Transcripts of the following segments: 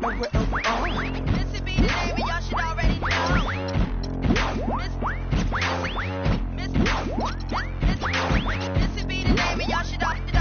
Missy be the name and y'all should already know. Missy be the name and y'all should already know.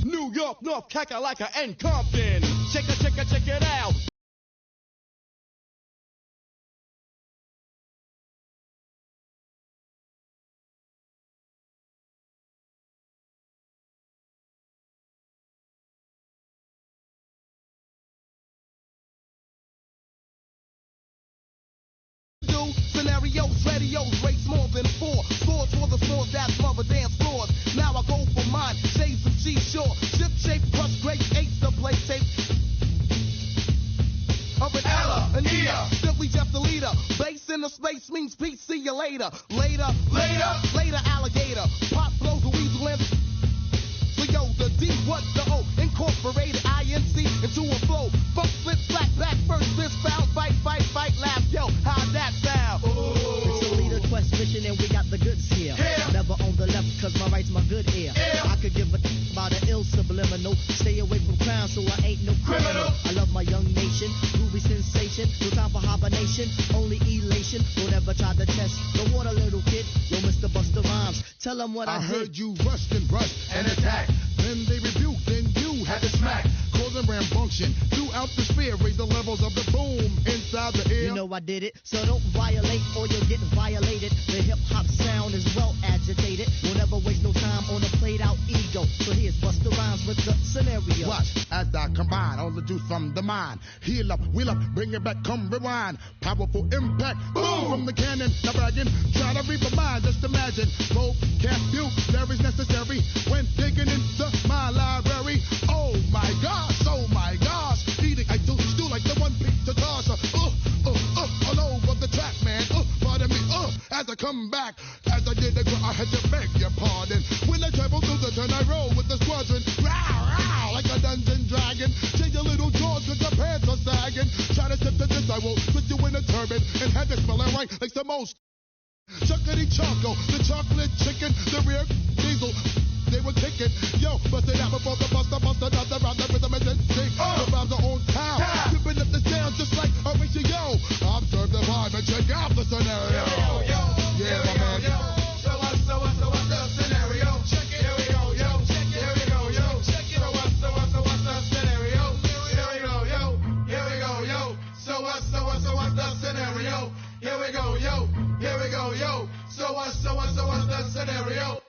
New York, North Kakalaka, and Compton. Check it out. Scenarios, radios, race more than four. Scores for the floors that mother dance floors. Now I go for mine, shades of G-Shore. Ship shape, crush great eights to play tape. Of an Ella, an Ea, simply just a leader. Base in the space means peace, see you later. Later, alligator. Pop blows the weasel in. So yo, the D, what the O? Incorporated INC into a flow. Funk, flip, flat, back, first, fist, foul, fight, laugh. Yo, how'd that sound? It's a leader quest mission and we got the goods here. Yeah. Never on the left cause my right's my good ear. Yeah. I could give a about an ill subliminal. Stay away from crime so I ain't no criminal. I love my young nation, groovy sensation. No time for hibernation, only elation. Don't ever try to test the water, little kid. Yo, Mr. Busta Rhymes, tell them what I did. Heard you rushed and attacked. Then they rebuked, then you had to smack. Causing rambunction throughout the sphere. Raise the levels of the boom inside the ear. You know I did it, so don't violate or you'll get violated. The hip-hop sound is well agitated. Don't ever waste no time on a played-out ego. So here's Busta Rhymes with the scenario. Watch as I combine all the juice from the mind. Heal up, wheel up, bring it back, come rewind. Powerful impact, boom from the cannon. Now bragging, try to reap a mind. Just imagine, vocabulary is necessary when digging into my library. Oh my gosh, eating I do like the one beat to toss. All over the track, man. Pardon me, as I come back, as I did, I had to beg your pardon. When I travel through the turn, I roll with the squadron. Row, like a dungeon dragon. Change your little jaws cause the pants are sagging. Try to step to this, I will put you in a turban and have it smelling right like the most. Chuckity Choco, the chocolate chicken, the rear diesel. They were kicking, yo, bust it out before the buster another round the rhythm and then sing. The rhymes are on time, tipping up the sound just like a ratio. Observe the vibe and check out the scenario. yo. So what's the scenario?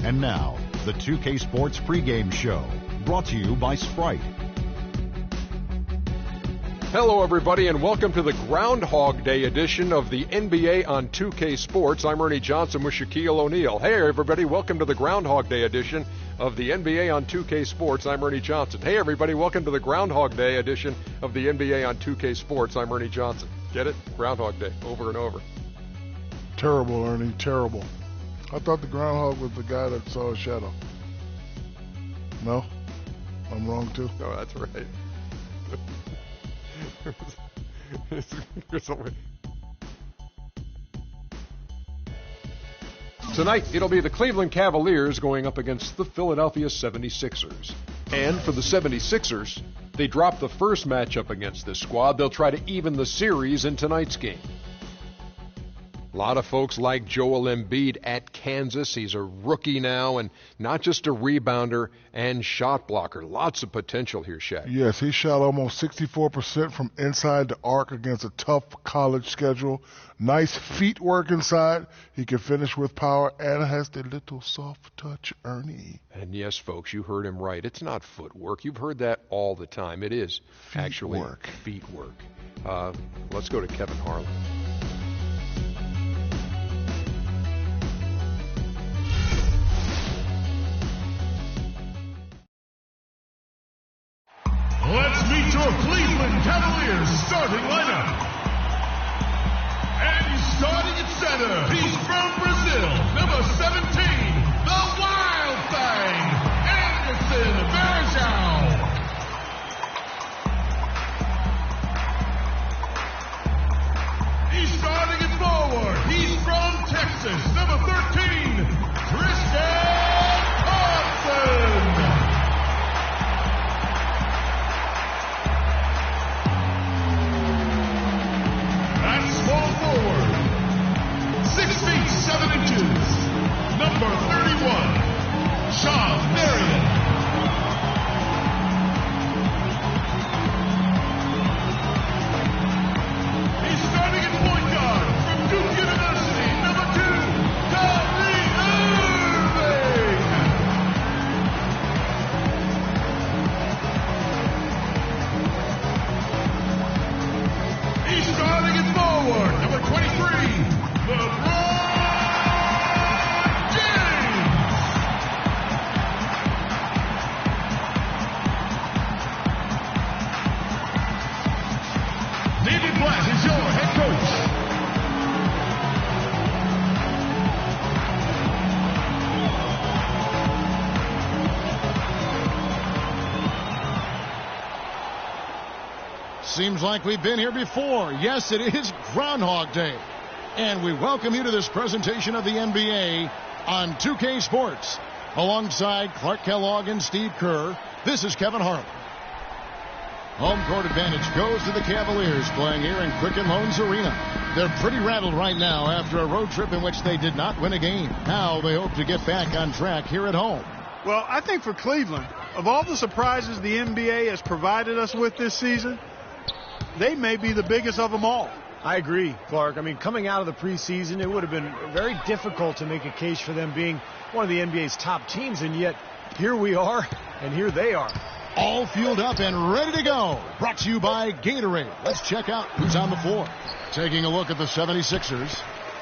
And now, the 2K Sports pregame show, brought to you by Sprite. Hello, everybody, and welcome to the Groundhog Day edition of the NBA on 2K Sports. I'm Ernie Johnson with Shaquille O'Neal. Hey, everybody, welcome to the Groundhog Day edition of the NBA on 2K Sports. I'm Ernie Johnson. Hey, everybody, welcome to the Groundhog Day edition of the NBA on 2K Sports. I'm Ernie Johnson. Get it? Groundhog Day, over and over. Terrible, Ernie, terrible. I thought the groundhog was the guy that saw a shadow. No? I'm wrong, too? No, that's right. Tonight, it'll be the Cleveland Cavaliers going up against the Philadelphia 76ers. And for the 76ers, they dropped the first matchup against this squad. They'll try to even the series in tonight's game. A lot of folks like Joel Embiid at Kansas. He's a rookie now and not just a rebounder and shot blocker. Lots of potential here, Shaq. Yes, he shot almost 64% from inside the arc against a tough college schedule. Nice feet work inside. He can finish with power and has the little soft touch, Ernie. And yes, folks, you heard him right. It's not footwork. You've heard that all the time. It is actually feet work. Let's go to Kevin Harlan. Let's meet your Cleveland Cavaliers starting lineup. And starting at center, he's from Brazil, number 17, the Wild Thing, Anderson Varejão. He's starting at forward, he's from seems like we've been here before. Yes, it is Groundhog Day. And we welcome you to this presentation of the NBA on 2K Sports. Alongside Clark Kellogg and Steve Kerr, this is Kevin Harlan. Home court advantage goes to the Cavaliers, playing here in Quicken Loans Arena. They're pretty rattled right now after a road trip in which they did not win a game. Now they hope to get back on track here at home. Well, I think for Cleveland, of all the surprises the NBA has provided us with this season, they may be the biggest of them all. I agree, Clark. I mean, coming out of the preseason, it would have been very difficult to make a case for them being one of the NBA's top teams, and yet here we are, and here they are. All fueled up and ready to go. Brought to you by Gatorade. Let's check out who's on the floor. Taking a look at the 76ers.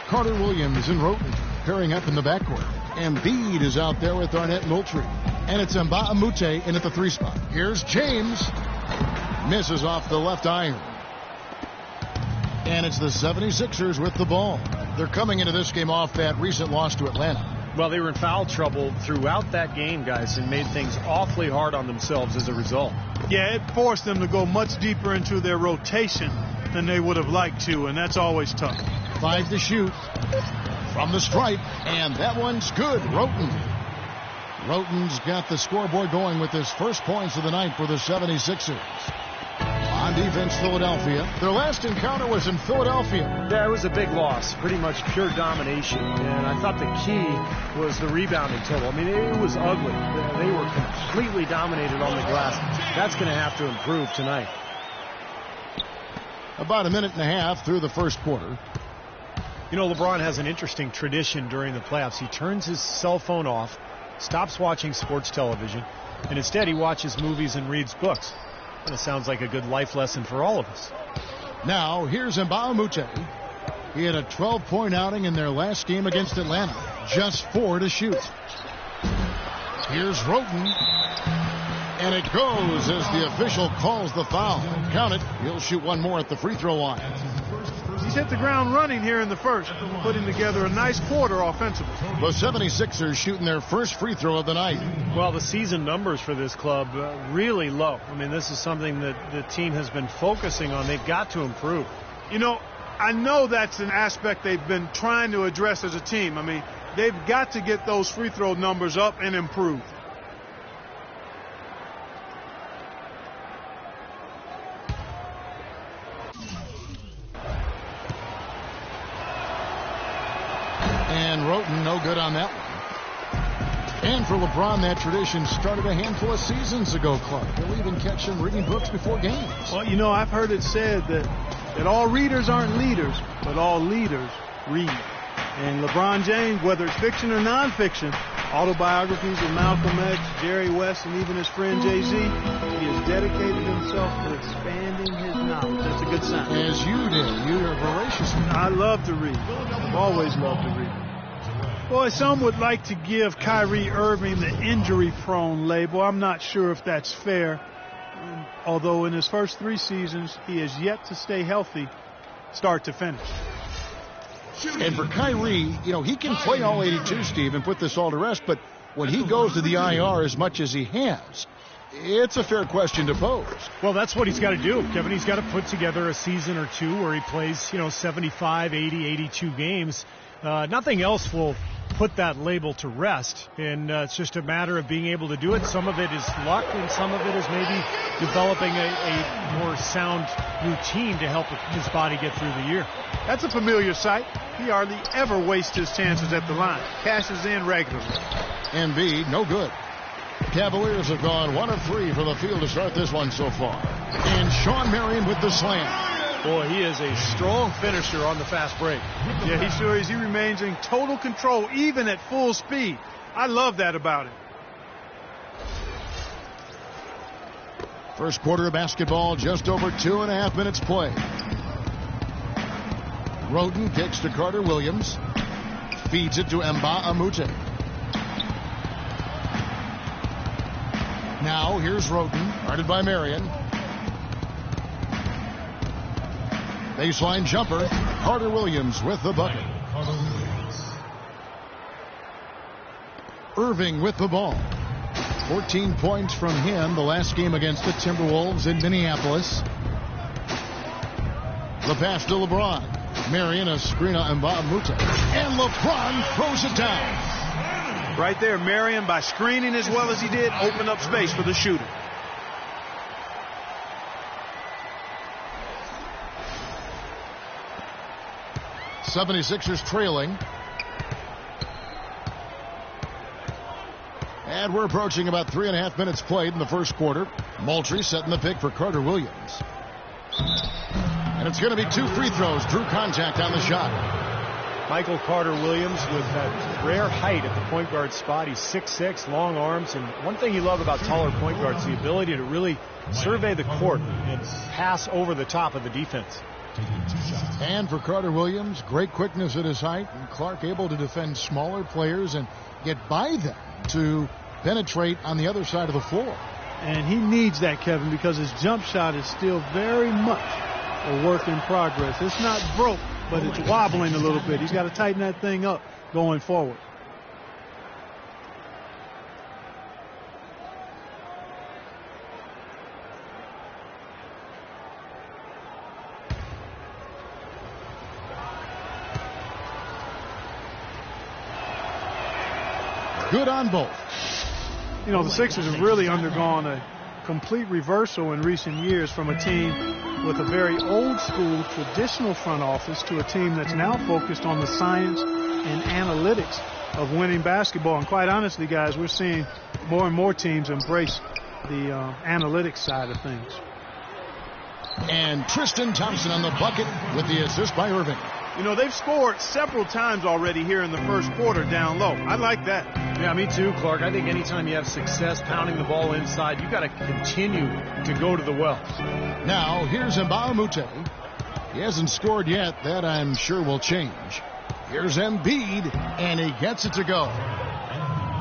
Carter Williams and Roten pairing up in the backcourt. Embiid is out there with Arnett Moultrie. And it's Mbah a Moute in at the 3 spot. Here's James. Misses off the left iron. And it's the 76ers with the ball. They're coming into this game off that recent loss to Atlanta. Well, they were in foul trouble throughout that game, guys, and made things awfully hard on themselves as a result. Yeah, it forced them to go much deeper into their rotation than they would have liked to, and that's always tough. 5 to shoot from the stripe, and that one's good. Roten's got the scoreboard going with his first points of the night for the 76ers. On defense, Philadelphia. Their last encounter was in Philadelphia. Yeah, it was a big loss. Pretty much pure domination. And I thought the key was the rebounding total. I mean, it was ugly. They were completely dominated on the glass. That's going to have to improve tonight. About a minute and a half through the first quarter. You know, LeBron has an interesting tradition during the playoffs. He turns his cell phone off, stops watching sports television, and instead he watches movies and reads books. And it sounds like a good life lesson for all of us. Now, here's Mbah a Moute. He had a 12-point outing in their last game against Atlanta. Just 4 to shoot. Here's Roten. And it goes as the official calls the foul. Count it. He'll shoot one more at the free throw line. He's hit the ground running here in the first, putting together a nice quarter offensively. The 76ers shooting their first free throw of the night. Well, the season numbers for this club really low. I mean, this is something that the team has been focusing on. They've got to improve. You know, I know that's an aspect they've been trying to address as a team. I mean, they've got to get those free throw numbers up and improve. And Roten, no good on that one. And for LeBron, that tradition started a handful of seasons ago, Clark. He'll even catch him reading books before games. Well, you know, I've heard it said that all readers aren't leaders, but all leaders read. And LeBron James, whether it's fiction or nonfiction, autobiographies of Malcolm X, Jerry West, and even his friend Jay-Z, he has dedicated himself to expanding his knowledge. That's a good sign. As you did. You are voracious. I love to read. I've always loved to read. Boy, some would like to give Kyrie Irving the injury-prone label. I'm not sure if that's fair. Although in his first 3 seasons, he has yet to stay healthy start to finish. And for Kyrie, you know, he can play all 82, Steve, and put this all to rest, but when he goes to the IR as much as he has, it's a fair question to pose. Well, that's what he's got to do, Kevin. He's got to put together a season or two where he plays, 75, 80, 82 games. Nothing else will put that label to rest, and it's just a matter of being able to do it. Some of it is luck, and some of it is maybe developing a more sound routine to help his body get through the year. That's a familiar sight. He hardly ever wastes his chances at the line. Cashes in regularly. Embiid, no good. Cavaliers have gone 1 of 3 from the field to start this one so far. And Sean Marion with the slam. Boy, he is a strong finisher on the fast break. Yeah, he sure is. He remains in total control, even at full speed. I love that about him. First quarter of basketball, just over 2.5 minutes played. Roten kicks to Carter Williams. Feeds it to Mbah a Moute. Now here's Roten, guarded by Marion. Baseline jumper. Carter Williams with the bucket. Irving with the ball. 14 points from him the last game against the Timberwolves in Minneapolis. The pass to LeBron. Marion, a screen on Mbamute. And LeBron throws it down. Right there, Marion, by screening as well as he did, opened up space for the shooter. '76ers trailing. And we're approaching about 3.5 minutes played in the first quarter. Moultrie setting the pick for Carter Williams. And it's going to be 2 free throws. Drew contact on the shot. Michael Carter Williams with that rare height at the point guard spot. He's 6'6", long arms. And one thing you love about taller point guards, the ability to really survey the court and pass over the top of the defense. And for Carter Williams, great quickness at his height. And Clark able to defend smaller players and get by them to penetrate on the other side of the floor. And he needs that, Kevin, because his jump shot is still very much a work in progress. It's not broke, but it's wobbling a little bit. He's got to tighten that thing up going forward. Good on both. You know, the Sixers have really undergone a complete reversal in recent years from a team with a very old school traditional front office to a team that's now focused on the science and analytics of winning basketball. And quite honestly, guys, we're seeing more and more teams embrace the analytics side of things. And Tristan Thompson on the bucket with the assist by Irving. You know, they've scored several times already here in the first quarter down low. I like that. Yeah, me too, Clark. I think anytime you have success pounding the ball inside, you've got to continue to go to the well. Now, here's Mbamute. He hasn't scored yet. That, I'm sure, will change. Here's Embiid, and he gets it to go.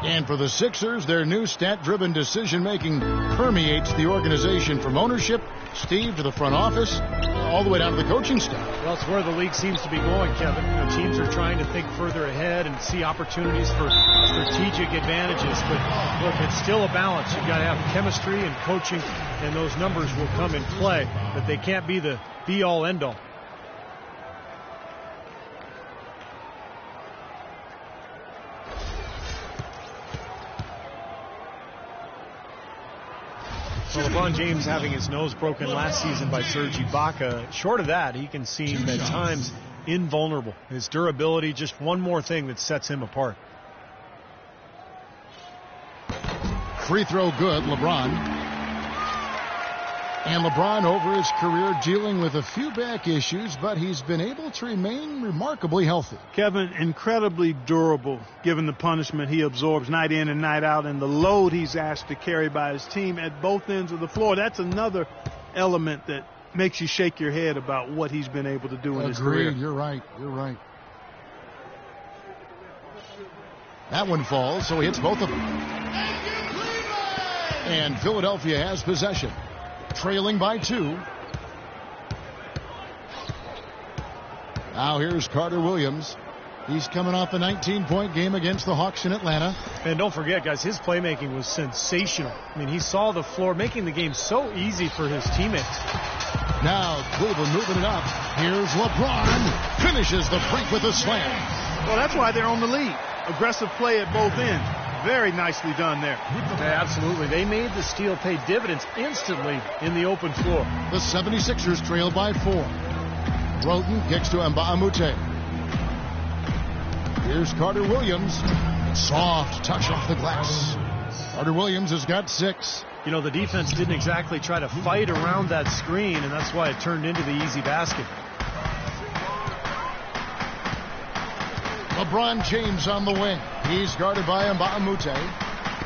And for the Sixers, their new stat-driven decision-making permeates the organization from ownership, Steve, to the front office, all the way down to the coaching staff. Well, it's where the league seems to be going, Kevin. You know, teams are trying to think further ahead and see opportunities for strategic advantages. But look, it's still a balance. You've got to have chemistry and coaching, and those numbers will come in play. But they can't be the be-all, end-all. Well, LeBron James having his nose broken last season by Serge Ibaka. Short of that, he can seem at times invulnerable. His durability, just one more thing that sets him apart. Free throw good, LeBron. And LeBron over his career dealing with a few back issues, but he's been able to remain remarkably healthy. Kevin, incredibly durable given the punishment he absorbs night in and night out and the load he's asked to carry by his team at both ends of the floor. That's another element that makes you shake your head about what he's been able to do in his career. You're right. You're right. That one falls, so he hits both of them. And Philadelphia has possession. Trailing by 2. Now here's Carter Williams. He's coming off a 19-point game against the Hawks in Atlanta. And don't forget, guys, his playmaking was sensational. I mean, he saw the floor, making the game so easy for his teammates. Now Cleveland moving it up. Here's LeBron. Finishes the break with a slam. Well, that's why they're on the lead. Aggressive play at both ends. Very nicely done there. Yeah, absolutely. They made the steal pay dividends instantly in the open floor. The 76ers trail by 4. Roten kicks to Mbamute. Here's Carter Williams. Soft touch off the glass. Carter Williams has got 6. You know, the defense didn't exactly try to fight around that screen, and that's why it turned into the easy basket. LeBron James on the wing. He's guarded by Mbamute.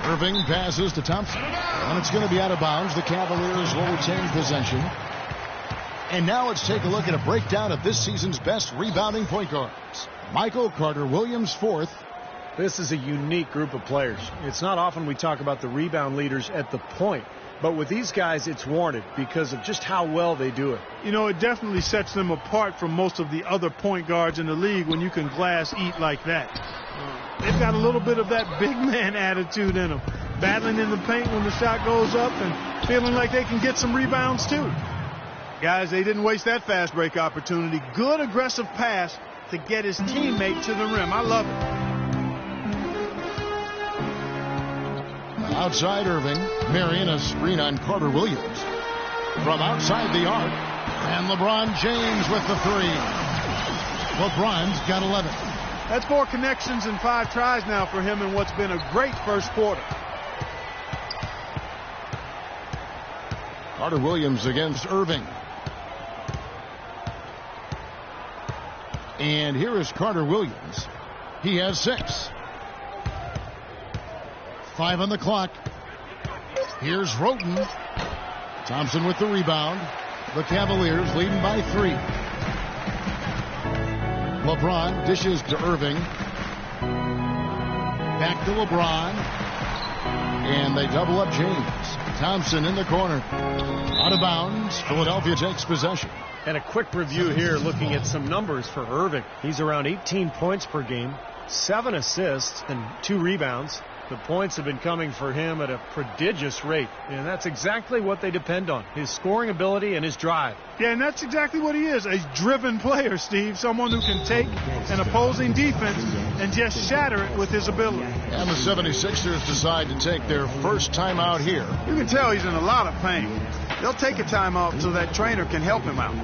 Irving passes to Thompson. And it's going to be out of bounds. The Cavaliers will retain possession. And now let's take a look at a breakdown of this season's best rebounding point guards. Michael Carter Williams, 4th. This is a unique group of players. It's not often we talk about the rebound leaders at the point. But with these guys, it's warranted because of just how well they do it. You know, it definitely sets them apart from most of the other point guards in the league when you can glass eat like that. They've got a little bit of that big man attitude in them. Battling in the paint when the shot goes up and feeling like they can get some rebounds too. Guys, they didn't waste that fast break opportunity. Good aggressive pass to get his teammate to the rim. I love it. Outside Irving. Marion, a screen on Carter Williams. From outside the arc. And LeBron James with the three. LeBron's got 11. That's 4 connections and 5 tries now for him in what's been a great first quarter. Carter Williams against Irving. And here is Carter Williams. He has 6. 5 on the clock. Here's Roten. Thompson with the rebound. The Cavaliers leading by 3. LeBron dishes to Irving. Back to LeBron. And they double up James. Thompson in the corner. Out of bounds. Philadelphia takes possession. And a quick review here looking at some numbers for Irving. He's around 18 points per game, 7 assists, and 2 rebounds. The points have been coming for him at a prodigious rate, and that's exactly what they depend on, his scoring ability and his drive. Yeah, and that's exactly what he is, a driven player, Steve, someone who can take an opposing defense and just shatter it with his ability. And the 76ers decide to take their first timeout here. You can tell he's in a lot of pain. They'll take a timeout so that trainer can help him out.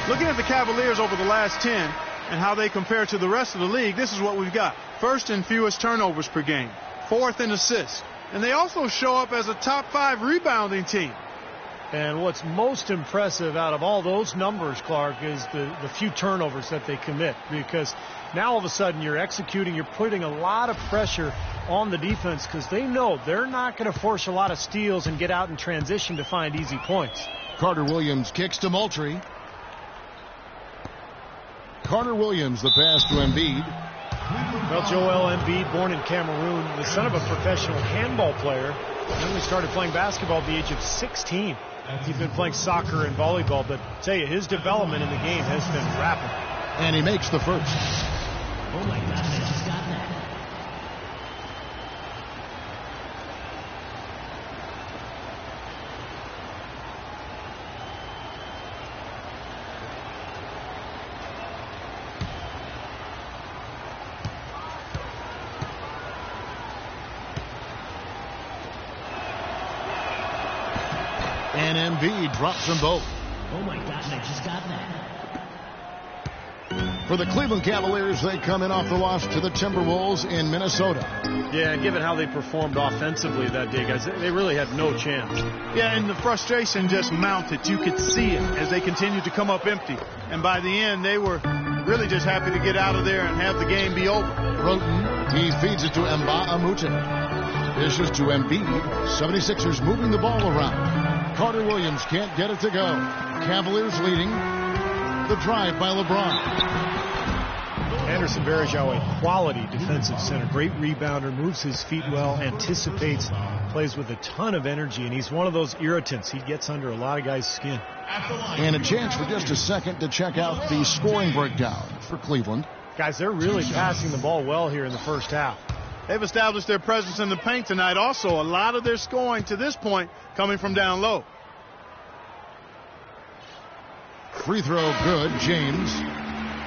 Looking at the Cavaliers over the last 10 and how they compare to the rest of the league, this is what we've got. First in fewest turnovers per game, 4th in assists, and they also show up as a top 5 rebounding team. And what's most impressive out of all those numbers, Clark, is the few turnovers that they commit, because now all of a sudden you're executing, you're putting a lot of pressure on the defense because they know they're not going to force a lot of steals and get out in transition to find easy points. Carter Williams kicks to Moultrie. Carter Williams, the pass to Embiid. Well, Joel Embiid, born in Cameroon, the son of a professional handball player. He only started playing basketball at the age of 16. He's been playing soccer and volleyball, but I tell you, his development in the game has been rapid. And he makes the first. Oh my God, I just got that. And Embiid drops them both. Oh my God, I just got that. For the Cleveland Cavaliers, they come in off the loss to the Timberwolves in Minnesota. Yeah, given how they performed offensively that day, guys, they really had no chance. Yeah, and the frustration just mounted. You could see it as they continued to come up empty. And by the end, they were really just happy to get out of there and have the game be over. Roten, he feeds it to Mbah-a-Moute. Dishes to Embiid. 76ers moving the ball around. Carter Williams can't get it to go. Cavaliers leading. The drive by LeBron. Anderson Varejao, a quality defensive center. Great rebounder, moves his feet well, anticipates, plays with a ton of energy, and he's one of those irritants. He gets under a lot of guys' skin. And a chance for just a second to check out the scoring breakdown for Cleveland. Guys, they're really passing the ball well here in the first half. They've established their presence in the paint tonight. Also, a lot of their scoring to this point coming from down low. Free throw good, James.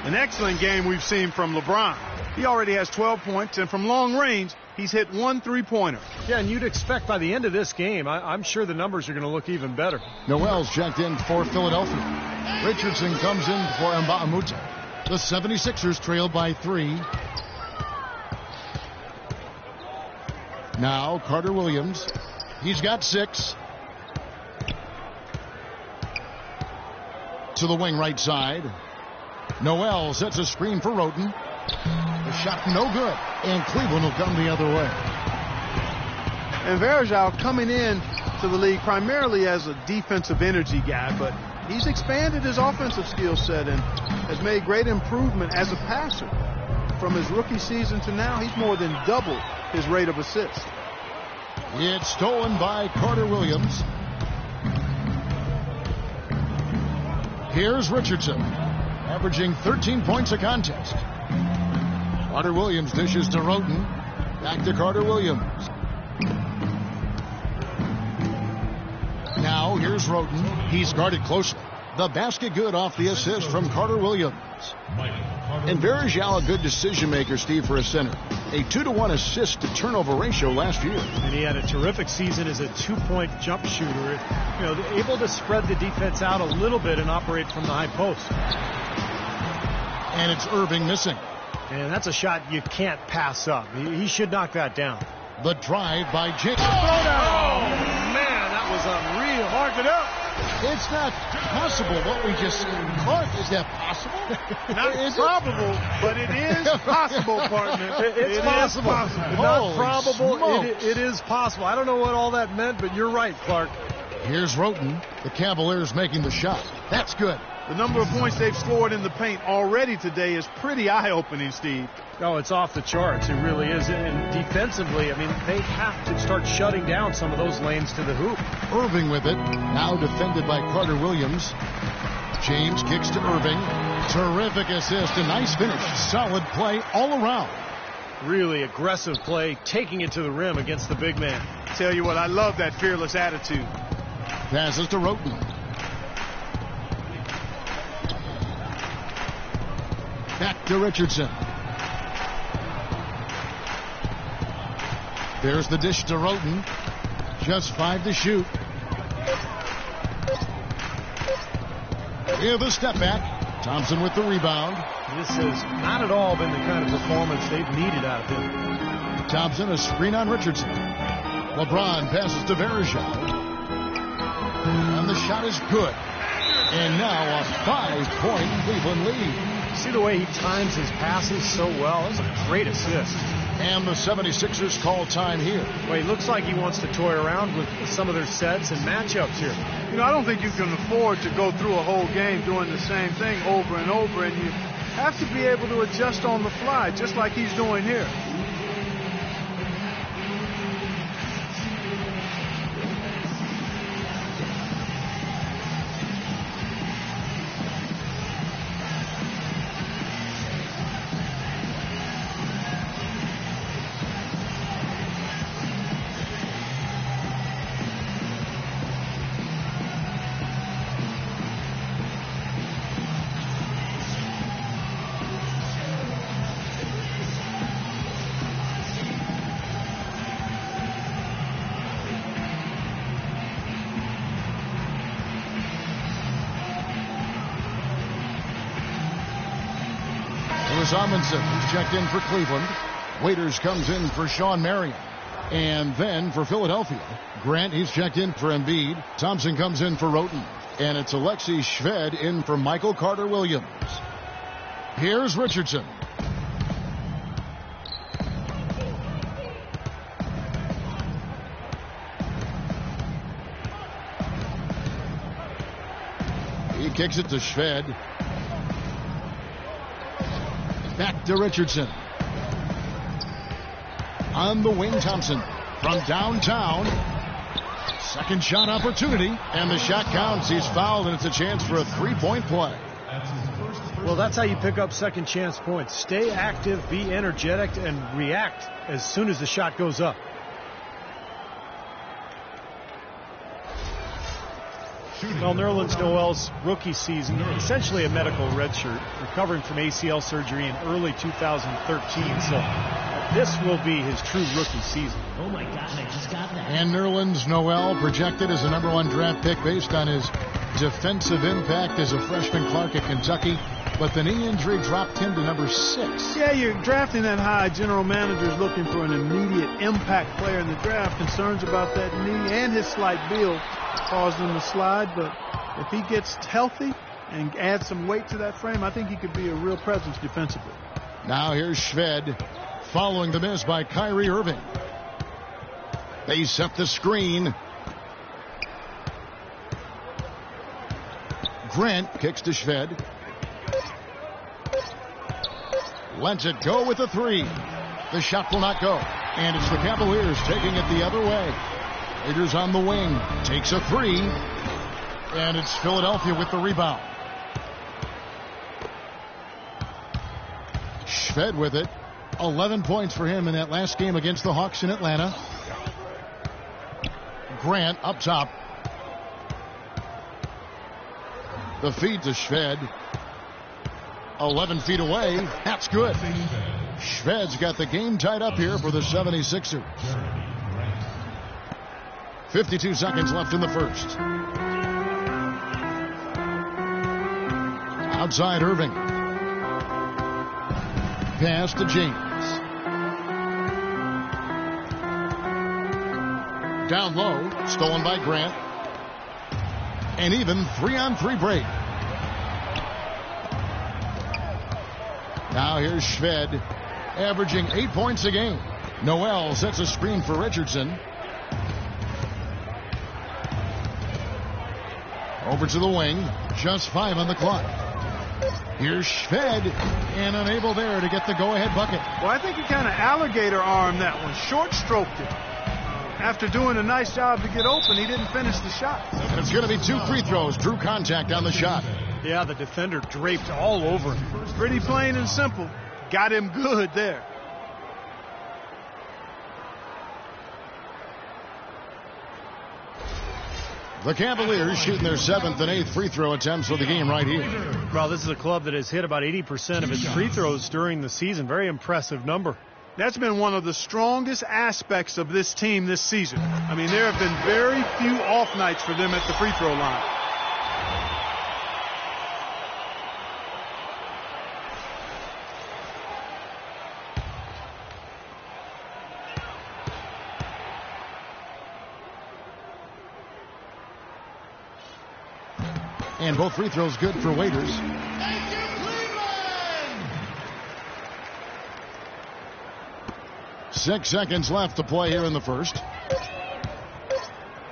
An excellent game we've seen from LeBron. He already has 12 points, and from long range, he's hit 1 3-pointer. Yeah, and you'd expect by the end of this game, I'm sure the numbers are going to look even better. Noel's checked in for Philadelphia. Richardson comes in for Mbah-a-Moute. The 76ers trail by 3. Now Carter Williams. He's got 6. To the wing right side. Noel sets a screen for Roten. The shot no good. And Cleveland will come the other way. And Verjao coming in to the league primarily as a defensive energy guy, but he's expanded his offensive skill set and has made great improvement as a passer. From his rookie season to now, he's more than doubled his rate of assists. It's stolen by Carter Williams. Here's Richardson, averaging 13 points a contest. Carter Williams dishes to Roten. Back to Carter Williams. Now here's Roten. He's guarded closely. The basket good off the assist from Carter Williams. And Verjao, a good decision maker, Steve, for a center. A 2-to-1 assist to turnover ratio last year. And he had a terrific season as a 2-point jump shooter. You know, able to spread the defense out a little bit and operate from the high post. And it's Irving missing. And that's a shot you can't pass up. He should knock that down. The drive by James. Oh, man, that was unreal. Mark it up. It's not possible what we just caught. Is that possible? Not probable, but it is possible, partner. It's possible. Not probable. It is possible. I don't know what all that meant, but you're right, Clark. Here's Roten. The Cavaliers making the shot. That's good. The number of points they've scored in the paint already today is pretty eye-opening, Steve. Oh, it's off the charts. It really is. And defensively, I mean, they have to start shutting down some of those lanes to the hoop. Irving with it. Now defended by Carter Williams. James kicks to Irving. Terrific assist. A nice finish. Solid play all around. Really aggressive play, taking it to the rim against the big man. Tell you what, I love that fearless attitude. Passes to Roten. Back to Richardson. There's the dish to Roten. Just 5 to shoot. With a step back. Thompson with the rebound. This has not at all been the kind of performance they've needed out of him. Thompson, a screen on Richardson. LeBron passes to Verjao. And the shot is good. And now a 5-point Cleveland lead. See the way he times his passes so well? That's a great assist. And the 76ers call time here. Well, he looks like he wants to toy around with some of their sets and matchups here. You know, I don't think you can afford to go through a whole game doing the same thing over and over, and you have to be able to adjust on the fly, just like he's doing here. Amundsen, who's checked in for Cleveland. Waiters comes in for Sean Marion. And then for Philadelphia, Grant, he's checked in for Embiid. Thompson comes in for Roten. And it's Alexei Shved in for Michael Carter Williams. Here's Richardson. He kicks it to Shved. Back to Richardson. On the wing, Thompson. From downtown. Second shot opportunity. And the shot counts. He's fouled, and it's a chance for a 3-point play. Well, that's how you pick up second chance points. Stay active, be energetic, and react as soon as the shot goes up. Well, Nerlens Noel's rookie season, essentially a medical redshirt, recovering from ACL surgery in early 2013. So this will be his true rookie season. Oh, my God, I just got that. And Nerlens Noel projected as a #1 draft pick based on his defensive impact as a freshman Clark at Kentucky. but the knee injury dropped him to number 6. Yeah, you're drafting that high. General manager's looking for an immediate impact player in the draft. Concerns about that knee and his slight build caused him to slide, but if he gets healthy and adds some weight to that frame, I think he could be a real presence defensively. Now here's Shved following the miss by Kyrie Irving. They set the screen. Grant kicks to Shved. Lets it go with a 3. The shot will not go. And it's the Cavaliers taking it the other way. Raiders on the wing. Takes a 3. And it's Philadelphia with the rebound. Shved with it. 11 points for him in that last game against the Hawks in Atlanta. Grant up top. The feed to Shved. 11 feet away. That's good. Shved's got the game tied up here for the 76ers. 52 seconds left in the first. Outside Irving. Pass to James. Down low. Stolen by Grant. And even 3-on-3 break. Now here's Shved, averaging 8 points a game. Noel sets a screen for Richardson. Over to the wing. Just 5 on the clock. Here's Shved, and unable there to get the go-ahead bucket. Well, I think he kind of alligator armed that one. Short-stroked it. After doing a nice job to get open, he didn't finish the shot. And it's going to be 2 free throws. Drew contact on the shot. Yeah, the defender draped all over him. Pretty plain and simple. Got him good there. The Cavaliers shooting their 7th and 8th free throw attempts of the game right here. Well, this is a club that has hit about 80% of its free throws during the season. Very impressive number. That's been one of the strongest aspects of this team this season. I mean, there have been very few off nights for them at the free throw line. And both free throws good for Waiters. 6 seconds left to play here in the first.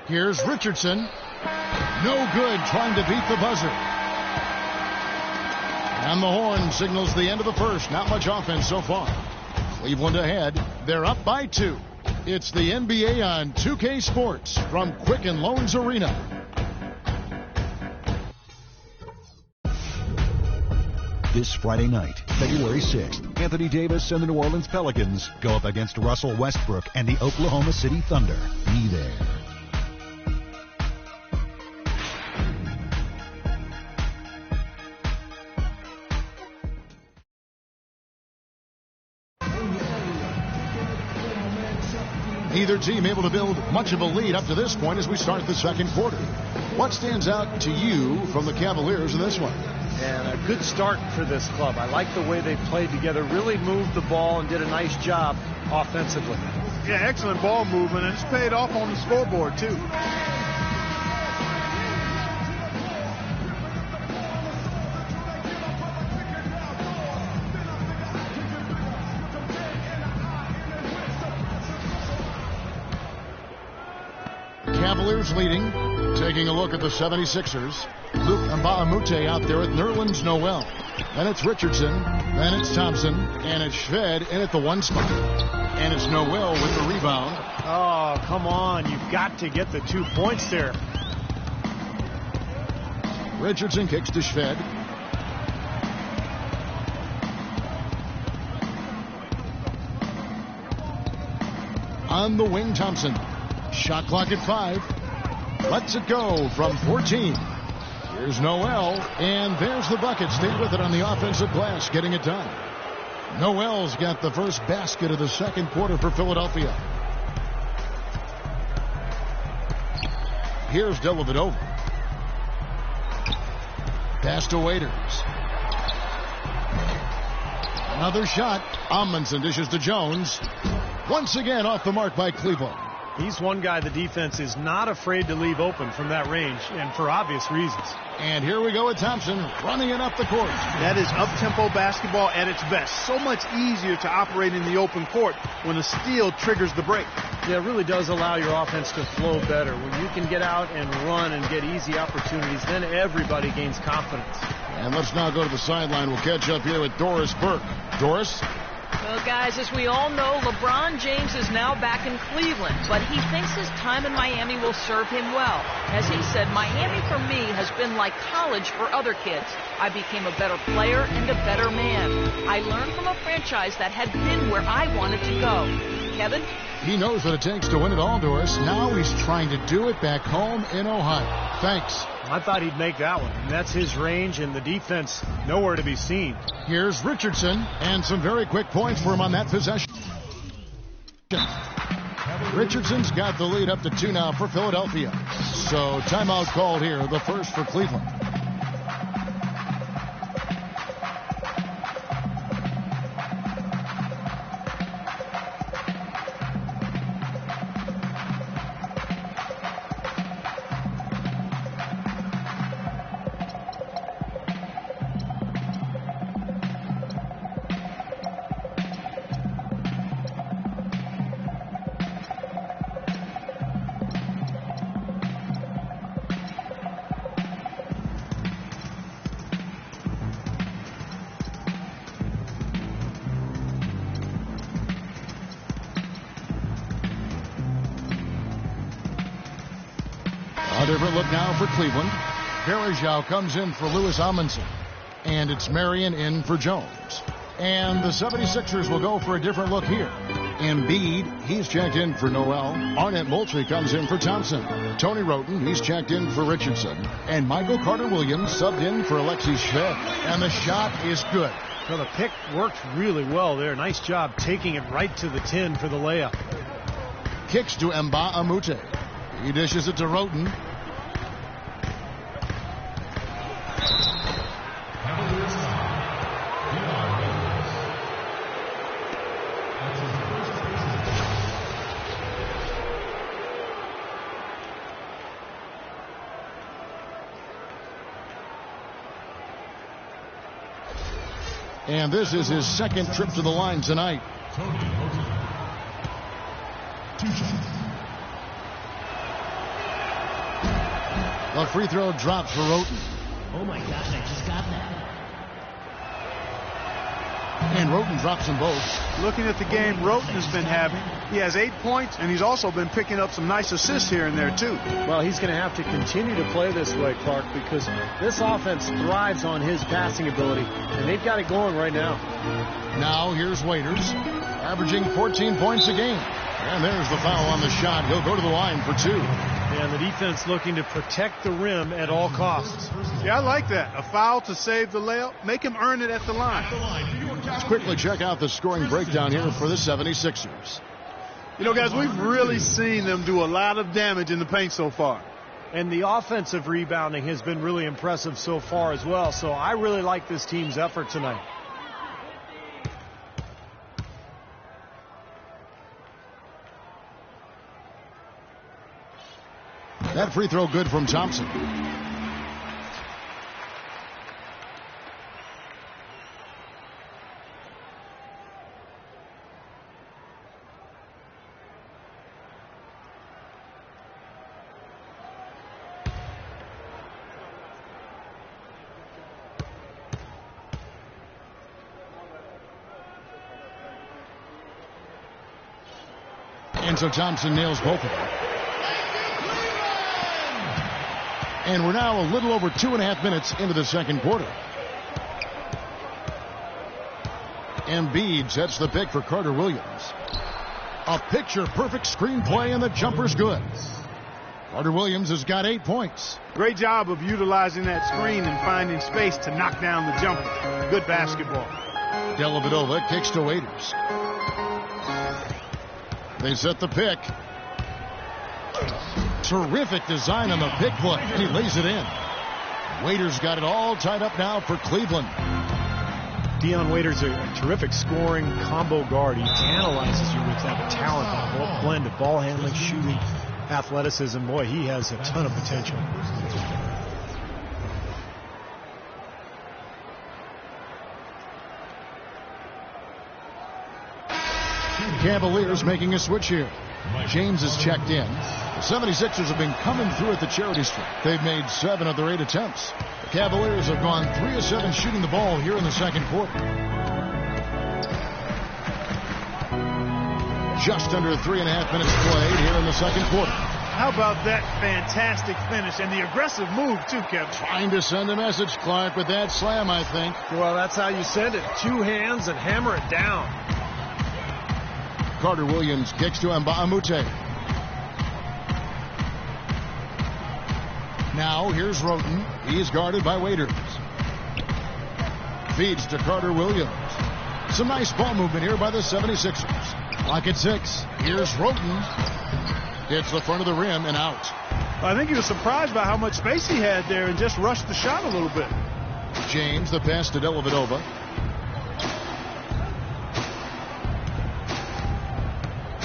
Here's Richardson. No good, trying to beat the buzzer. And the horn signals the end of the first. Not much offense so far. Cleveland ahead. They're up by 2. It's the NBA on 2K Sports from Quicken Loans Arena. This Friday night, February 6th, Anthony Davis and the New Orleans Pelicans go up against Russell Westbrook and the Oklahoma City Thunder. Be there. Neither team able to build much of a lead up to this point as we start the second quarter. What stands out to you from the Cavaliers in this one? And a good start for this club. I like the way they played together, really moved the ball and did a nice job offensively. Yeah, excellent ball movement, and it's paid off on the scoreboard, too. Cavaliers leading. Taking a look at the 76ers. Luke Mbamute out there with Nerlens Noel. Then it's Richardson. Then it's Thompson. And it's Shved in at the 1 spot. And it's Noel with the rebound. Oh, come on. You've got to get the 2 points there. Richardson kicks to Shved. On the wing, Thompson. Shot clock at 5. Lets it go from 14. Here's Noel, and there's the bucket. Stayed with it on the offensive glass, getting it done. Noel's got the first basket of the second quarter for Philadelphia. Here's Dellavedova. Pass to Waiters. Another shot. Amundsen dishes to Jones. Once again off the mark by Cleveland. He's one guy the defense is not afraid to leave open from that range, and for obvious reasons. And here we go with Thompson running it up the court. That is up-tempo basketball at its best. So much easier to operate in the open court when a steal triggers the break. Yeah, it really does allow your offense to flow better. When you can get out and run and get easy opportunities, then everybody gains confidence. And let's now go to the sideline. We'll catch up here with Doris Burke. Doris? Well, guys, as we all know, LeBron James is now back in Cleveland, but he thinks his time in Miami will serve him well. As he said, Miami for me has been like college for other kids. I became a better player and a better man. I learned from a franchise that had been where I wanted to go. Kevin? He knows what it takes to win it all, Doris. Now he's trying to do it back home in Ohio. Thanks. I thought he'd make that one. And that's his range, and the defense nowhere to be seen. Here's Richardson, and some very quick points for him on that possession. Richardson's got the lead up to 2 now for Philadelphia. So timeout called here, the first for Cleveland. A different look now for Cleveland. Verajao comes in for Louis Amundsen. And it's Marion in for Jones. And the 76ers will go for a different look here. Embiid, he's checked in for Noel. Arnett Moultrie comes in for Thompson. Tony Roten, he's checked in for Richardson. And Michael Carter-Williams subbed in for Alexei Shved. And the shot is good. So the pick worked really well there. Nice job taking it right to the 10 for the layup. Kicks to Mba Amute. He dishes it to Roten. And this is his second trip to the line tonight. The free throw drops for Roten. Oh my God, I just got that. And Roten drops them both. Looking at the game Roten has been having, he has 8 points, and he's also been picking up some nice assists here and there, too. Well, he's going to have to continue to play this way, Clark, because this offense thrives on his passing ability, and they've got it going right now. Now here's Waiters, averaging 14 points a game. And there's the foul on the shot. He'll go to the line for 2. And the defense looking to protect the rim at all costs. Yeah, I like that. A foul to save the layup. Make him earn it at the line. Let's quickly check out the scoring breakdown here for the 76ers. You know, guys, we've really seen them do a lot of damage in the paint so far. And the offensive rebounding has been really impressive so far as well. So I really like this team's effort tonight. That free throw good from Thompson. And so Thompson nails both of them. And we're now a little over 2.5 minutes into the second quarter. Embiid sets the pick for Carter-Williams. A picture-perfect screenplay, and the jumper's good. Carter-Williams has got 8 points. Great job of utilizing that screen and finding space to knock down the jumper. Good basketball. Dellavedova kicks to Waiters. They set the pick. Terrific design on the pick play. He lays it in. Waiters got it all tied up now for Cleveland. Dion Waiters a terrific scoring combo guard. He tantalizes you with that talent, that blend of ball handling, shooting, athleticism. Boy, he has a ton of potential. Cavaliers making a switch here. James is checked in. The 76ers have been coming through at the charity stripe. They've made 7 of their 8 attempts. The Cavaliers have gone 3 of 7 shooting the ball here in the second quarter. Just under 3.5 minutes played here in the second quarter. How about that fantastic finish and the aggressive move, too, Kevin? Trying to send a message, Clark, with that slam, I think. Well, that's how you send it. 2 hands and hammer it down. Carter Williams kicks to Mbamute. Now here's Roten. He's guarded by Waiters. Feeds to Carter Williams. Some nice ball movement here by the 76ers. Lock at 6. Here's Roten. Hits the front of the rim and out. I think he was surprised by how much space he had there and just rushed the shot a little bit. James, the pass to Dellavedova.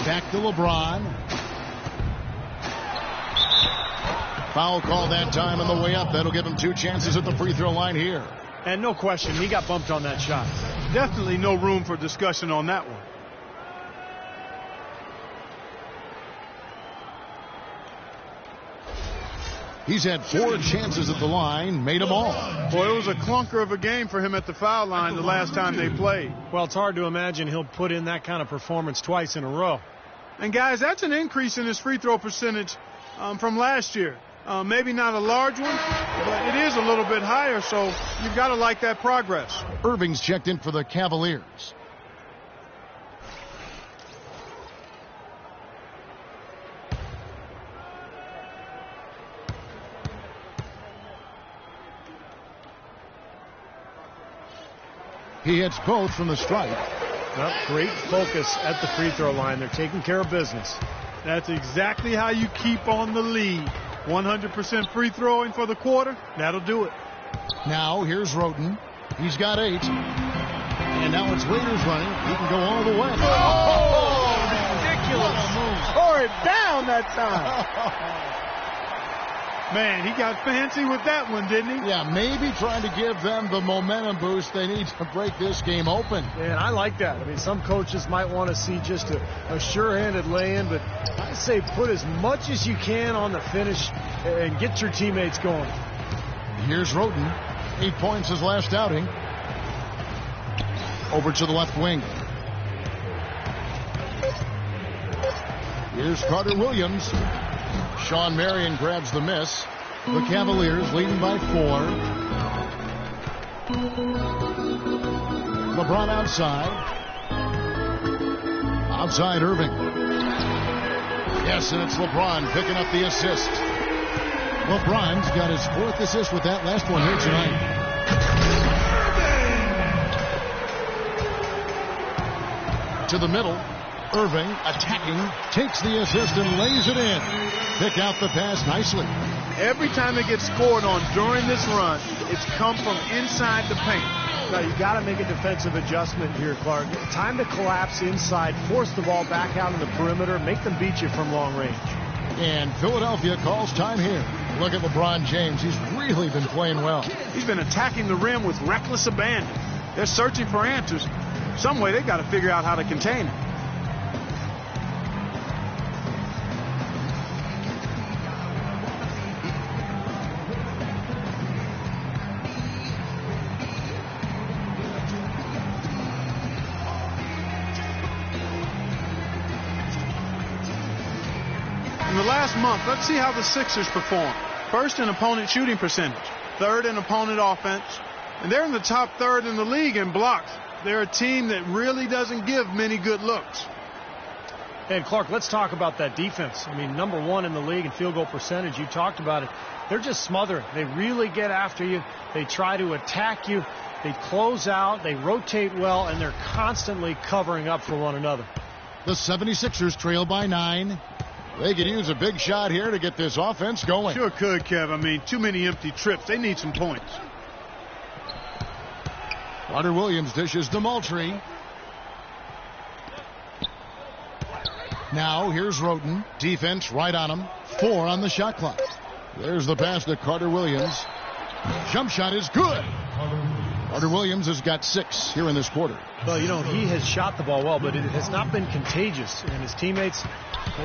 Back to LeBron. Foul call that time on the way up. That'll give him 2 chances at the free throw line here. And no question, he got bumped on that shot. Definitely no room for discussion on that one. He's had 4 chances at the line, made them all. Boy, it was a clunker of a game for him at the foul line the last time they played. Well, it's hard to imagine he'll put in that kind of performance twice in a row. And, guys, that's an increase in his free throw percentage from last year. Maybe not a large one, but it is a little bit higher, so you've got to like that progress. Irving's checked in for the Cavaliers. He hits both from the stripe. Well, great focus at the free throw line. They're taking care of business. That's exactly how you keep on the lead. 100% free throwing for the quarter. That'll do it. Now here's Roten. He's got 8. And now it's Waiters running. He can go all the way. Oh, ridiculous. Tore it down that time. Man, he got fancy with that one, didn't he? Yeah, maybe trying to give them the momentum boost they need to break this game open. And I like that. I mean, some coaches might want to see just a sure-handed lay-in, but I say put as much as you can on the finish and get your teammates going. Here's Roten. 8 points his last outing. Over to the left wing. Here's Carter Williams. Sean Marion grabs the miss. The Cavaliers leading by 4. LeBron outside. Outside Irving. Yes, and it's LeBron picking up the assist. LeBron's got his 4th assist with that last one here tonight. To the middle. Irving attacking, takes the assist and lays it in. Pick out the pass nicely. Every time they get scored on during this run, it's come from inside the paint. Now, you got to make a defensive adjustment here, Clark. Time to collapse inside, force the ball back out on the perimeter, make them beat you from long range. And Philadelphia calls time here. Look at LeBron James. He's really been playing well. He's been attacking the rim with reckless abandon. They're searching for answers. Some way they got to figure out how to contain it. In the last month, let's see how the Sixers perform. First in opponent shooting percentage, 3rd in opponent offense, and they're in the top 3rd in the league in blocks. They're a team that really doesn't give many good looks. And Clark, let's talk about that defense. I mean, number 1 in the league in field goal percentage. You talked about it. They're just smothering. They really get after you. They try to attack you. They close out. They rotate well, and they're constantly covering up for one another. The 76ers trail by 9. They could use a big shot here to get this offense going. Sure could, Kev. I mean, too many empty trips. They need some points. Carter Williams dishes to Moultrie. Now here's Roten. Defense right on him. 4 on the shot clock. There's the pass to Carter Williams. Jump shot is good. Carter Williams has got 6 here in this quarter. Well, you know, he has shot the ball well, but it has not been contagious. And his teammates,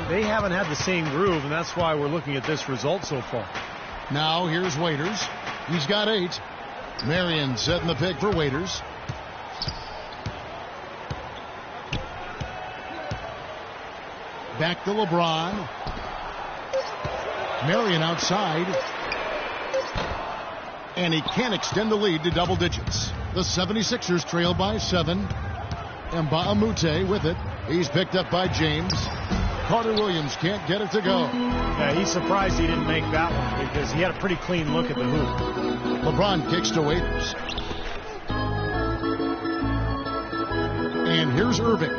they haven't had the same groove, and that's why we're looking at this result so far. Now here's Waiters. He's got 8. Marion setting the pick for Waiters. Back to LeBron. Marion outside. And he can't extend the lead to double digits. The 76ers trail by 7. Mbamute with it. He's picked up by James. Carter Williams can't get it to go. Yeah, he's surprised he didn't make that one because he had a pretty clean look at the hoop. LeBron kicks to Waiters. And here's Irving.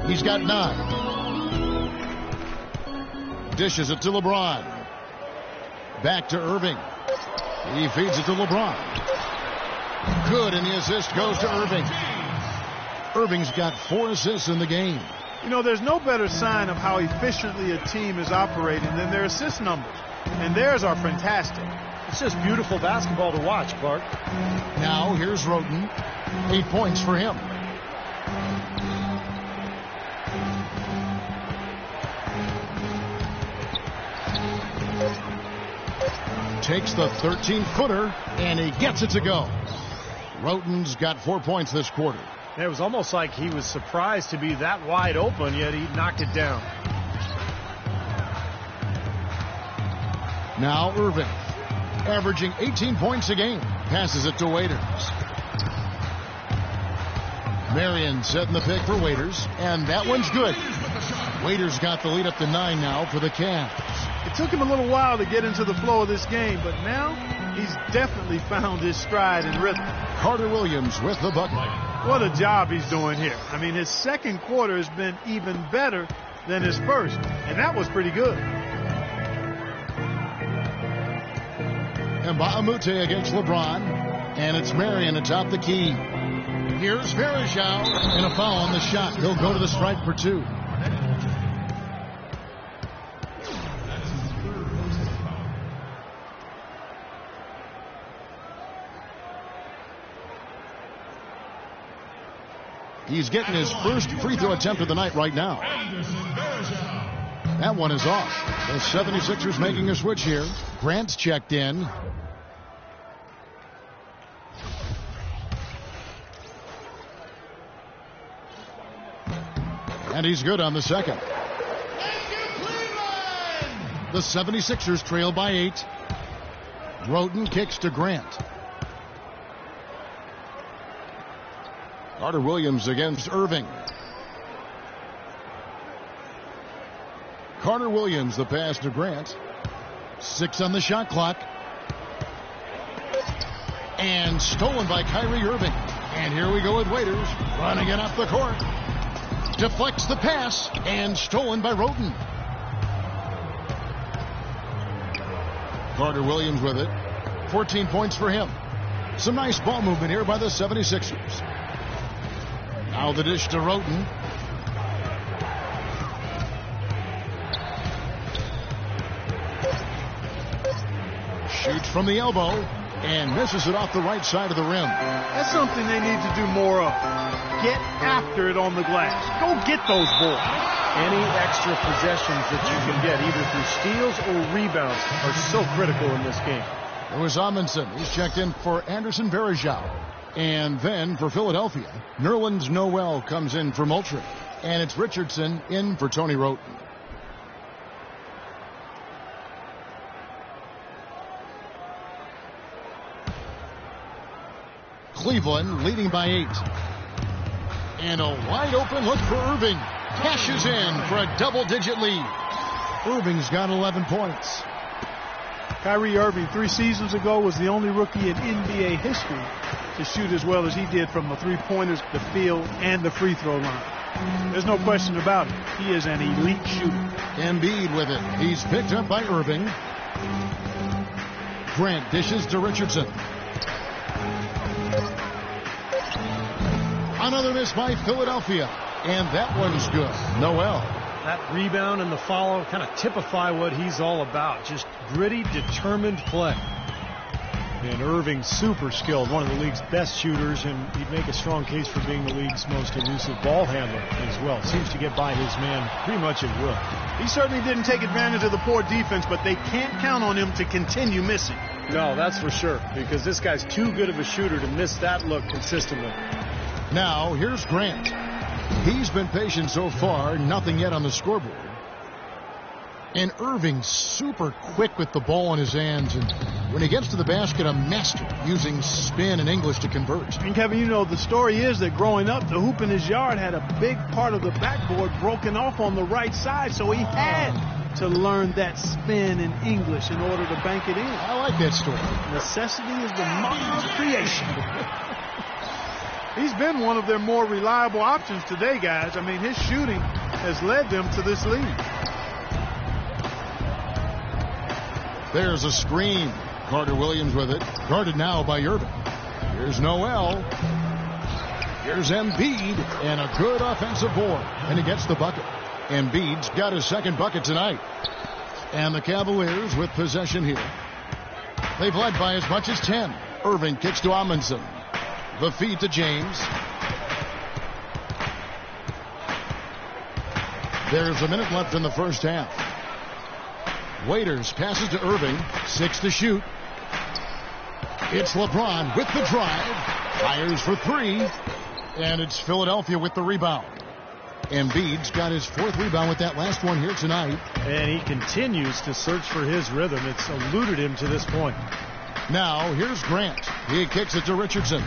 He's got 9. Dishes it to LeBron. Back to Irving. He feeds it to LeBron. Good, and the assist goes to Irving. Irving's got 4 assists in the game. You know, there's no better sign of how efficiently a team is operating than their assist numbers. And theirs are fantastic. It's just beautiful basketball to watch, Clark. Now here's Roten. 8 points for him. Takes the 13-footer, and he gets it to go. Roten's got 4 points this quarter. It was almost like he was surprised to be that wide open, yet he knocked it down. Now Irving, averaging 18 points a game, passes it to Waiters. Marion setting the pick for Waiters, and that one's good. Waiters got the lead up to 9 now for the Cavs. It took him a little while to get into the flow of this game, but now he's definitely found his stride and rhythm. Carter Williams with the bucket. What a job he's doing here. I mean, his second quarter has been even better than his first, and that was pretty good. Mbamute against LeBron, and it's Marion atop the key. Here's Verajao, and a foul on the shot. He'll go to the stripe for 2. He's getting his first free throw attempt of the night right now. That one is off. The 76ers making a switch here. Grant's checked in. And he's good on the second. The 76ers trail by 8. Roten kicks to Grant. Carter Williams against Irving. Carter Williams, the pass to Grant. 6 on the shot clock. And stolen by Kyrie Irving. And here we go with Waiters running it up the court. Deflects the pass and stolen by Roten. Carter Williams with it. 14 points for him. Some nice ball movement here by the 76ers. Now the dish to Roten. Shoots from the elbow and misses it off the right side of the rim. That's something they need to do more of. Get after it on the glass. Go get those balls. Any extra possessions that you can get, either through steals or rebounds, are so critical in this game. It was Amundsen. He's checked in for Anderson Varejao. And then for Philadelphia, Nerlens Noel comes in for Moultrie. And it's Richardson in for Tony Roten. Cleveland leading by 8. And a wide open look for Irving. Cashes in for a double-digit lead. Irving's got 11 points. Kyrie Irving 3 seasons ago was the only rookie in NBA history to shoot as well as he did from the three-pointers, the field, and the free throw line. There's no question about it. He is an elite shooter. Embiid with it. He's picked up by Irving. Grant dishes to Richardson. Another miss by Philadelphia. And that one's good. Noel. That rebound and the follow kind of typify what he's all about. Just gritty, determined play. And Irving, super skilled, one of the league's best shooters, and he'd make a strong case for being the league's most elusive ball handler as well. Seems to get by his man pretty much at will. He certainly didn't take advantage of the poor defense, but they can't count on him to continue missing. No, that's for sure, because this guy's too good of a shooter to miss that look consistently. Now, here's Grant. He's been patient so far, nothing yet on the scoreboard. And Irving super quick with the ball in his hands, and when he gets to the basket, a master using spin and English to convert. And Kevin, you know, the story is that growing up, the hoop in his yard had a big part of the backboard broken off on the right side, so he had to learn that spin in English in order to bank it in. I like that story. Necessity is the mother of creation. He's been one of their more reliable options today, guys. I mean, his shooting has led them to this lead. There's a screen. Carter Williams with it. Guarded now by Irving. Here's Noel. Here's Embiid. And a good offensive board. And he gets the bucket. Embiid's got his second bucket tonight. And the Cavaliers with possession here. They've led by as much as 10. Irving kicks to Amundsen. The feed to James. There's a minute left in the first half. Waiters passes to Irving. 6 to shoot. It's LeBron with the drive. Fires for 3. And it's Philadelphia with the rebound. Embiid's got his 4th rebound with that last one here tonight. And he continues to search for his rhythm. It's eluded him to this point. Now here's Grant. He kicks it to Richardson.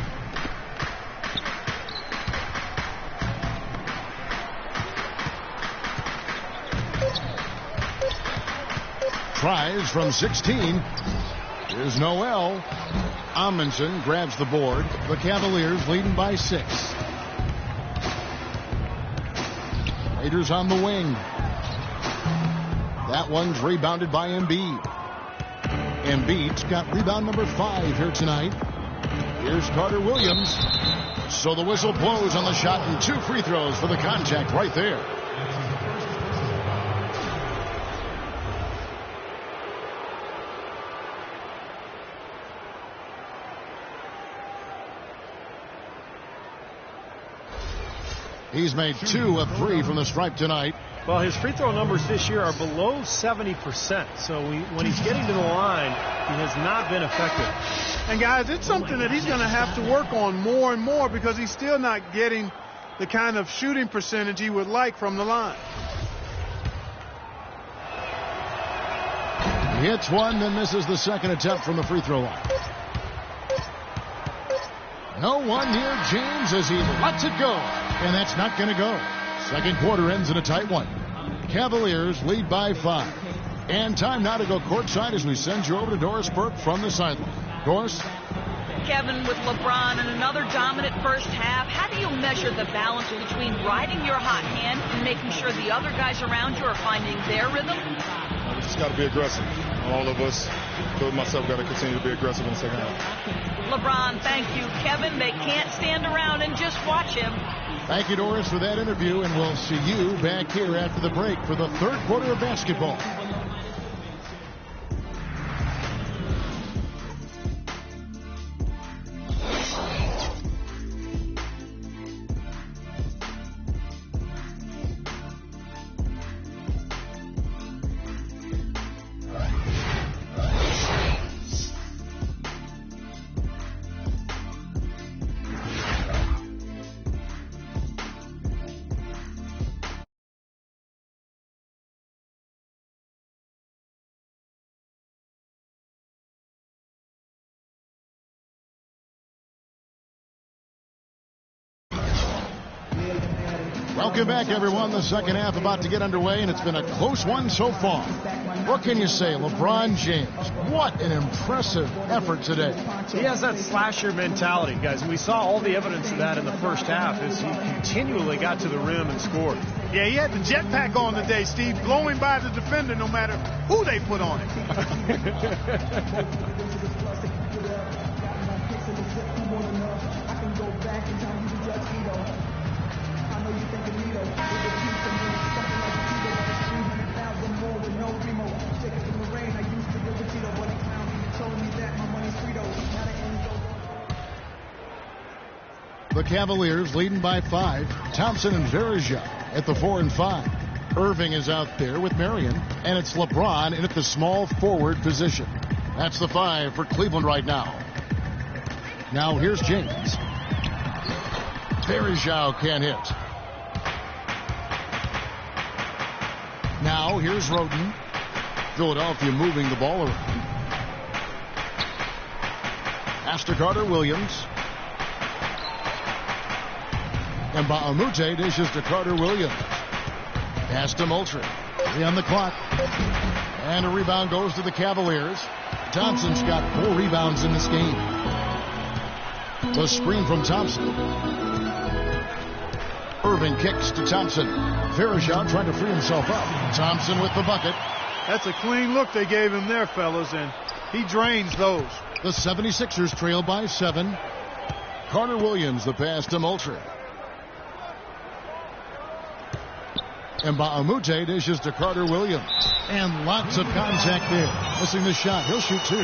Tries from 16. Here's Noel. Amundsen grabs the board. The Cavaliers leading by 6. Raiders on the wing. That one's rebounded by Embiid. Embiid's got rebound number 5 here tonight. Here's Carter Williams. So the whistle blows on the shot and 2 free throws for the contact right there. He's made 2 of 3 from the stripe tonight. Well, his free throw numbers this year are below 70%. So when he's getting to the line, he has not been effective. And guys, it's something that he's going to have to work on more and more because he's still not getting the kind of shooting percentage he would like from the line. He hits one, then misses the second attempt from the free throw line. No one near James as he lets it go. And that's not going to go. Second quarter ends in a tight one. Cavaliers lead by 5. And time now to go courtside as we send you over to Doris Burke from the sideline. Doris? Kevin, with LeBron and another dominant first half, how do you measure the balance between riding your hot hand and making sure the other guys around you are finding their rhythm? We just got to be aggressive. All of us, including myself, got to continue to be aggressive in the second half. LeBron, thank you. Kevin, they can't stand around and just watch him. Thank you, Doris, for that interview, and we'll see you back here after the break for the third quarter of basketball. Welcome back, everyone. The second half about to get underway, and it's been a close one so far. What can you say? LeBron James, what an impressive effort today. He has that slasher mentality, guys, and we saw all the evidence of that in the first half as he continually got to the rim and scored. Yeah, he had the jetpack on today, Steve, blowing by the defender no matter who they put on him. The Cavaliers leading by 5. Thompson and Verja at the 4 and 5. Irving is out there with Marion, and it's LeBron in at the small forward position. That's the 5 for Cleveland right now. Now here's James. Verja can't hit. Now here's Roden. Philadelphia moving the ball around. Pass to Carter-Williams. And Baamute dishes to Carter-Williams. Pass to Moultrie. 3 on the clock. And a rebound goes to the Cavaliers. Thompson's got 4 rebounds in this game. The screen from Thompson. Irving kicks to Thompson. Verja trying to free himself up. Thompson with the bucket. That's a clean look they gave him there, fellas, and he drains those. The 76ers trail by 7. Carter-Williams, the pass to Moultrie. And Baamute dishes to Carter-Williams. And lots of contact there. Missing the shot. He'll shoot 2.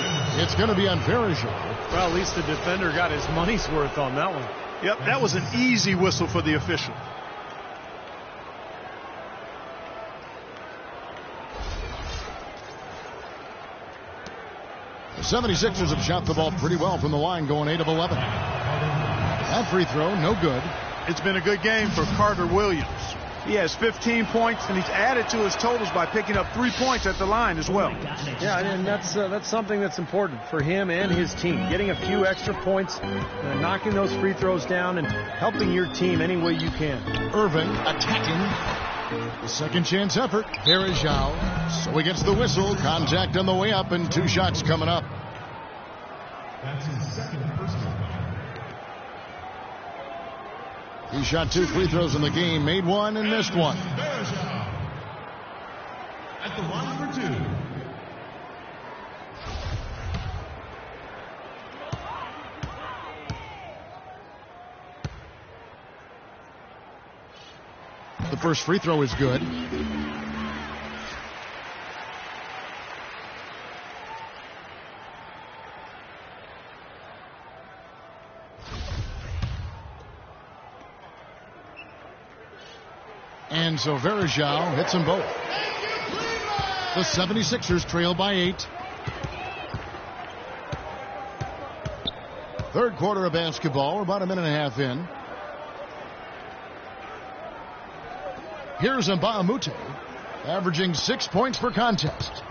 It's going to be on Verja. Well, at least the defender got his money's worth on that one. Yep, that was an easy whistle for the official. The 76ers have shot the ball pretty well from the line, going 8 of 11. That free throw, no good. It's been a good game for Carter-Williams. He has 15 points, and he's added to his totals by picking up 3 points at the line as well. Yeah, and that's something that's important for him and his team. Getting a few extra points, knocking those free throws down, and helping your team any way you can. Irving attacking. The second chance effort. Verja. So he gets the whistle. Contact on the way up, and 2 shots coming up. That's his second personal foul. He shot 2 free throws in the game, made 1 and missed 1. At the line for 2. The first free throw is good. And so Verja hits them both. The 76ers trail by 8. Third quarter of basketball. We're about a minute and a half in. Here's Baamute, averaging 6 points per contest.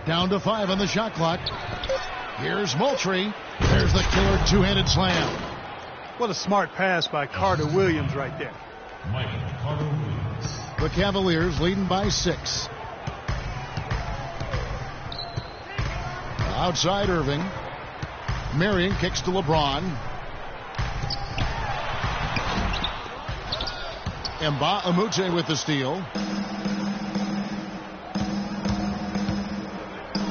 Down to 5 on the shot clock. Here's Moultrie. There's the killer 2-handed slam. What a smart pass by Carter-Williams right there. The Cavaliers leading by 6. Outside Irving. Marion kicks to LeBron. And Baamute with the steal.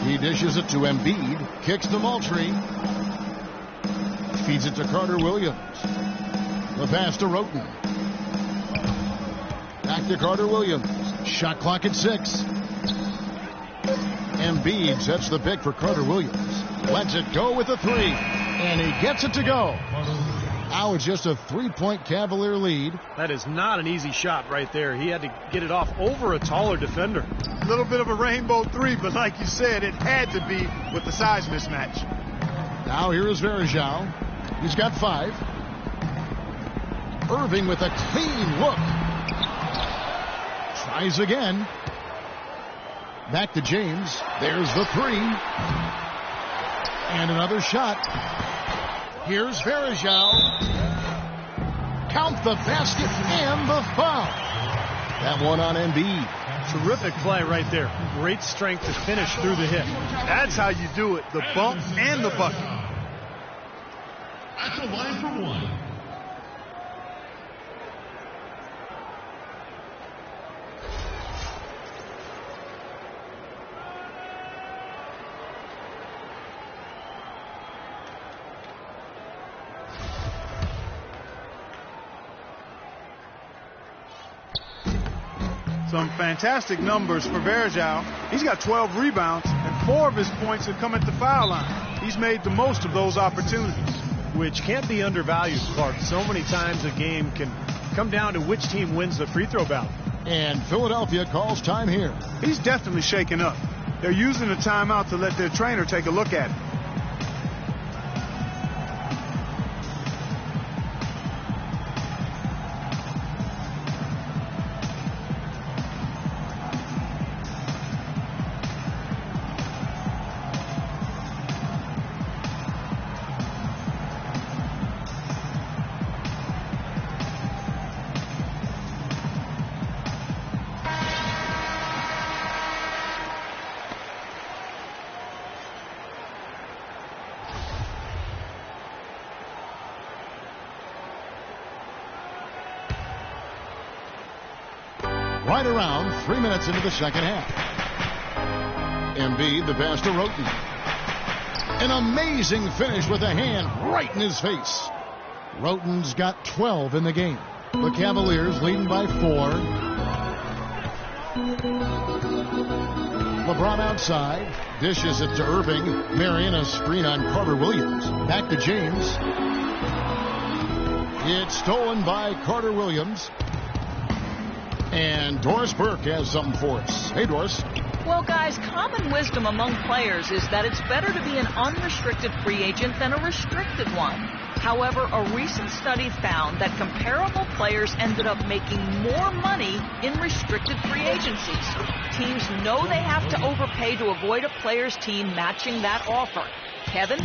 He dishes it to Embiid. Kicks to Moultrie. Feeds it to Carter-Williams. The pass to Roten. Back to Carter-Williams. Shot clock at 6. Embiid sets the pick for Carter-Williams. Lets it go with a 3. And he gets it to go. Now it's just a 3-point Cavalier lead. That is not an easy shot right there. He had to get it off over a taller defender. A little bit of a rainbow 3, but like you said, it had to be with the size mismatch. Now here is Verja. He's got 5. Irving with a clean look. Tries again. Back to James. There's the 3. And another shot. Here's Verja. Count the basket and the foul. That one on Embiid. Terrific play right there. Great strength to finish through the hit. That's how you do it. The bump and the bucket. At the line for 1. Some fantastic numbers for Verja. He's got 12 rebounds, and 4 of his points have come at the foul line. He's made the most of those opportunities. which can't be undervalued, Clark. So many times a game can come down to which team wins the free throw battle. And Philadelphia calls time here. He's definitely shaken up. They're using the timeout to let their trainer take a look at it. Right around 3 minutes into the second half. Embiid, the pass to Roten. An amazing finish with a hand right in his face. Roten's got 12 in the game. The Cavaliers leading by 4. LeBron outside. Dishes it to Irving. Marion, a screen on Carter Williams. Back to James. It's stolen by Carter Williams. And Doris Burke has something for us. Hey, Doris. Well, guys, common wisdom among players is that it's better to be an unrestricted free agent than a restricted one. However, a recent study found that comparable players ended up making more money in restricted free agencies. Teams know they have to overpay to avoid a player's team matching that offer. Kevin?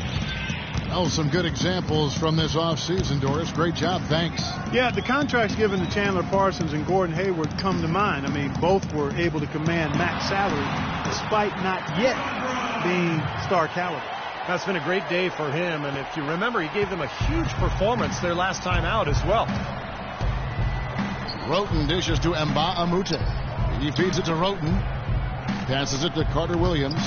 Oh, some good examples from this offseason, Doris. Great job. Thanks. Yeah, the contracts given to Chandler Parsons and Gordon Hayward come to mind. I mean, both were able to command max salary despite not yet being star caliber. That's been a great day for him, and if you remember, he gave them a huge performance their last time out as well. Roten dishes to Mba Amute. He feeds it to Roten. Passes it to Carter Williams.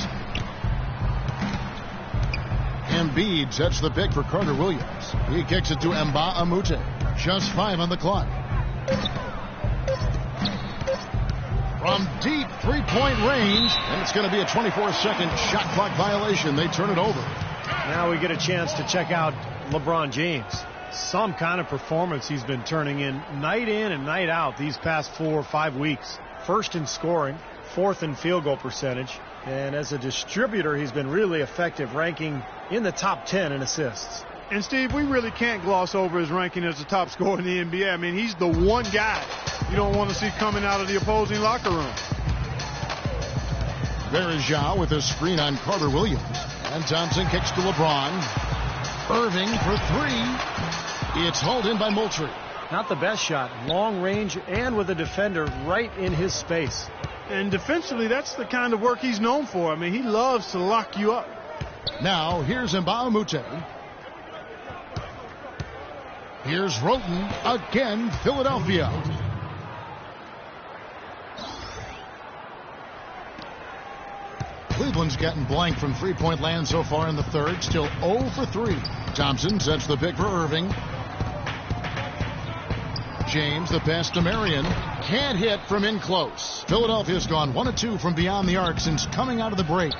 Embiid sets the pick for Carter Williams. He kicks it to Mba Amute. Just 5 on the clock. From deep three-point range, and it's going to be a 24-second shot clock violation. They turn it over. Now we get a chance to check out LeBron James. Some kind of performance he's been turning in and night out these past 4 or 5 weeks. First in scoring, 4th in field goal percentage, and as a distributor, he's been really effective, ranking in the top 10 in assists. And, Steve, we really can't gloss over his ranking as the top scorer in the NBA. I mean, he's the one guy you don't want to see coming out of the opposing locker room. There is Ja with a screen on Carter Williams. And Thompson kicks to LeBron. Irving for 3. It's hauled in by Moultrie. Not the best shot. Long range and with a defender right in his space. And defensively, that's the kind of work he's known for. I mean, he loves to lock you up. Now, here's Mba Amute. Here's Roten again, Philadelphia. Cleveland's gotten blank from three-point land so far in the third. Still 0 for 3. Thompson sets the pick for Irving. James, the pass to Marion. Can't hit from in close. Philadelphia's gone 1 of 2 from beyond the arc since coming out of the break.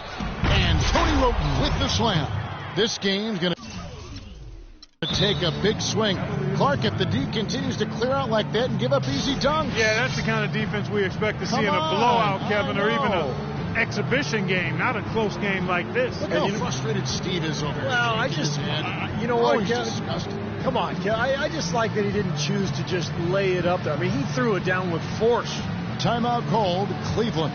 And Tony Roten with the slam. This game's going to take a big swing. Clark, if the D continues to clear out like that and give up easy dunks. Yeah, that's the kind of defense we expect to see in a blowout, Kevin, or even an exhibition game, not a close game like this. Look how frustrated Steve is over here. Well, I just, you know what, Kevin? Disgusting. Come on, Kevin. I just like that he didn't choose to just lay it up there. I mean, he threw it down with force. Timeout called, Cleveland.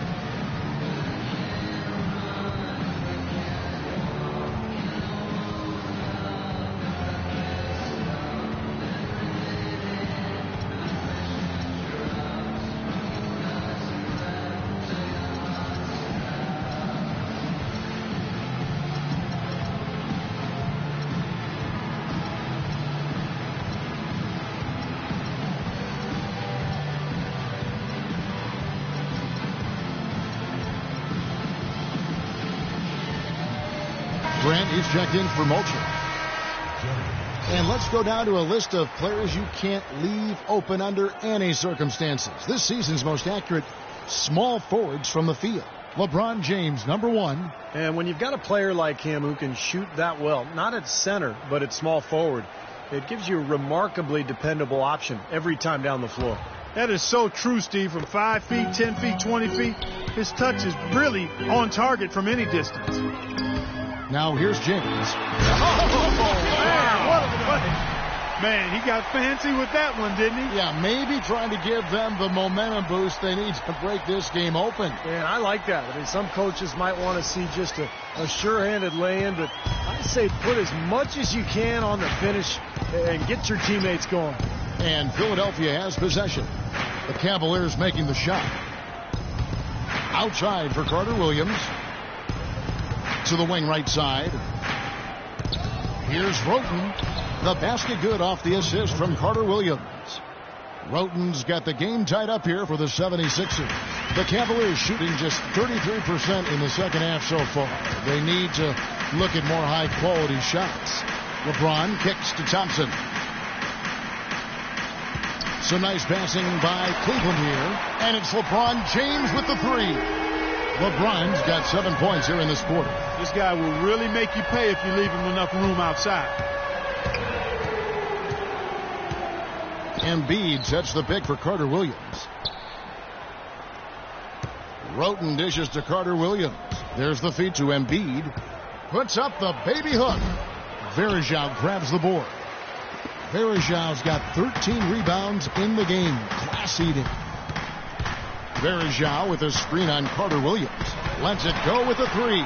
Grant is checked in for Moultrie. And let's go down to a list of players you can't leave open under any circumstances. This season's most accurate small forwards from the field. LeBron James, number 1. And when you've got a player like him who can shoot that well, not at center, but at small forward, it gives you a remarkably dependable option every time down the floor. That is so true, Steve. From 5 feet, 10 feet, 20 feet, his touch is really on target from any distance. Now here's James. Man, what a play. Man, he got fancy with that one, didn't he? Yeah, maybe trying to give them the momentum boost they need to break this game open. And I like that. I mean, some coaches might want to see just a sure-handed lay-in, but I say put as much as you can on the finish and get your teammates going. And Philadelphia has possession. The Cavaliers making the shot. Outside for Carter Williams. To the wing right side. Here's Roten. The basket good off the assist from Carter Williams. Roten's got the game tied up here for the 76ers. The Cavaliers shooting just 33% in the second half so far. They need to look at more high-quality shots. LeBron kicks to Thompson. Some nice passing by Cleveland here. And it's LeBron James with the 3. LeBron's got 7 points here in this quarter. This guy will really make you pay if you leave him enough room outside. Embiid sets the pick for Carter Williams. Roten dishes to Carter Williams. There's the feed to Embiid. Puts up the baby hook. Varejao grabs the board. Varejao's got 13 rebounds in the game. Class eating. Varejao with a screen on Carter Williams. Lets it go with a 3.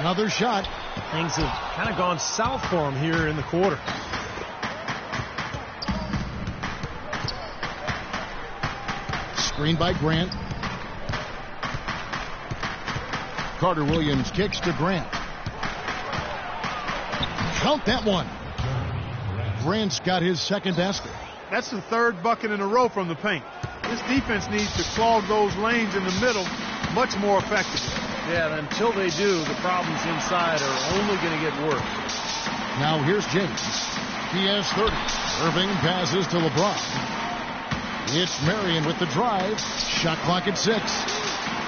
Another shot. Things have kind of gone south for him here in the quarter. Screen by Grant. Carter Williams kicks to Grant. Count that one. Grant's got his second basket. That's the 3rd bucket in a row from the paint. This defense needs to clog those lanes in the middle much more effectively. Yeah, and until they do, the problems inside are only going to get worse. Now here's James. He has 30. Irving passes to LeBron. It's Marion with the drive. Shot clock at 6.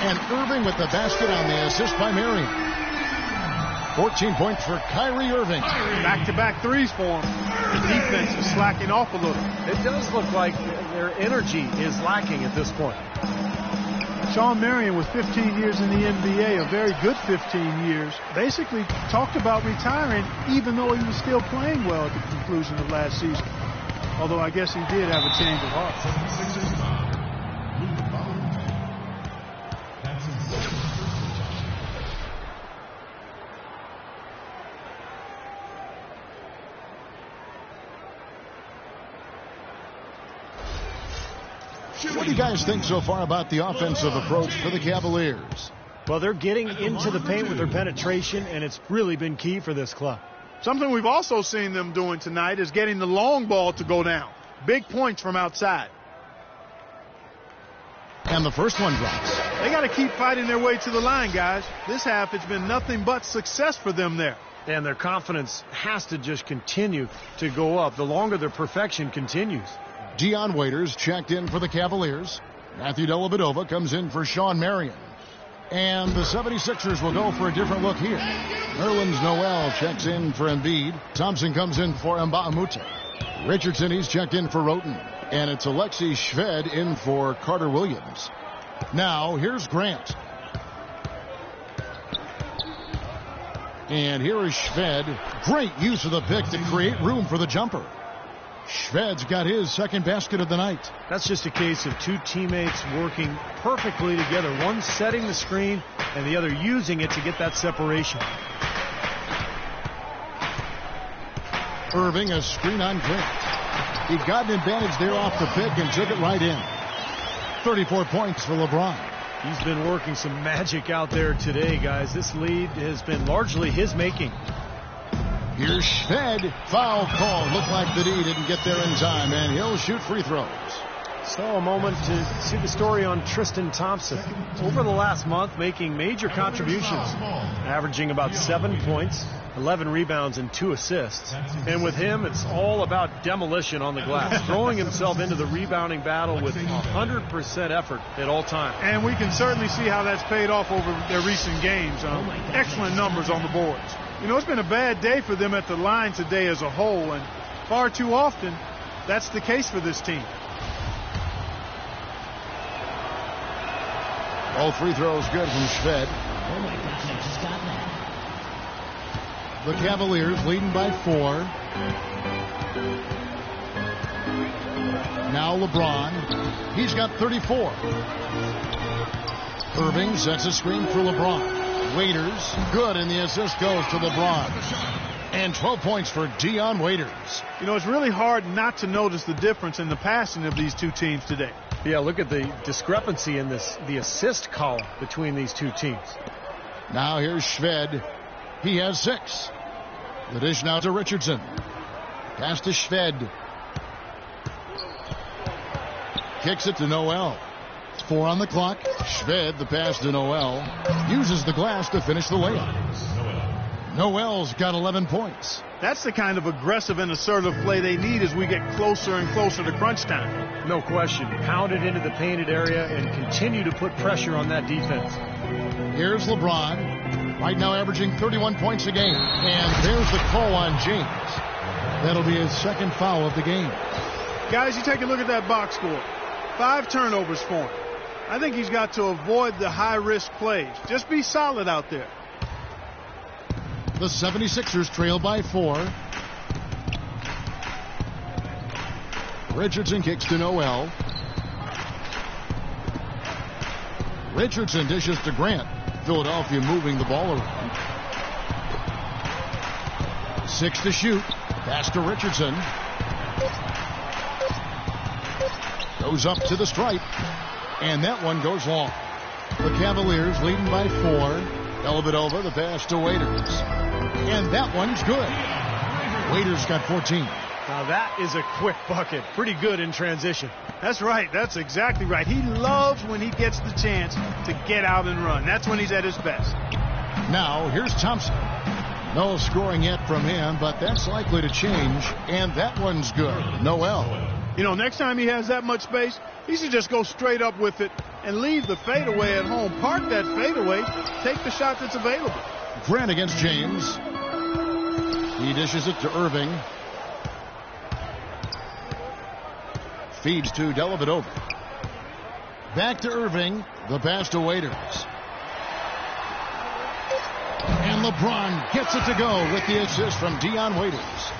And Irving with the basket on the assist by Marion. 14 points for Kyrie Irving. Back-to-back threes for him. The defense is slacking off a little. It does look like their energy is lacking at this point. Sean Marion with 15 years in the NBA, a very good 15 years, basically talked about retiring even though he was still playing well at the conclusion of last season. Although I guess he did have a change of heart. What do you guys think so far about the offensive approach for the Cavaliers? Well, they're getting into the paint with their penetration, and it's really been key for this club. Something we've also seen them doing tonight is getting the long ball to go down. Big points from outside. And the first one drops. They got to keep fighting their way to the line, guys. This half, it's been nothing but success for them there. And their confidence has to just continue to go up the longer their perfection continues. Dion Waiters checked in for the Cavaliers. Matthew Dellavedova comes in for Sean Marion. And the 76ers will go for a different look here. Nerlens Noel checks in for Embiid. Thompson comes in for Mbamute. Richardson, he's checked in for Roten. And it's Alexei Shved in for Carter Williams. Now, here's Grant. And here is Shved. Great use of the pick to create room for the jumper. Shved's got his second basket of the night. That's just a case of two teammates working perfectly together. One setting the screen and the other using it to get that separation. Irving, a screen on Grant. He got an advantage there off the pick and took it right in. 34 points for LeBron. He's been working some magic out there today, guys. This lead has been largely his making. Here's Shved. Foul call. Looked like the D didn't get there in time, and he'll shoot free throws. So a moment to see the story on Tristan Thompson. Over the last month, making major contributions, averaging about 7 points, 11 rebounds and 2 assists. And with him, it's all about demolition on the glass, throwing himself into the rebounding battle with 100% effort at all times. And we can certainly see how that's paid off over their recent games. Excellent numbers on the boards. You know, it's been a bad day for them at the line today as a whole, and far too often, that's the case for this team. All free throws good from Shved. Oh my gosh, I just got that. The Cavaliers leading by 4. Now LeBron. He's got 34. Irving sets a screen for LeBron. Waiters, good, and the assist goes to LeBron. And 12 points for Dion Waiters. You know, it's really hard not to notice the difference in the passing of these two teams today. Yeah, look at the discrepancy in the assist column between these two teams. Now here's Shved. He has 6. The dish now to Richardson. Pass to Shved. Kicks it to Noel. 4 on the clock. Shved, the pass to Noel. Uses the glass to finish the layup. Noel's got 11 points. That's the kind of aggressive and assertive play they need as we get closer and closer to crunch time. No question. Pound it into the painted area and continue to put pressure on that defense. Here's LeBron. Right now averaging 31 points a game. And there's the call on James. That'll be his second foul of the game. Guys, you take a look at that box score. 5 turnovers for him. I think he's got to avoid the high-risk plays. Just be solid out there. The 76ers trail by 4. Richardson kicks to Noel. Richardson dishes to Grant. Philadelphia moving the ball around. 6 to shoot. Pass to Richardson. Goes up to the stripe. And that one goes long. The Cavaliers leading by 4. Dellavedova, the pass to Waiters. And that one's good. Waiters got 14. Now that is a quick bucket. Pretty good in transition. That's right. That's exactly right. He loves when he gets the chance to get out and run. That's when he's at his best. Now here's Thompson. No scoring yet from him, but that's likely to change. And that one's good. Noel. You know, next time he has that much space, he should just go straight up with it and leave the fadeaway at home. Park that fadeaway. Take the shot that's available. Grant against James. He dishes it to Irving. Feeds to Dellavedova. Back to Irving. The pass to Waiters. And LeBron gets it to go with the assist from Dion Waiters.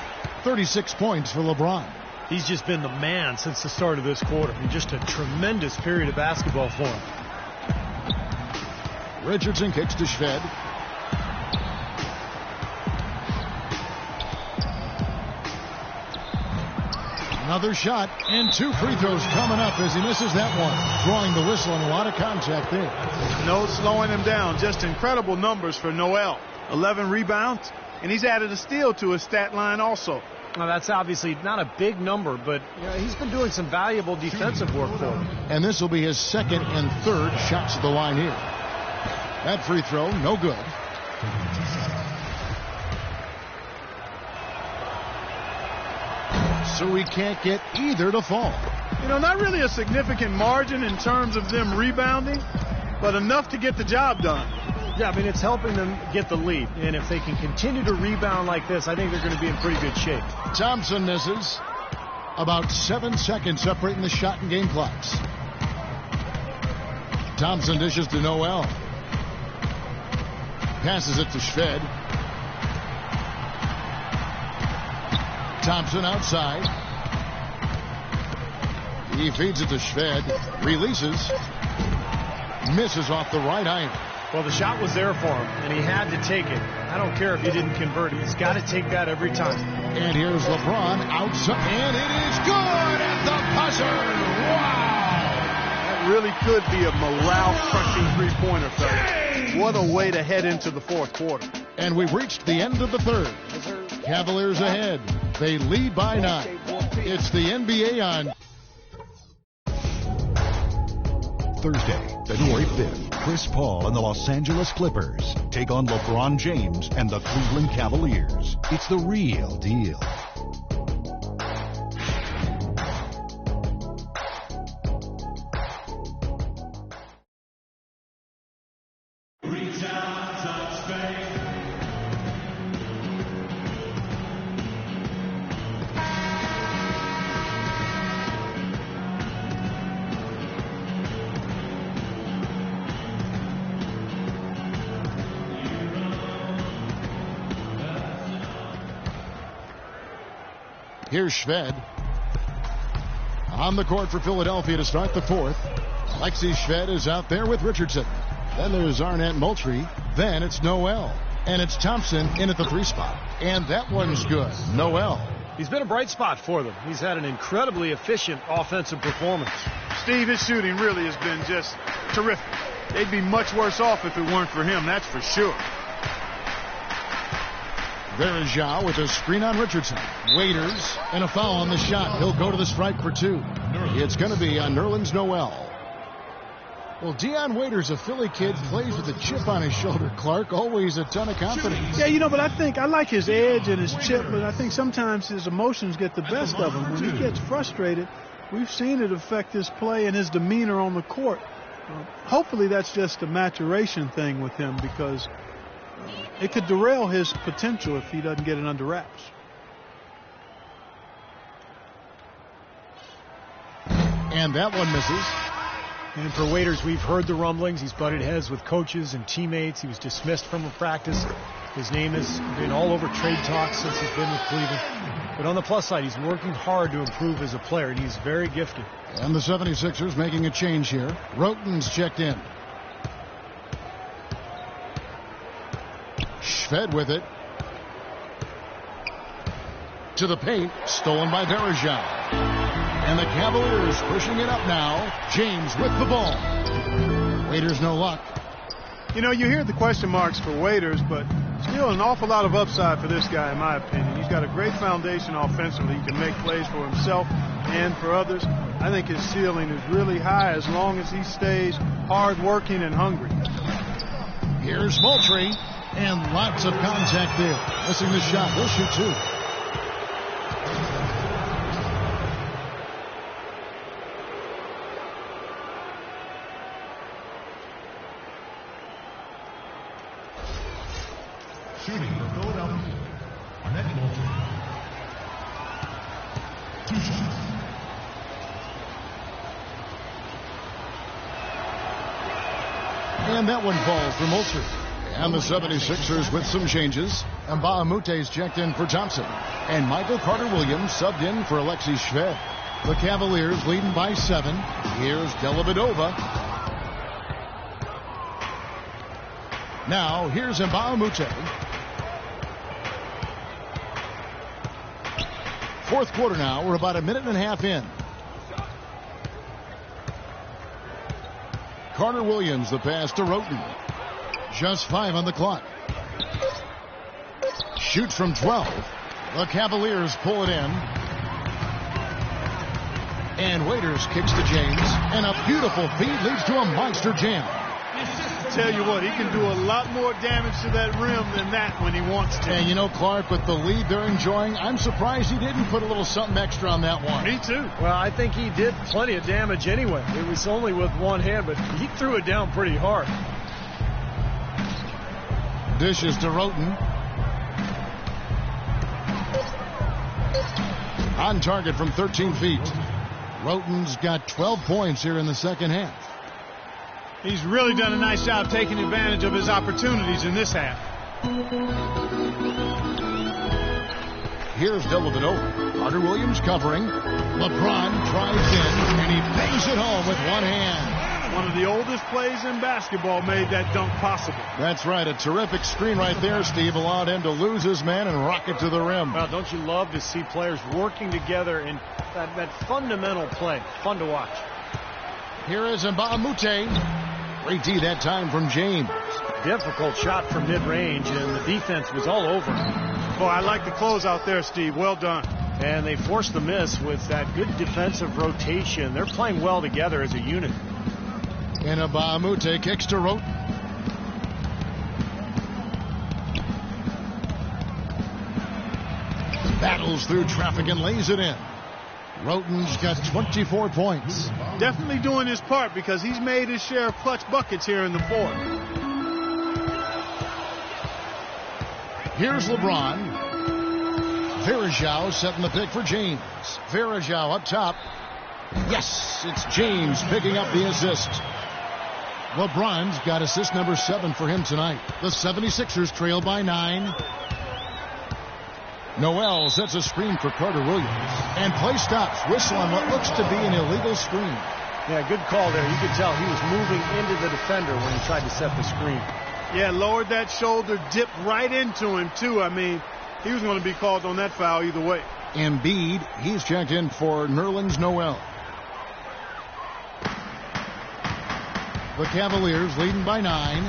36 points for LeBron. He's just been the man since the start of this quarter. And just a tremendous period of basketball for him. Richardson kicks to Shved. Another shot and 2 free throws coming up as he misses that one. Drawing the whistle and a lot of contact there. No slowing him down. Just incredible numbers for Noel. 11 rebounds, and he's added a steal to his stat line also. Now that's obviously not a big number, but he's been doing some valuable defensive work for him. And this will be his second and third shots at the line here. That free throw, no good. So he can't get either to fall. You know, not really a significant margin in terms of them rebounding, but enough to get the job done. Yeah, I mean, it's helping them get the lead. And if they can continue to rebound like this, I think they're going to be in pretty good shape. Thompson misses. About 7 seconds separating the shot and game clocks. Thompson dishes to Noel. Passes it to Shved. Thompson outside. He feeds it to Shved. Releases. Misses off the right iron. Well, the shot was there for him, and he had to take it. I don't care if he didn't convert it. He's got to take that every time. And here's LeBron outside. And it is good at the buzzer. Wow! That really could be a morale-crushing three-pointer, fellas. What a way to head into the fourth quarter. And we've reached the end of the third. Cavaliers ahead. They lead by 9. It's the NBA on Thursday, February 5th. Chris Paul and the Los Angeles Clippers take on LeBron James and the Cleveland Cavaliers. It's the real deal. Here's Shved on the court for Philadelphia to start the fourth. Alexi Shved is out there with Richardson. Then there's Arnett Moultrie. Then it's Noel. And it's Thompson in at the 3 spot. And that one's good. Noel. He's been a bright spot for them. He's had an incredibly efficient offensive performance. Steve, his shooting really has been just terrific. They'd be much worse off if it weren't for him, that's for sure. There is Zhao with a screen on Richardson. Waiters and a foul on the shot. He'll go to the strike for 2. It's going to be on Nerlens Noel. Well, Dion Waiters, a Philly kid, plays with a chip on his shoulder. Clark, always a ton of confidence. Yeah, but I like his edge and his chip, but I think sometimes his emotions get the best of him. When he gets frustrated, we've seen it affect his play and his demeanor on the court. Hopefully that's just a maturation thing with him, because it could derail his potential if he doesn't get it under wraps. And that one misses. And for Waiters, we've heard the rumblings. He's butted heads with coaches and teammates. He was dismissed from a practice. His name has been all over trade talks since he's been with Cleveland. But on the plus side, he's working hard to improve as a player, and he's very gifted. And the 76ers making a change here. Roten's checked in. Shved with it. To the paint. Stolen by Bergeron. And the Cavaliers pushing it up now. James with the ball. Waiters no luck. You hear the question marks for Waiters, but still an awful lot of upside for this guy, in my opinion. He's got a great foundation offensively. He can make plays for himself and for others. I think his ceiling is really high as long as he stays hard-working and hungry. Here's Moultrie, and lots of contact there. Missing the shot. He'll shoot 2. Shooting for Philadelphia, Arnett Moultrie. 2 shots. And that one falls for Moultrie. And the 76ers with some changes. And Mbaamute's checked in for Thompson. And Michael Carter-Williams subbed in for Alexi Shved. The Cavaliers leading by 7. Here's Dellavedova. Now, here's Mbaamute. Fourth quarter now. We're about a minute and a half in. Carter-Williams, the pass to Roten. Just 5 on the clock. Shoots from 12. The Cavaliers pull it in. And Waiters kicks to James. And a beautiful feed leads to a monster jam. Tell you what, he can do a lot more damage to that rim than that when he wants to. And Clark, with the lead they're enjoying, I'm surprised he didn't put a little something extra on that one. Me too. Well, I think he did plenty of damage anyway. It was only with one hand, but he threw it down pretty hard. Dishes to Roten. On target from 13 feet. Roten's got 12 points here in the second half. He's really done a nice job taking advantage of his opportunities in this half. Here's Dellavedova. Carter-Williams covering. LeBron drives in, and he bangs it home with one hand. One of the oldest plays in basketball made that dunk possible. That's right. A terrific screen right there, Steve. Allowed him to lose his man and rock it to the rim. Well, don't you love to see players working together in that fundamental play? Fun to watch. Here is Mbaamute. Great D that time from James. Difficult shot from mid-range, and the defense was all over him. Boy, I like the close out there, Steve. Well done. And they forced the miss with that good defensive rotation. They're playing well together as a unit. Inabamute kicks to Roten. Battles through traffic and lays it in. Roten's got 24 points. Definitely doing his part because he's made his share of clutch buckets here in the fourth. Here's LeBron. Varejao setting the pick for James. Varejao up top. Yes, it's James picking up the assist. LeBron's got assist number 7 for him tonight. The 76ers trail by 9. Noel sets a screen for Carter Williams. And play stops. Whistle on what looks to be an illegal screen. Yeah, good call there. You could tell he was moving into the defender when he tried to set the screen. Yeah, lowered that shoulder, dipped right into him, too. I mean, he was going to be called on that foul either way. Embiid, he's checked in for Nerlens Noel. The Cavaliers leading by 9.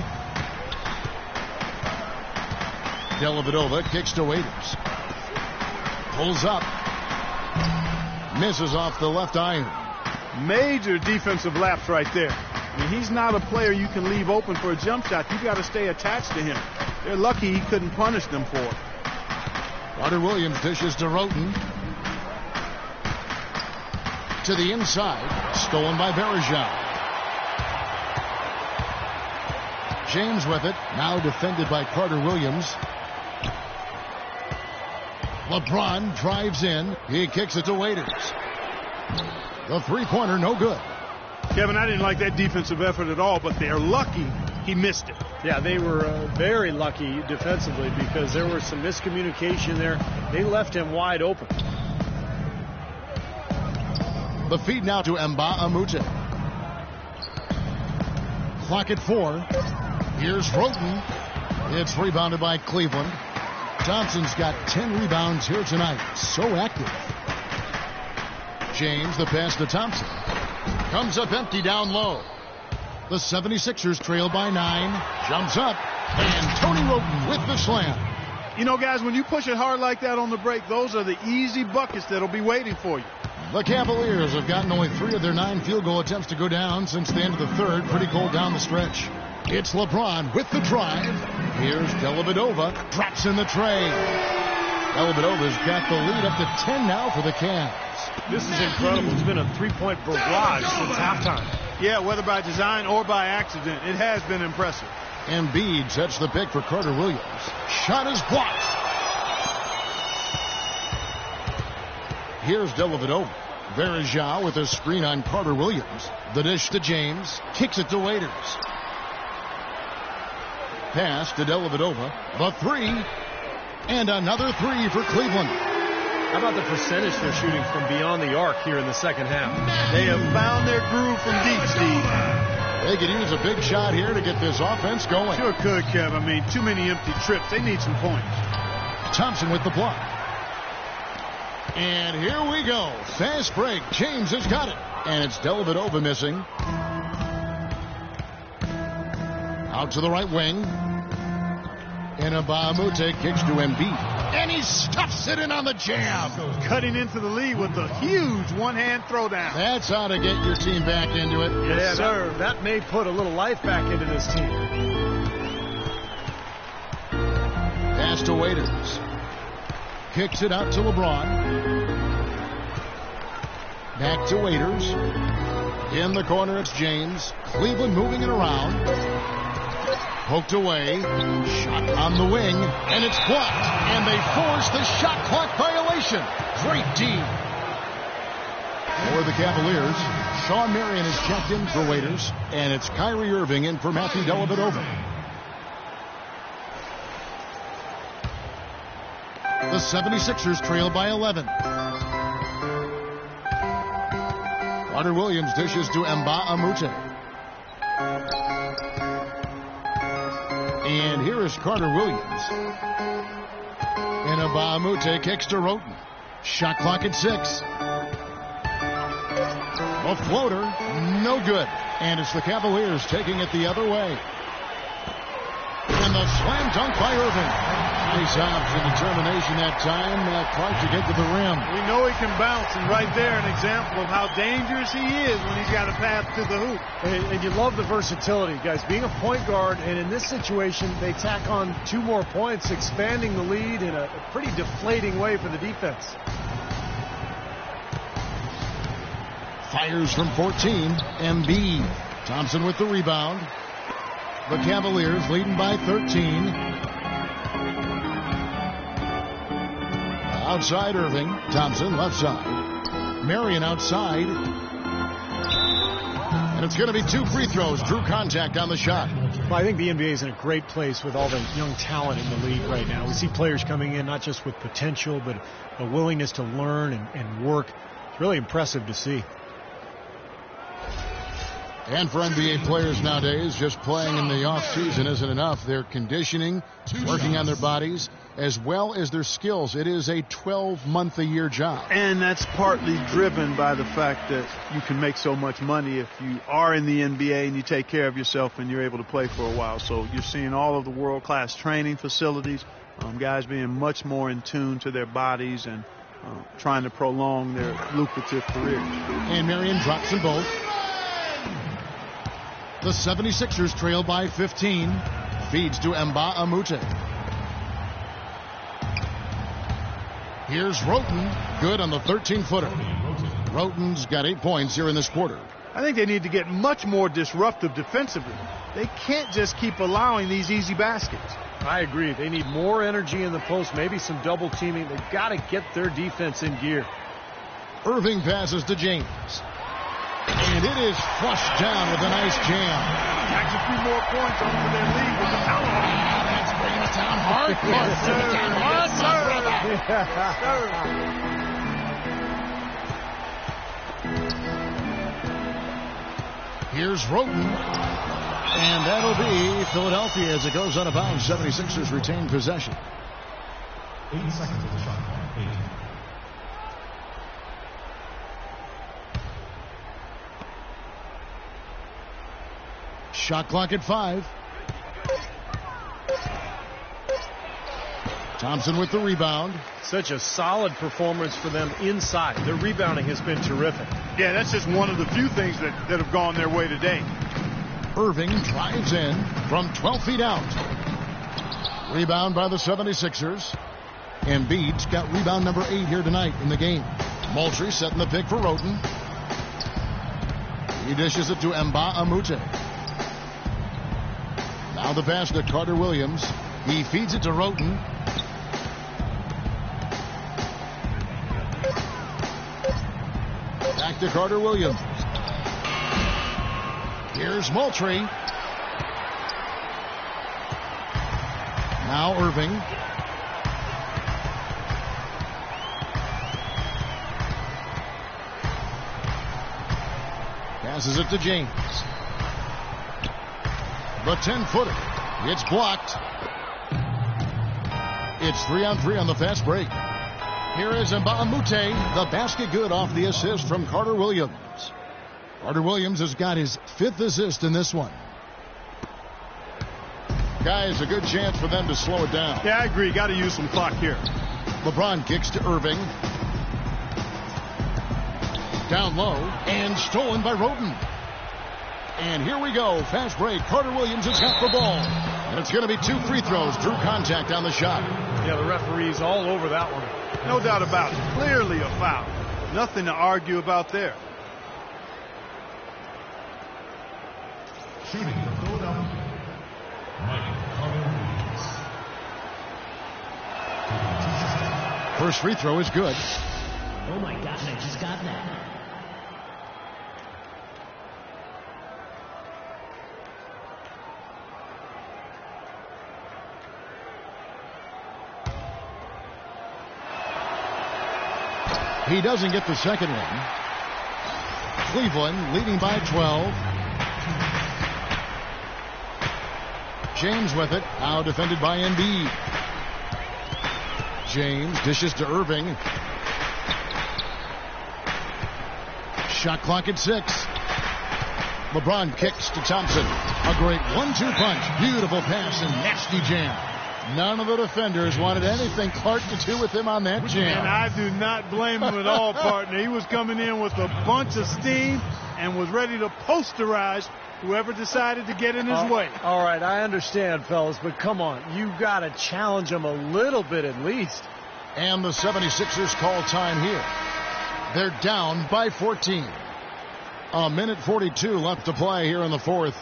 Dellavedova kicks to Waiters. Pulls up. Misses off the left iron. Major defensive lapse right there. I mean, he's not a player you can leave open for a jump shot. You got to stay attached to him. They're lucky he couldn't punish them for it. Carter Williams dishes to Roten. To the inside. Stolen by Varejao. James with it. Now defended by Carter Williams. LeBron drives in. He kicks it to Waiters. The three-pointer, no good. Kevin, I didn't like that defensive effort at all, but they're lucky he missed it. Yeah, they were very lucky defensively because there was some miscommunication there. They left him wide open. The feed now to Mbamute. Clock at 4. Here's Roten. It's rebounded by Cleveland. Thompson's got 10 rebounds here tonight. So active. James, the pass to Thompson. Comes up empty down low. The 76ers trail by 9. Jumps up. And Tony Roten with the slam. You know, guys, when you push it hard like that on the break, those are the easy buckets that'll be waiting for you. The Cavaliers have gotten only 3 of their 9 field goal attempts to go down since the end of the third. Pretty cold down the stretch. It's LeBron with the drive. Here's Dellavedova. Drops in the tray. Dellavedova's got the lead up to 10 now for the Cavs. This is incredible. It's been a three-point barrage since halftime. Yeah, whether by design or by accident, it has been impressive. Embiid sets the pick for Carter Williams. Shot is blocked. Here's Dellavedova. Varejao with a screen on Carter Williams. The dish to James. Kicks it to Waiters. Pass to Dellavedova. The 3. And another 3 for Cleveland. How about the percentage they're shooting from beyond the arc here in the second half? They have found their groove from deep, Steve. They could use a big shot here to get this offense going. Sure could, Kev. I mean, too many empty trips. They need some points. Thompson with the block. And here we go. Fast break. James has got it. And it's Dellavedova missing. Out to the right wing. Inabamute kicks to Embiid. And he stuffs it in on the jam. Cutting into the lead with a huge one-hand throwdown. That's how to get your team back into it. Yes, sir. That may put a little life back into this team. Pass to Waiters. Kicks it out to LeBron. Back to Waiters. In the corner, it's James. Cleveland moving it around. Poked away. Shot on the wing. And it's blocked. And they force the shot clock violation. Great D. For the Cavaliers, Sean Marion is checked in for Waiters. And it's Kyrie Irving in for Matthew Dellavedova. The 76ers trail by 11. Carter Williams dishes to Mbamute. And here is Carter Williams. And Mbamute kicks to Roten. Shot clock at 6. A floater, no good. And it's the Cavaliers taking it the other way. And the slam dunk by Irving. Nice ops and determination that time. Clark to get to the rim. We know he can bounce, and right there an example of how dangerous he is when he's got a path to the hoop. And you love the versatility, guys. Being a point guard, and in this situation, they tack on 2 more points, expanding the lead in a pretty deflating way for the defense. Fires from 14. Embiid. Thompson with the rebound. The Cavaliers leading by 13. Outside Irving. Thompson left side. Marion outside. And it's going to be 2 free throws. Drew contact on the shot. Well, I think the NBA is in a great place with all the young talent in the league right now. We see players coming in not just with potential, but a willingness to learn and work. It's really impressive to see. And for NBA players nowadays, just playing in the offseason isn't enough. They're conditioning, working on their bodies, as well as their skills. It is a 12-month-a-year job. And that's partly driven by the fact that you can make so much money if you are in the NBA and you take care of yourself and you're able to play for a while. So you're seeing all of the world-class training facilities, guys being much more in tune to their bodies and trying to prolong their lucrative careers. And Marion drops them both. The 76ers trail by 15. Feeds to Mba Amute. Here's Roten. Good on the 13-footer. Roten's got 8 points here in this quarter. I think they need to get much more disruptive defensively. They can't just keep allowing these easy baskets. I agree. They need more energy in the post, maybe some double teaming. They've got to get their defense in gear. Irving passes to James. And it is flushed down with a nice jam. That's a few more points over their lead with the power. That's bringing it down hard. Here's Roten. And that'll be Philadelphia as it goes out of bounds. 76ers retain possession. 8 seconds of the shot clock. 8. Shot clock at 5. Thompson with the rebound. Such a solid performance for them inside. Their rebounding has been terrific. Yeah, that's just one of the few things that have gone their way today. Irving drives in from 12 feet out. Rebound by the 76ers. Embiid's got rebound number 8 here tonight in the game. Moultrie setting the pick for Roten. He dishes it to Mba Amute. Now the pass to Carter Williams. He feeds it to Roten. Back to Carter Williams. Here's Moultrie. Now Irving. Passes it to James. The 10-footer. It's blocked. It's 3-on-3 on the fast break. Here is Mba Amute. The basket good off the assist from Carter Williams. Carter Williams has got his 5th assist in this one. Guys, a good chance for them to slow it down. Yeah, I agree. Got to use some clock here. LeBron kicks to Irving. Down low and stolen by Roten. And here we go. Fast break. Carter Williams has got the ball. And it's going to be 2 free throws. Drew contact on the shot. Yeah, the referee's all over that one. No doubt about it. Clearly a foul. Nothing to argue about there. Shooting for Philadelphia, Mike Carter Williams. First free throw is good. Oh my gosh, I just got that. He doesn't get the second one. Cleveland leading by 12. James with it. Now defended by Embiid. James dishes to Irving. Shot clock at 6. LeBron kicks to Thompson. A great 1-2 punch. Beautiful pass and nasty jam. None of the defenders wanted anything Clark to do with him on that jam. And I do not blame him at all, partner. He was coming in with a bunch of steam and was ready to posterize whoever decided to get in his way. All right, I understand, fellas, but come on. You got to challenge him a little bit at least. And the 76ers call time here. They're down by 14. A minute 42 left to play here in the fourth.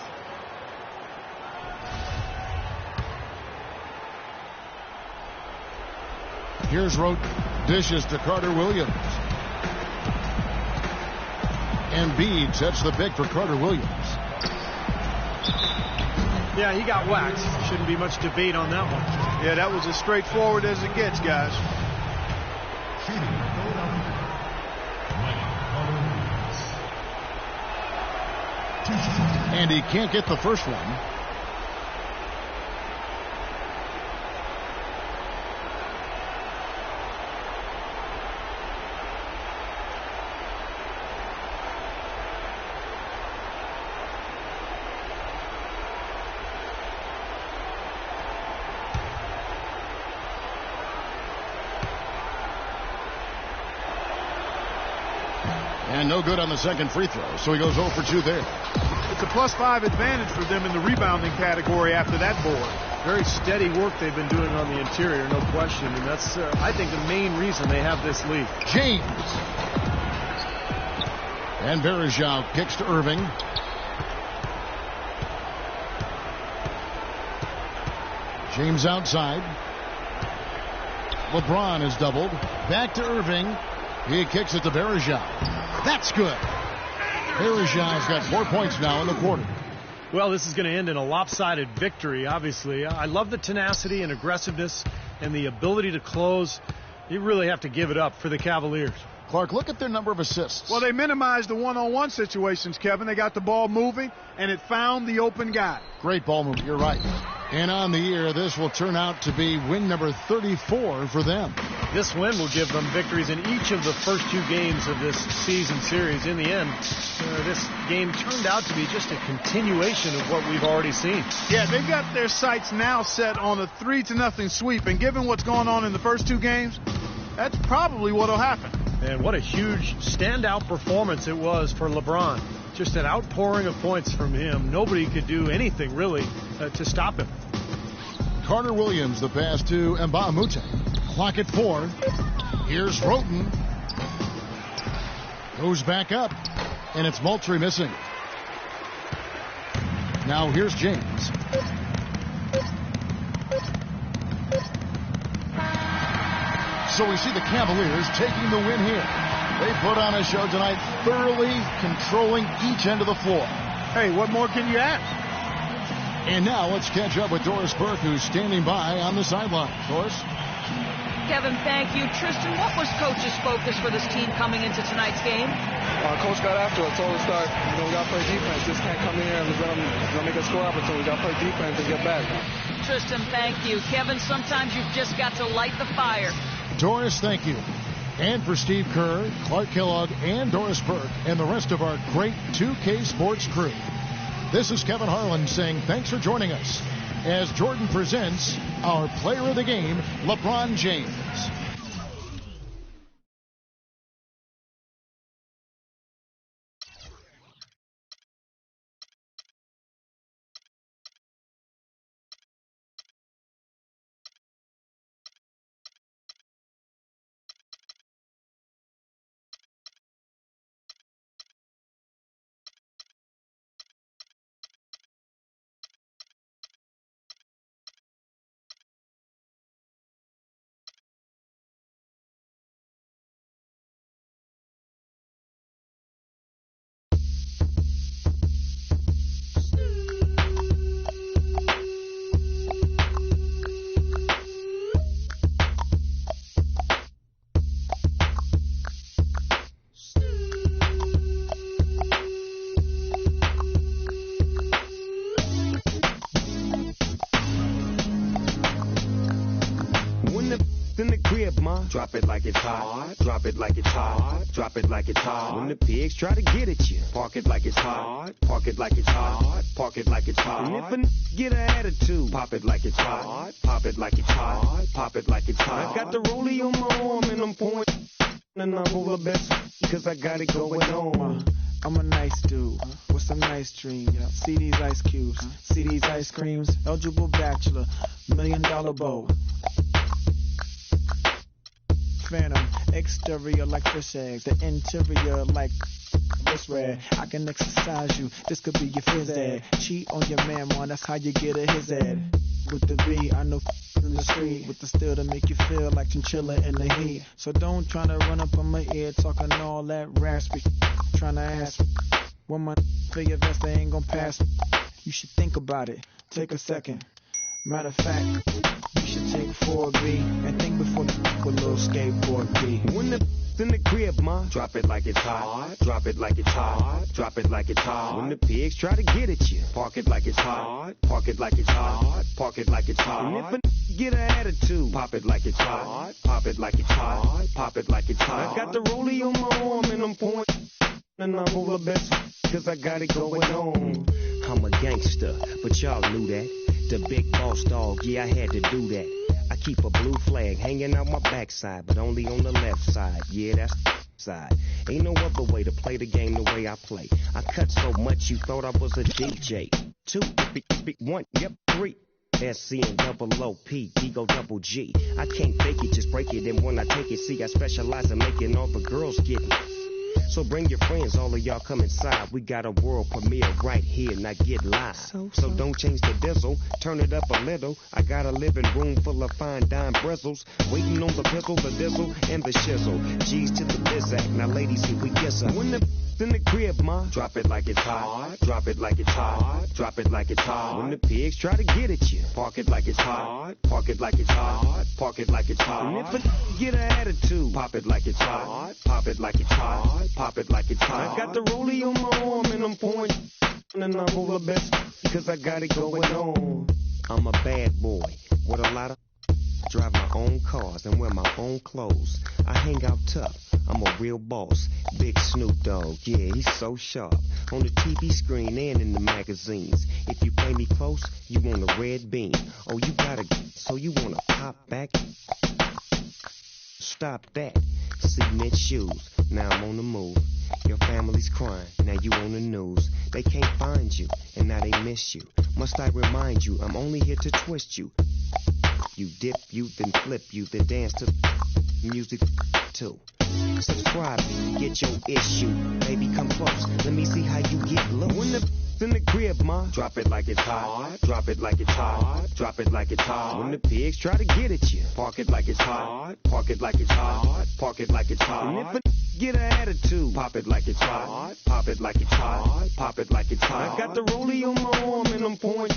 Here's Rote. Dishes to Carter Williams. Embiid sets the pick for Carter Williams. Yeah, he got waxed. Shouldn't be much debate on that one. Yeah, that was as straightforward as it gets, guys. And he can't get the first one. And no good on the second free throw, so he goes 0 for 2 there. It's a +5 advantage for them in the rebounding category after that board. Very steady work they've been doing on the interior, no question. And that's, I think, the main reason they have this lead. James. And Berejau kicks to Irving. James outside. LeBron is doubled. Back to Irving. He kicks it to Berejau. That's good. Berejau's got 4 points now in the quarter. Well, this is going to end in a lopsided victory, obviously. I love the tenacity and aggressiveness and the ability to close. You really have to give it up for the Cavaliers. Clark, look at their number of assists. Well, they minimized the one-on-one situations, Kevin. They got the ball moving, and it found the open guy. Great ball movement. You're right. And on the year, this will turn out to be win number 34 for them. This win will give them victories in each of the first 2 games of this season series. In the end, this game turned out to be just a continuation of what we've already seen. Yeah, they've got their sights now set on a 3-0 sweep. And given what's going on in the first 2 games, that's probably what will happen. And what a huge standout performance it was for LeBron. Just an outpouring of points from him. Nobody could do anything, really, to stop him. Carter Williams, the pass to Mbah a Moute. Clock at 4. Here's Roten. Goes back up. And it's Moultrie missing. Now here's James. So we see the Cavaliers taking the win here. They put on a show tonight, thoroughly controlling each end of the floor. Hey, what more can you ask? And now let's catch up with Doris Burke, who's standing by on the sideline. Doris? Kevin, thank you. Tristan, what was Coach's focus for this team coming into tonight's game? Coach got after us, told us to start, we got to play defense. Just can't come in here and let them make a score opportunity. We got to play defense and get back. Tristan, thank you. Kevin, sometimes you've just got to light the fire. Doris, thank you. And for Steve Kerr, Clark Kellogg, and Doris Burke, and the rest of our great 2K Sports crew. This is Kevin Harlan saying thanks for joining us as Jordan presents our player of the game, LeBron James. Drop it like it's hot. Drop it like it's hot. Drop it like it's hot. When the pigs try to get at you, park it like it's hot. Park it like it's hot. Park it like it's hot. And if a get an attitude, pop it like it's hot. Pop it like it's hot. Pop it like it's hot. I got the rollie on my arm and I'm pouring and I'm all the best because I got it going on. I'm a nice dude with some nice dreams. See these ice cubes, see these ice creams. Eligible bachelor, $1 million bow. Phantom, exterior like fish eggs, the interior like wrist red. I can exercise you, this could be your phys ed. Cheat on your man, man, that's how you get a his ed. With the B, I know in the street, with the still to make you feel like chinchilla in the heat. So don't try to run up on my ear talking all that raspy. Trying to ask when my for your vest, they ain't gonna pass. You should think about it, take a second. Matter of fact, you should take 4B and think before you with a little skateboard B. When the in the crib, ma, drop it like it's hot. Drop it like it's hot. Drop it like it's hot. When the pigs try to get at you, park it like it's hot. Park it like it's hot. Park it like it's hot. And if a get an attitude, pop it like it's hot. Pop it like it's hot. Pop it like it's hot. I got the rollie on my arm and I'm pouring and I'm all the best cause I got it going on. I'm a gangster, but y'all knew that. The big boss dog, yeah, I had to do that. I keep a blue flag hanging out my backside, but only on the left side. Yeah, that's the side. Ain't no other way to play the game the way I play. I cut so much you thought I was a DJ. 2, 1, yep, 3. SC&OOP, Ego double G. I can't fake it, just break it. And when I take it, see, I specialize in making all the girls get it. So bring your friends, all of y'all come inside. We got a world premiere right here, now get live. So don't change the diesel, turn it up a little. I got a living room full of fine dime bristles, waiting on the pistol, the diesel, and the shizzle. G's to the biz act, now ladies, here we kiss her. When the in the crib, ma, drop it like it's hot. Drop it like it's hot. Drop it like it's hot. When the pigs try to get at you, park it like it's hot. Park it like it's hot. Park it like it's hot. And if a get an attitude, pop it like it's hot. Pop it like it's hot. Pop it like it's hot. I got the rollie on my arm and I'm pouring and I'm all the best because I got it going on. I'm a bad boy with a lot of drive my own cars and wear my own clothes. I hang out tough. I'm a real boss. Big Snoop Dogg, yeah, he's so sharp. On the TV screen and in the magazines. If you play me close, you want a red beam. Oh, you gotta, so you wanna pop back? Stop that. Cement shoes, now I'm on the move. Your family's crying, now you on the news. They can't find you, and now they miss you. Must I remind you, I'm only here to twist you. You dip, you then flip, you then dance to music too. Subscribe to get your issue. Baby, come close, let me see how you get loose. When the in the crib, ma, drop it like it's hot. Drop it like it's hot. Drop it like it's hot. When the pigs try to get at you, park it like it's hot. Park it like it's hot. Park it like it's hot. And if a get an attitude, pop it like it's hot. Pop it like it's hot. Pop it like it's hot. I got the rollie on my arm and I'm pouring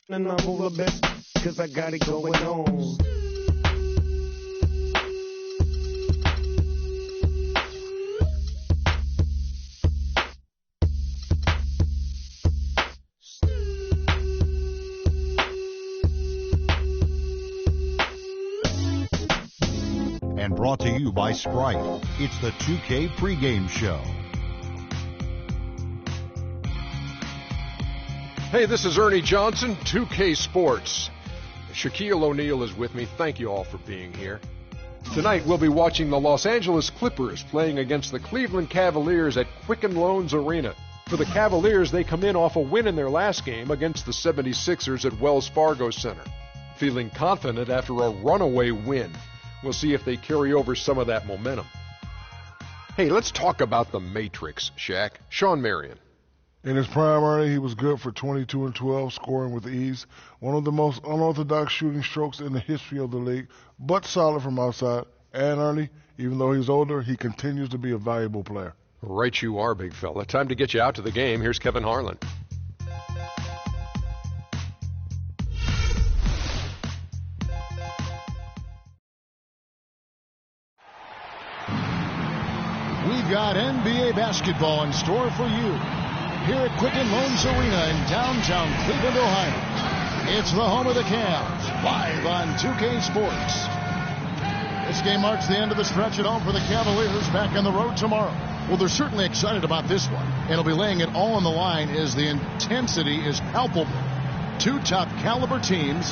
and I'm all the best cause I got it going on. And brought to you by Sprite. It's the 2K pregame show. Hey, this is Ernie Johnson, 2K Sports. Shaquille O'Neal is with me. Thank you all for being here. Tonight we'll be watching the Los Angeles Clippers playing against the Cleveland Cavaliers at Quicken Loans Arena. For the Cavaliers, they come in off a win in their last game against the 76ers at Wells Fargo Center. Feeling confident after a runaway win. We'll see if they carry over some of that momentum. Hey, let's talk about the Matrix, Shaq. Sean Marion. In his prime, Ernie, he was good for 22 and 12, scoring with ease. One of the most unorthodox shooting strokes in the history of the league, but solid from outside. And, Ernie, even though he's older, he continues to be a valuable player. Right you are, big fella. Time to get you out to the game. Here's Kevin Harlan. We've got NBA basketball in store for you here at Quicken Loans Arena in downtown Cleveland, Ohio. It's the home of the Cavs, live on 2K Sports. This game marks the end of the stretch at home for the Cavaliers, back on the road tomorrow. Well, they're certainly excited about this one, and they'll be laying it all on the line as the intensity is palpable. Two top caliber teams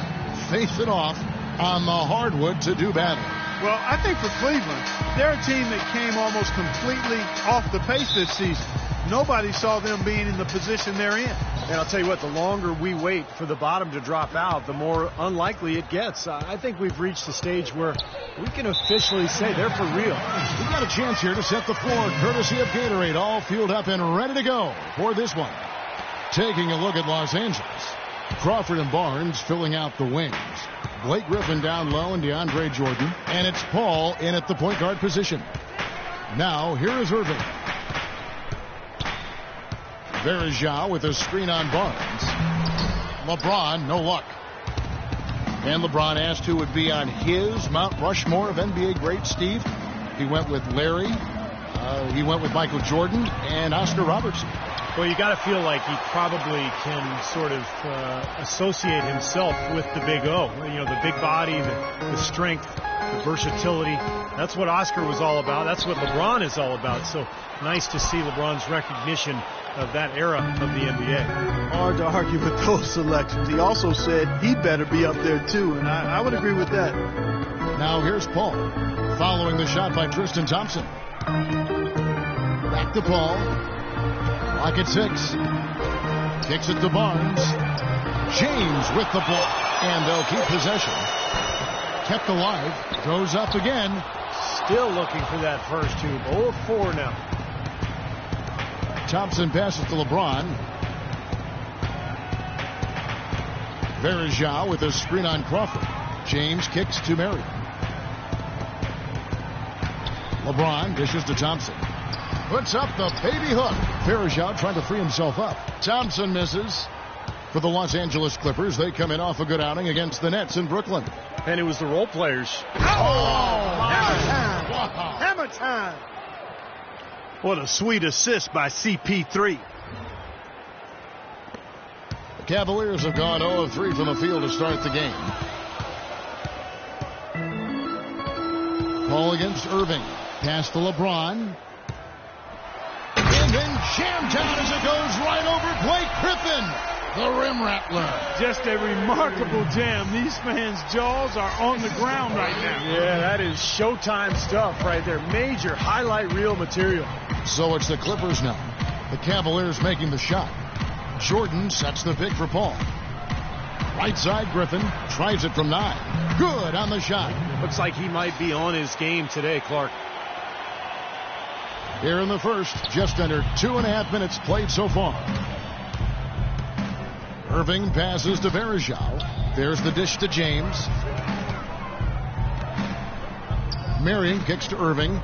face it off on the hardwood to do battle. Well, I think for Cleveland, they're a team that came almost completely off the pace this season. Nobody saw them being in the position they're in. And I'll tell you what, the longer we wait for the bottom to drop out, the more unlikely it gets. I think we've reached the stage where we can officially say they're for real. We've got a chance here to set the floor, courtesy of Gatorade, all fueled up and ready to go for this one. Taking a look at Los Angeles. Crawford and Barnes filling out the wings. Blake Griffin down low and DeAndre Jordan. And it's Paul in at the point guard position. Now, here is Irving. Verjao with a screen on Barnes. LeBron, no luck. And LeBron asked who would be on his Mount Rushmore of NBA greats, Steve. He went with Larry. He went with Michael Jordan and Oscar Robertson. Well, you got to feel like he probably can sort of associate himself with the Big O. You know, the big body, the strength, the versatility. That's what Oscar was all about. That's what LeBron is all about. So nice to see LeBron's recognition of that era of the NBA. Hard to argue with those selections. He also said he better be up there too, and I would agree with that. Now here's Paul, following the shot by Tristan Thompson. Back to Paul. Clock at 6. Kicks it to Barnes. James with the ball, and they'll keep possession. Kept alive. Goes up again. Still looking for that first two. 0 of 4 now. Thompson passes to LeBron. Verjao with a screen on Crawford. James kicks to Marion. LeBron dishes to Thompson. Puts up the baby hook. Verjao trying to free himself up. Thompson misses. For the Los Angeles Clippers, they come in off a good outing against the Nets in Brooklyn. And it was the role players. Hammer time! Wow. Hammer time! What a sweet assist by CP3. The Cavaliers have gone 0 of 3 from the field to start the game. Paul against Irving. Pass to LeBron. And then jammed down as it goes right over Blake Griffin, the rim rattler. Just a remarkable jam. These fans' jaws are on the ground right now. Yeah, that is Showtime stuff right there. Major highlight reel material. So it's the Clippers now. The Cavaliers making the shot. Jordan sets the pick for Paul. Right side, Griffin tries it from 9. Good on the shot. Looks like he might be on his game today, Clark. Here in the first, just under 2.5 minutes played so far. Irving passes to Verjao. There's the dish to James. Marion kicks to Irving.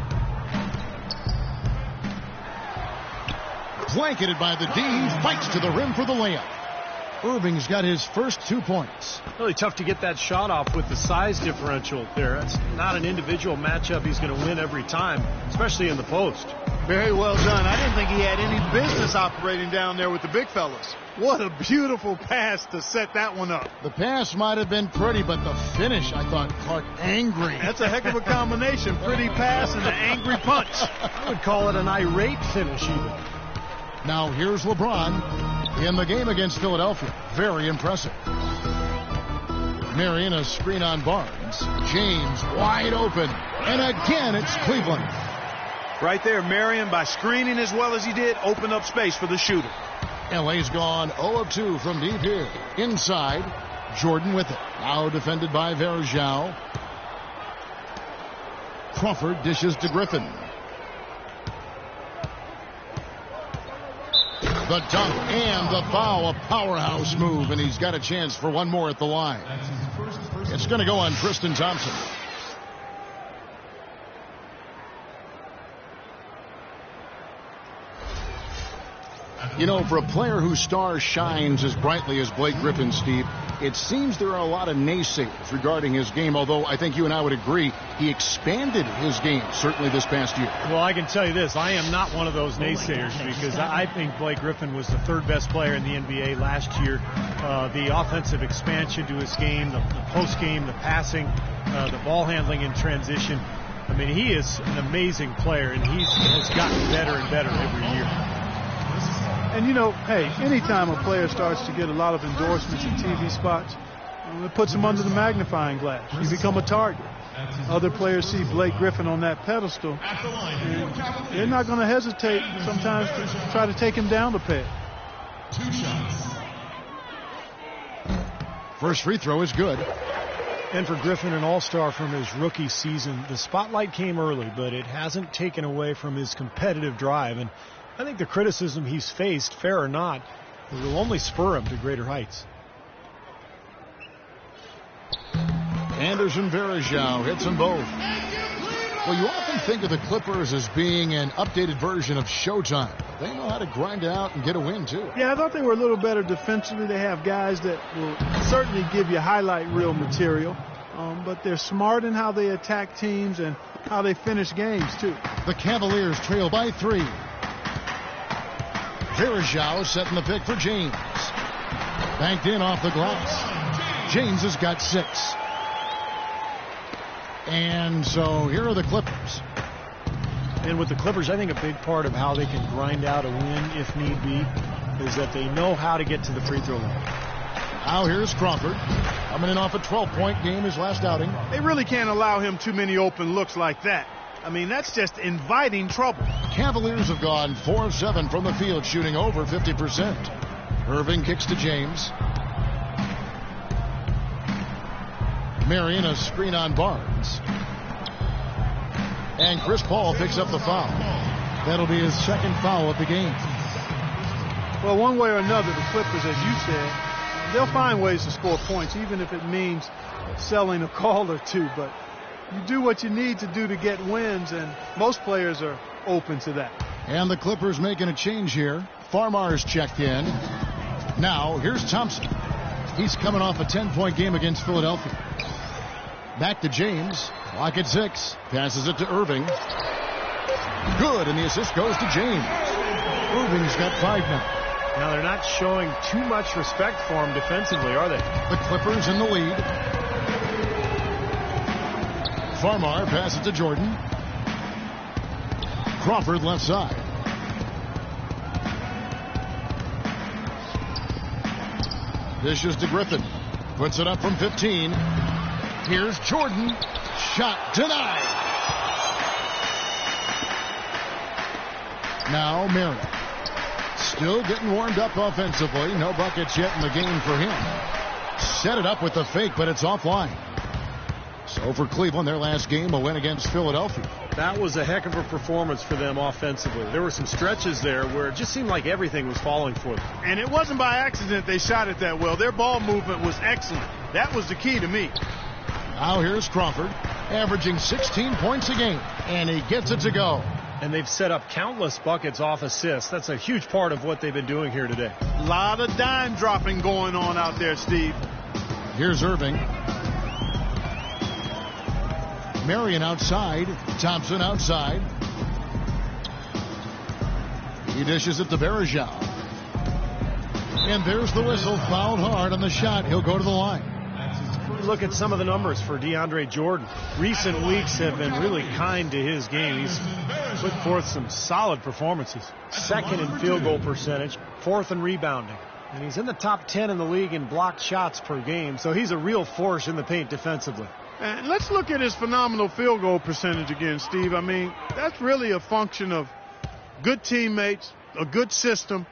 Blanketed by the D. He fights to the rim for the layup. Irving's got his first 2 points. Really tough to get that shot off with the size differential there. That's not an individual matchup he's going to win every time, especially in the post. Very well done. I didn't think he had any business operating down there with the big fellas. What a beautiful pass to set that one up. The pass might have been pretty, but the finish, I thought, Clark, angry. That's a heck of a combination. Pretty pass and an angry punch. I would call it an irate finish even. Now here's LeBron in the game against Philadelphia. Very impressive. Marion a screen on Barnes. James wide open. And again, it's Cleveland. Right there, Marion, by screening as well as he did, opened up space for the shooter. LA's gone 0 of 2 from deep here. Inside, Jordan with it. Now defended by Verjao. Crawford dishes to Griffin. The dunk and the foul, a powerhouse move, and he's got a chance for one more at the line. It's going to go on Tristan Thompson. You know, for a player whose star shines as brightly as Blake Griffin, Steve, it seems there are a lot of naysayers regarding his game, although I think you and I would agree he expanded his game, certainly this past year. Well, I can tell you this. I am not one of those naysayers because I think Blake Griffin was the third best player in the NBA last year. The offensive expansion to his game, the post game, the passing, the ball handling in transition. I mean, he is an amazing player, and he has gotten better and better every year. And, you know, hey, anytime a player starts to get a lot of endorsements and TV spots, it puts him under the magnifying glass. You become a target. Other players see Blake Griffin on that pedestal, and they're not going to hesitate sometimes to try to take him down a peg. 2 shots. First free throw is good. And for Griffin, an all-star from his rookie season, the spotlight came early, but it hasn't taken away from his competitive drive. And I think the criticism he's faced, fair or not, will only spur him to greater heights. Anderson Varejao hits them both. Well, you often think of the Clippers as being an updated version of Showtime. They know how to grind out and get a win, too. Yeah, I thought they were a little better defensively. They have guys that will certainly give you highlight reel material, but they're smart in how they attack teams and how they finish games, too. The Cavaliers trail by 3. Varejao setting the pick for James. Banked in off the glass. James has got 6. And so here are the Clippers. And with the Clippers, I think a big part of how they can grind out a win if need be is that they know how to get to the free throw line. Now here's Crawford. Coming in off a 12-point game his last outing. They really can't allow him too many open looks like that. I mean, that's just inviting trouble. Cavaliers have gone 4 of 7 from the field, shooting over 50%. Irving kicks to James. Marion a screen on Barnes. And Chris Paul picks up the foul. That'll be his second foul of the game. Well, one way or another, the Clippers, as you said, they'll find ways to score points, even if it means selling a call or two. But you do what you need to do to get wins, and most players are open to that. And the Clippers making a change here. Farmar's checked in. Now, here's Thompson. He's coming off a 10-point game against Philadelphia. Back to James. Clock at 6. Passes it to Irving. Good, and the assist goes to James. Irving's got 5 now. Now, they're not showing too much respect for him defensively, are they? The Clippers in the lead. Farmar passes to Jordan. Crawford left side. Dishes to Griffin. Puts it up from 15. Here's Jordan. Shot denied. Now Marion. Still getting warmed up offensively. No buckets yet in the game for him. Set it up with the fake, but it's offline. So for Cleveland, their last game, a win against Philadelphia. That was a heck of a performance for them offensively. There were some stretches there where it just seemed like everything was falling for them. And it wasn't by accident they shot it that well. Their ball movement was excellent. That was the key to me. Now here's Crawford, averaging 16 points a game, and he gets it to go. And they've set up countless buckets off assists. That's a huge part of what they've been doing here today. A lot of dime dropping going on out there, Steve. Here's Irving. Marion outside. Thompson outside. He dishes it to Varejao. And there's the whistle. Fouled hard on the shot. He'll go to the line. Look at some of the numbers for DeAndre Jordan. Recent weeks have been really kind to his game. He's put forth some solid performances. Second in field goal percentage, 4th in rebounding. And he's in the top 10 in the league in blocked shots per game. So he's a real force in the paint defensively. And let's look at his phenomenal field goal percentage again, Steve. I mean, that's really a function of good teammates, a good system,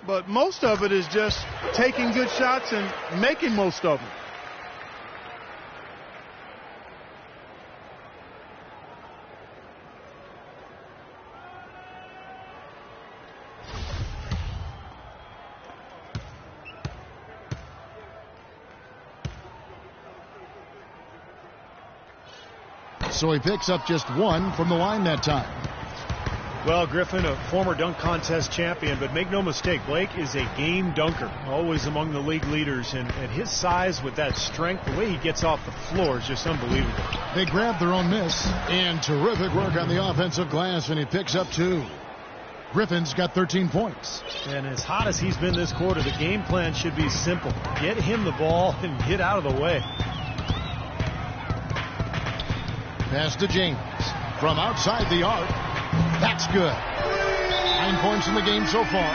but most of it is just taking good shots and making most of them. So he picks up just 1 from the line that time. Well, Griffin, a former dunk contest champion, but make no mistake, Blake is a game dunker, always among the league leaders, and at his size with that strength, the way he gets off the floor is just unbelievable. They grab their own miss, and terrific work on the offensive glass, and he picks up 2. Griffin's got 13 points. And as hot as he's been this quarter, the game plan should be simple. Get him the ball and get out of the way. Pass to James from outside the arc. That's good. 9 points in the game so far.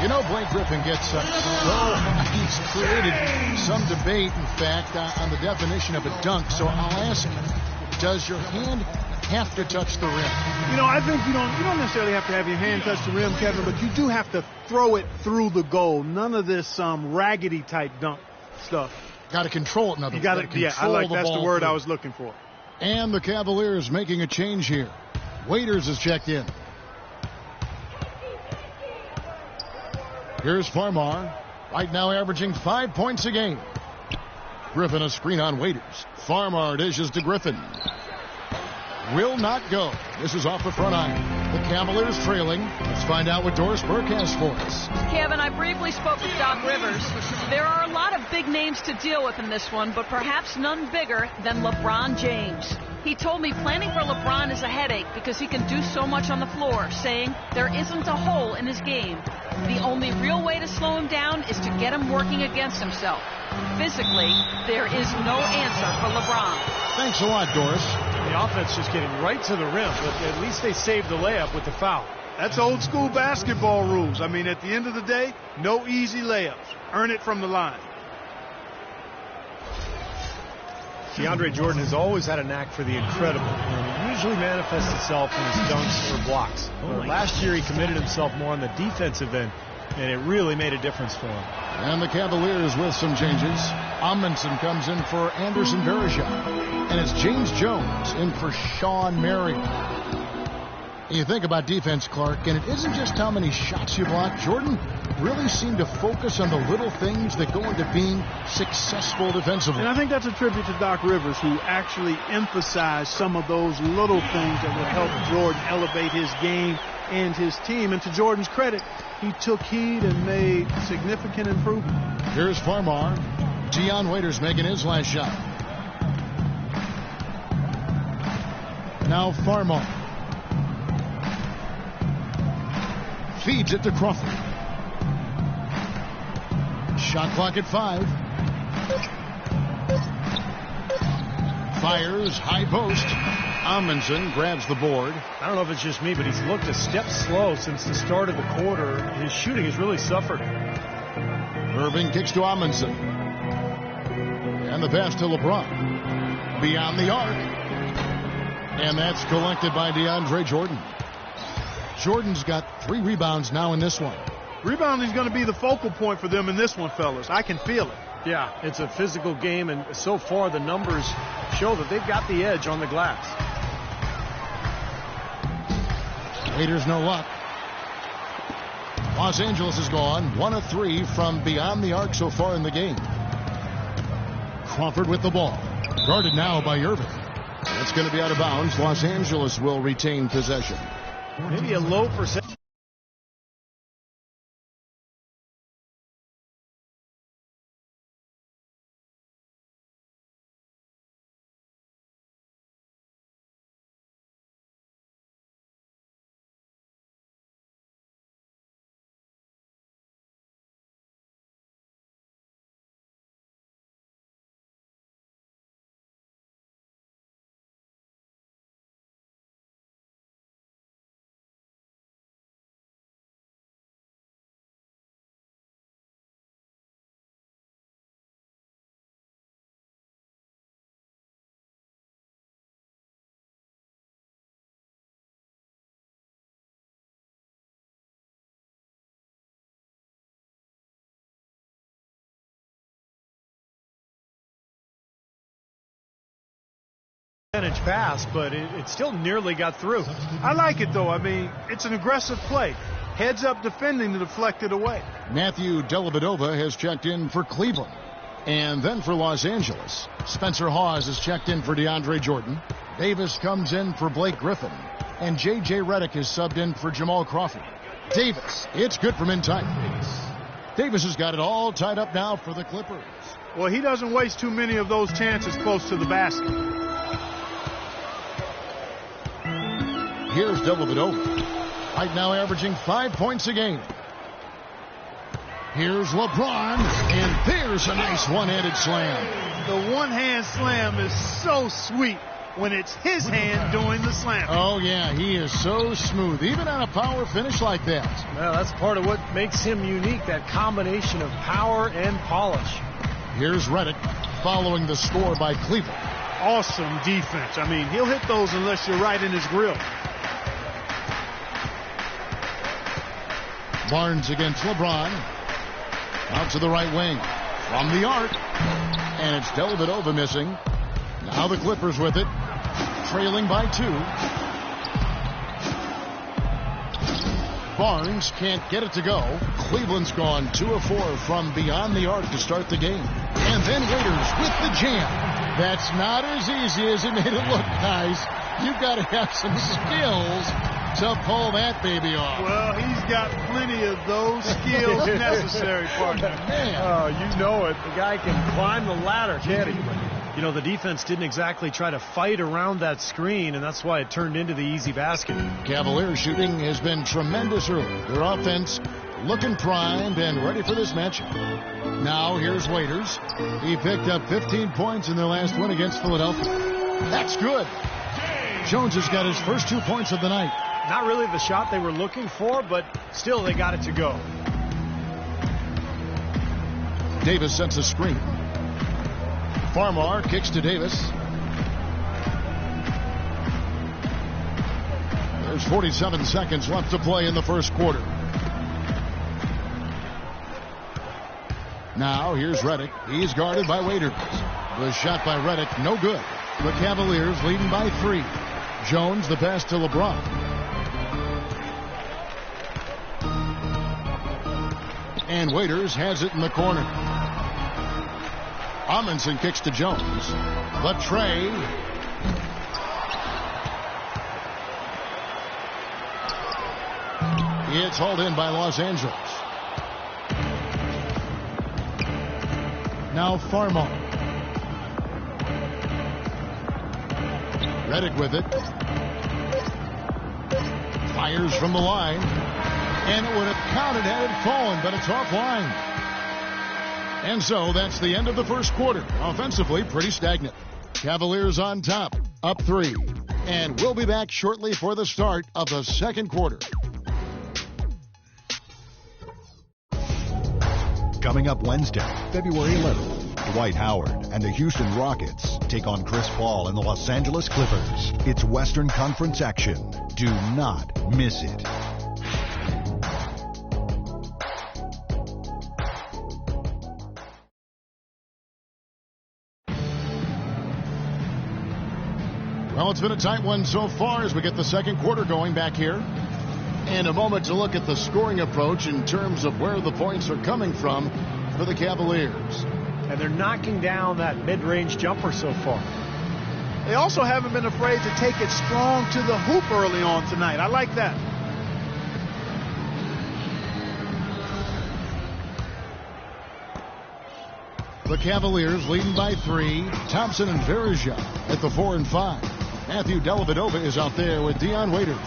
You know, Blake Griffin gets he's created some debate, in fact, on the definition of a dunk. So I'll ask you, does your hand have to touch the rim? You know, I think you don't necessarily have to have your hand touch the rim, Kevin, but you do have to throw it through the goal. None of this raggedy type dunk stuff. Got to control it. In other words, that's the word I was looking for. And the Cavaliers making a change here. Waiters is checked in. Here's Farmar, right now averaging 5 points a game. Griffin a screen on Waiters. Farmar dishes to Griffin. Will not go. This is off the front iron. The Cavaliers trailing. Let's find out what Doris Burke has for us. Kevin, I briefly spoke with Doc Rivers. There are a lot of big names to deal with in this one, but perhaps none bigger than LeBron James. He told me planning for LeBron is a headache because he can do so much on the floor, saying there isn't a hole in his game. The only real way to slow him down is to get him working against himself. Physically, there is no answer for LeBron. Thanks a lot, Doris. The offense just getting right to the rim, but at least they saved the layup with the foul. That's old school basketball rules. I mean, at the end of the day, no easy layups. Earn it from the line. DeAndre Jordan has always had a knack for the incredible, and it usually manifests itself in his dunks or blocks. Last year he committed himself more on the defensive end, and it really made a difference for him. And the Cavaliers with some changes. Amundsen comes in for Anderson Varejao, and it's James Jones in for Sean Marion. You think about defense, Clark, and it isn't just how many shots you block. Jordan really seemed to focus on the little things that go into being successful defensively. And I think that's a tribute to Doc Rivers, who actually emphasized some of those little things that would help Jordan elevate his game and his team. And to Jordan's credit, he took heed and made significant improvement. Here's Farmar. Dion Waiters making his last shot. Now Farmar. Feeds it to Crawford. Shot clock at 5. Fires, high post. Amundsen grabs the board. I don't know if it's just me, but he's looked a step slow since the start of the quarter. His shooting has really suffered. Irving kicks to Amundsen. And the pass to LeBron. Beyond the arc. And that's collected by DeAndre Jordan. Jordan's got 3 rebounds now in this one. Rebounding is going to be the focal point for them in this one, fellas. I can feel it. Yeah, it's a physical game, and so far the numbers show that they've got the edge on the glass. Waiters no luck. Los Angeles is gone 1 of 3 from beyond the arc so far in the game. Crawford with the ball. Guarded now by Irving. That's going to be out of bounds. Los Angeles will retain possession. Maybe a low percentage. Pass, but it still nearly got through. I like it, though. I mean, it's an aggressive play. Heads up defending to deflect it away. Matthew Dellavedova has checked in for Cleveland. And then for Los Angeles, Spencer Hawes has checked in for DeAndre Jordan. Davis comes in for Blake Griffin. And J.J. Redick is subbed in for Jamal Crawford. Davis, it's good from in tight. Davis has got it all tied up now for the Clippers. Well, he doesn't waste too many of those chances close to the basket. Here's Dellavedova. Right now averaging 5 points a game. Here's LeBron, and there's a nice one-handed slam. The one-hand slam is so sweet when it's his hand doing the slam. Oh, yeah, he is so smooth, even on a power finish like that. Well, that's part of what makes him unique, that combination of power and polish. Here's Redick following the score by Cleveland. Awesome defense. I mean, he'll hit those unless you're right in his grill. Barnes against LeBron. Out to the right wing. From the arc. And it's Dellavedova missing. Now the Clippers with it. Trailing by 2. Barnes can't get it to go. Cleveland's gone 2 of 4 from beyond the arc to start the game. And then Waiters with the jam. That's not as easy as it made it look, guys. You've got to have some skills to pull that baby off. Well, he's got plenty of those skills necessary, partner. Man. Oh, you know it. The guy can climb the ladder, can't he? You know, the defense didn't exactly try to fight around that screen, and that's why it turned into the easy basket. Cavaliers shooting has been tremendous early. Their offense looking primed and ready for this matchup. Now here's Waiters. He picked up 15 points in their last win against Philadelphia. That's good. Jones has got his first 2 points of the night. Not really the shot they were looking for, but still they got it to go. Davis sets a screen. Farmar kicks to Davis. There's 47 seconds left to play in the first quarter. Now here's Redick. He's guarded by Waiters. The shot by Redick, no good. The Cavaliers leading by 3. Jones, the pass to LeBron. And Waiters has it in the corner. Amundsen kicks to Jones. The tray. It's hauled in by Los Angeles. Now Farmar. Redick with it. Fires from the line. And it would have counted had it fallen, but it's offline. And so that's the end of the first quarter. Offensively, pretty stagnant. Cavaliers on top, up 3. And we'll be back shortly for the start of the second quarter. Coming up Wednesday, February 11th, Dwight Howard and the Houston Rockets take on Chris Paul and the Los Angeles Clippers. It's Western Conference action. Do not miss it. Well, it's been a tight one so far as we get the second quarter going back here. And a moment to look at the scoring approach in terms of where the points are coming from for the Cavaliers. And they're knocking down that mid-range jumper so far. They also haven't been afraid to take it strong to the hoop early on tonight. I like that. The Cavaliers leading by 3. Thompson and Verija at the 4 and 5. Matthew Dellavedova is out there with Dion Waiters.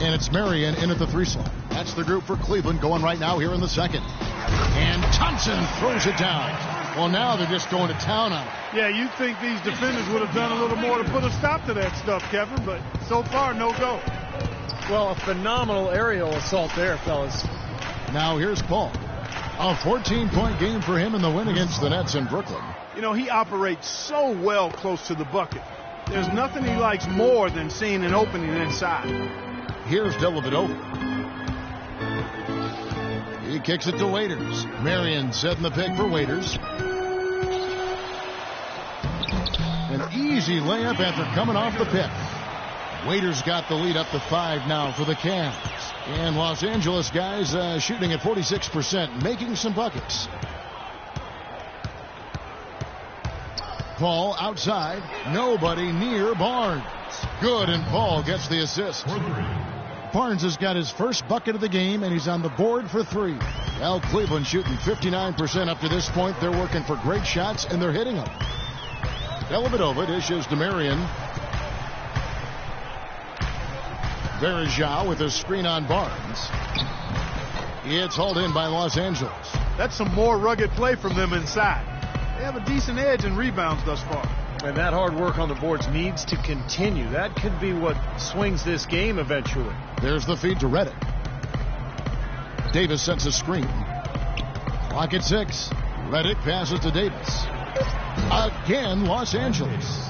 And it's Marion in at the 3 slot. That's the group for Cleveland going right now here in the second. And Thompson throws it down. Well, now they're just going to town on it. Yeah, you'd think these defenders would have done a little more to put a stop to that stuff, Kevin, but so far, no go. Well, a phenomenal aerial assault there, fellas. Now here's Paul. A 14-point game for him in the win against the Nets in Brooklyn. You know, he operates so well close to the bucket. There's nothing he likes more than seeing an opening inside. Here's Dellavedova. He kicks it to Waiters. Marion setting the pick for Waiters. An easy layup after coming off the pick. Waiters got the lead up to 5 now for the Cavs. And Los Angeles guys shooting at 46%, making some buckets. Paul outside. Nobody near Barnes. shots. Good, and Paul gets the assist. Barnes has got his first bucket of the game, and he's on the board for 3. Well, Cleveland shooting 59% up to this point. They're working for great shots, and they're hitting them. Dellavedova dishes to Marion. Verajao with a screen on Barnes. It's hauled in by Los Angeles. That's some more rugged play from them inside. They have a decent edge in rebounds thus far. And that hard work on the boards needs to continue. That could be what swings this game eventually. There's the feed to Reddick. Davis sets a screen. Clock at 6. Reddick passes to Davis. Again, Los Angeles.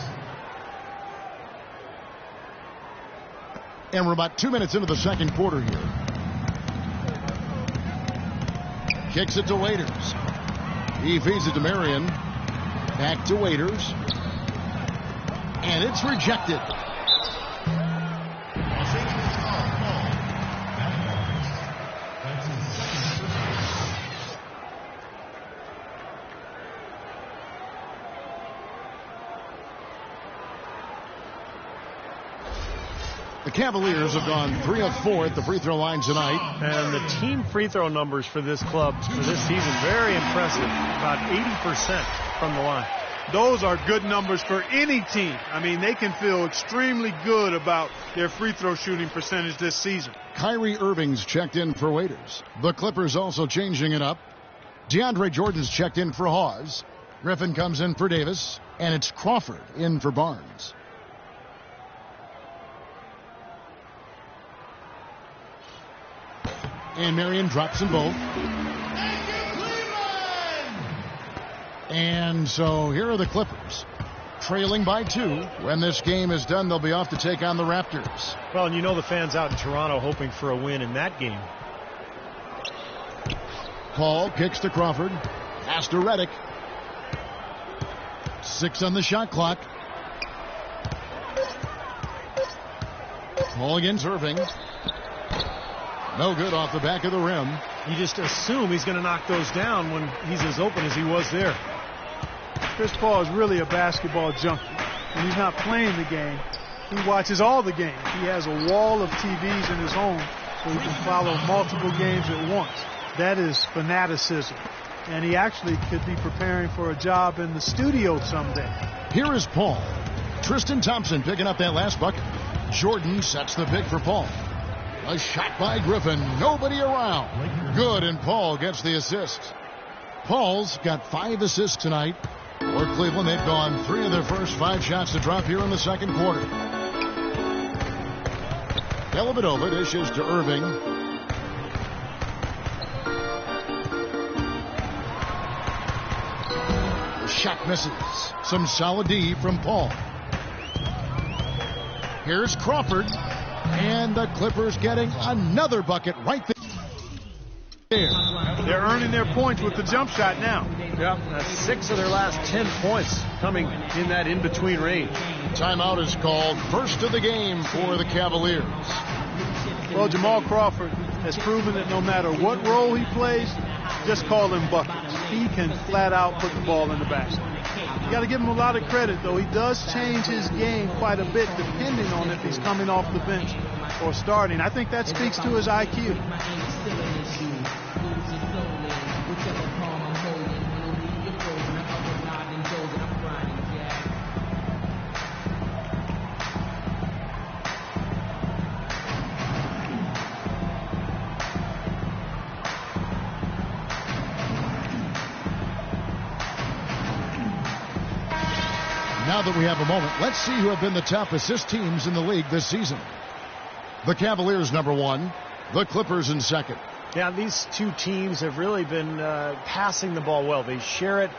And we're about 2 minutes into the second quarter here. Kicks it to Waiters. He feeds it to Marion. Back to Waiters. And it's rejected. The Cavaliers have gone 3 of 4 at the free throw line tonight. And the team free throw numbers for this club for this season, very impressive. About 80% from the line. Those are good numbers for any team. I mean, they can feel extremely good about their free throw shooting percentage this season. Kyrie Irving's checked in for Waiters. The Clippers also changing it up. DeAndre Jordan's checked in for Hawes. Griffin comes in for Davis. And it's Crawford in for Barnes. And Marion drops them both. And so here are the Clippers, trailing by 2. When this game is done, they'll be off to take on the Raptors. Well, and you know the fans out in Toronto hoping for a win in that game. Paul kicks to Crawford. Pass to Reddick. 6 on the shot clock. Paul against Irving. No good off the back of the rim. You just assume he's going to knock those down when he's as open as he was there. Chris Paul is really a basketball junkie. When he's not playing the game, he watches all the games. He has a wall of TVs in his home so he can follow multiple games at once. That is fanaticism. And he actually could be preparing for a job in the studio someday. Here is Paul. Tristan Thompson picking up that last bucket. Jordan sets the pick for Paul. A shot by Griffin. Nobody around. Good, and Paul gets the assist. Paul's got 5 assists tonight. For Cleveland, they've gone 3 of their first 5 shots to drop here in the second quarter. Dellavedova dishes to Irving. The shot misses. Some solid D from Paul. Here's Crawford. And the Clippers getting another bucket right there. They're earning their points with the jump shot now. Yeah, that's 6 of their last 10 points coming in that in-between range. Timeout is called. First of the game for the Cavaliers. Well, Jamal Crawford has proven that no matter what role he plays, just call him buckets. He can flat out put the ball in the basket. You got to give him a lot of credit, though. He does change his game quite a bit depending on if he's coming off the bench or starting. I think that speaks to his IQ. Now that we have a moment, let's see who have been the top assist teams in the league this season. The Cavaliers number 1, the Clippers in second. Yeah, these two teams have really been passing the ball well. They share it.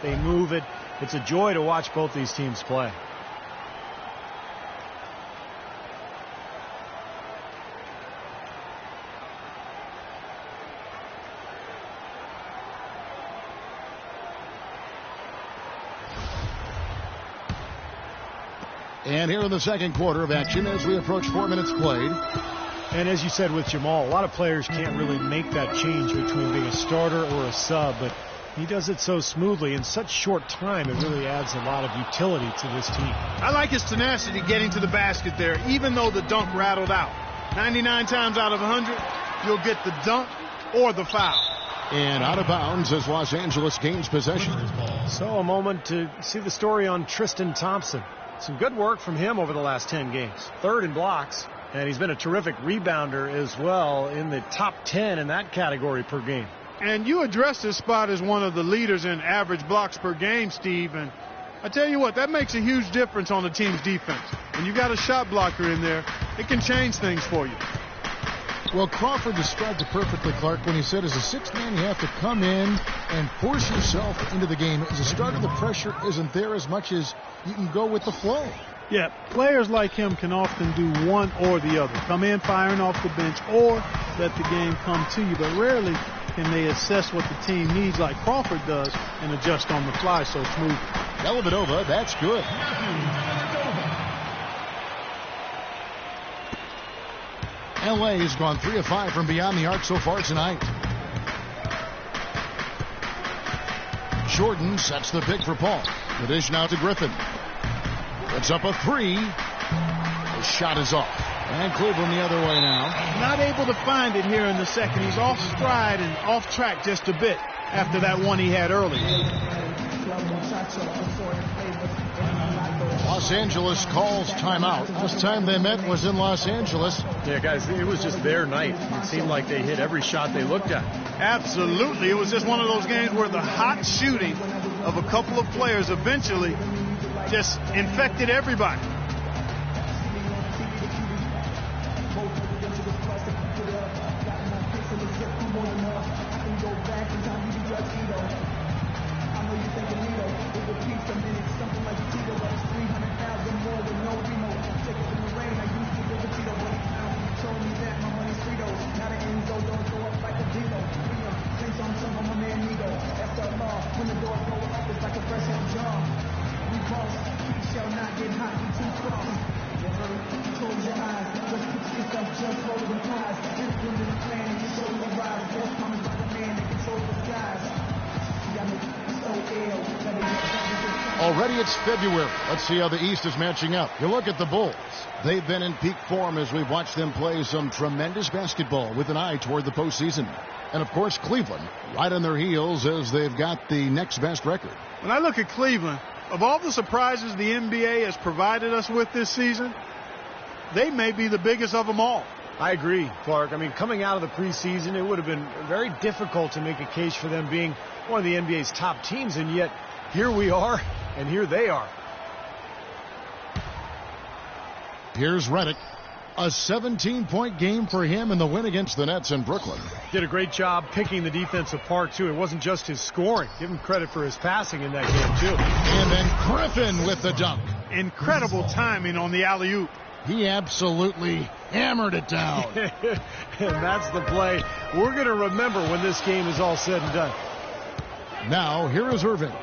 They move it. It's a joy to watch both these teams play. And here in the second quarter of action as we approach 4 minutes played. And as you said with Jamal, a lot of players can't really make that change between being a starter or a sub, but he does it so smoothly in such short time. It really adds a lot of utility to this team. I like his tenacity getting to the basket there, even though the dunk rattled out. 99 times out of 100, you'll get the dunk or the foul. And out of bounds as Los Angeles gains possession. So a moment to see the story on Tristan Thompson. Some good work from him over the last 10 games. Third in blocks, and he's been a terrific rebounder as well, in the top 10 in that category per game. And you addressed this spot as one of the leaders in average blocks per game, Steve. And I tell you what, that makes a huge difference on the team's defense. When you got a shot blocker in there, it can change things for you. Well, Crawford described it perfectly, Clark, when he said as a sixth man, you have to come in and force yourself into the game. As a starter, the pressure isn't there as much as you can go with the flow. Yeah, players like him can often do one or the other. Come in firing off the bench or let the game come to you. But rarely can they assess what the team needs like Crawford does and adjust on the fly so smoothly. Dellavedova, that's good. LA has gone 3 of 5 from beyond the arc so far tonight. Jordan sets the pick for Paul. The dish now to Griffin. Puts up a 3. The shot is off. And Cleveland the other way now. Not able to find it here in the second. He's off stride and off track just a bit after that one he had earlier. Los Angeles calls timeout. Last time they met was in Los Angeles. Yeah, guys, it was just their night. It seemed like they hit every shot they looked at. Absolutely. It was just one of those games where the hot shooting of a couple of players eventually just infected everybody. Already it's February. Let's see how the East is matching up. You look at the Bulls. They've been in peak form as we've watched them play some tremendous basketball with an eye toward the postseason. And, of course, Cleveland right on their heels as they've got the next best record. When I look at Cleveland, of all the surprises the NBA has provided us with this season, they may be the biggest of them all. I agree, Clark. I mean, coming out of the preseason, it would have been very difficult to make a case for them being one of the NBA's top teams, and yet here we are, and here they are. Here's Redick. A 17-point game for him in the win against the Nets in Brooklyn. Did a great job picking the defense apart, too. It wasn't just his scoring. Give him credit for his passing in that game, too. And then Griffin with the dunk. Incredible timing on the alley-oop. He absolutely hammered it down. And that's the play we're going to remember when this game is all said and done. Now, here is Irving.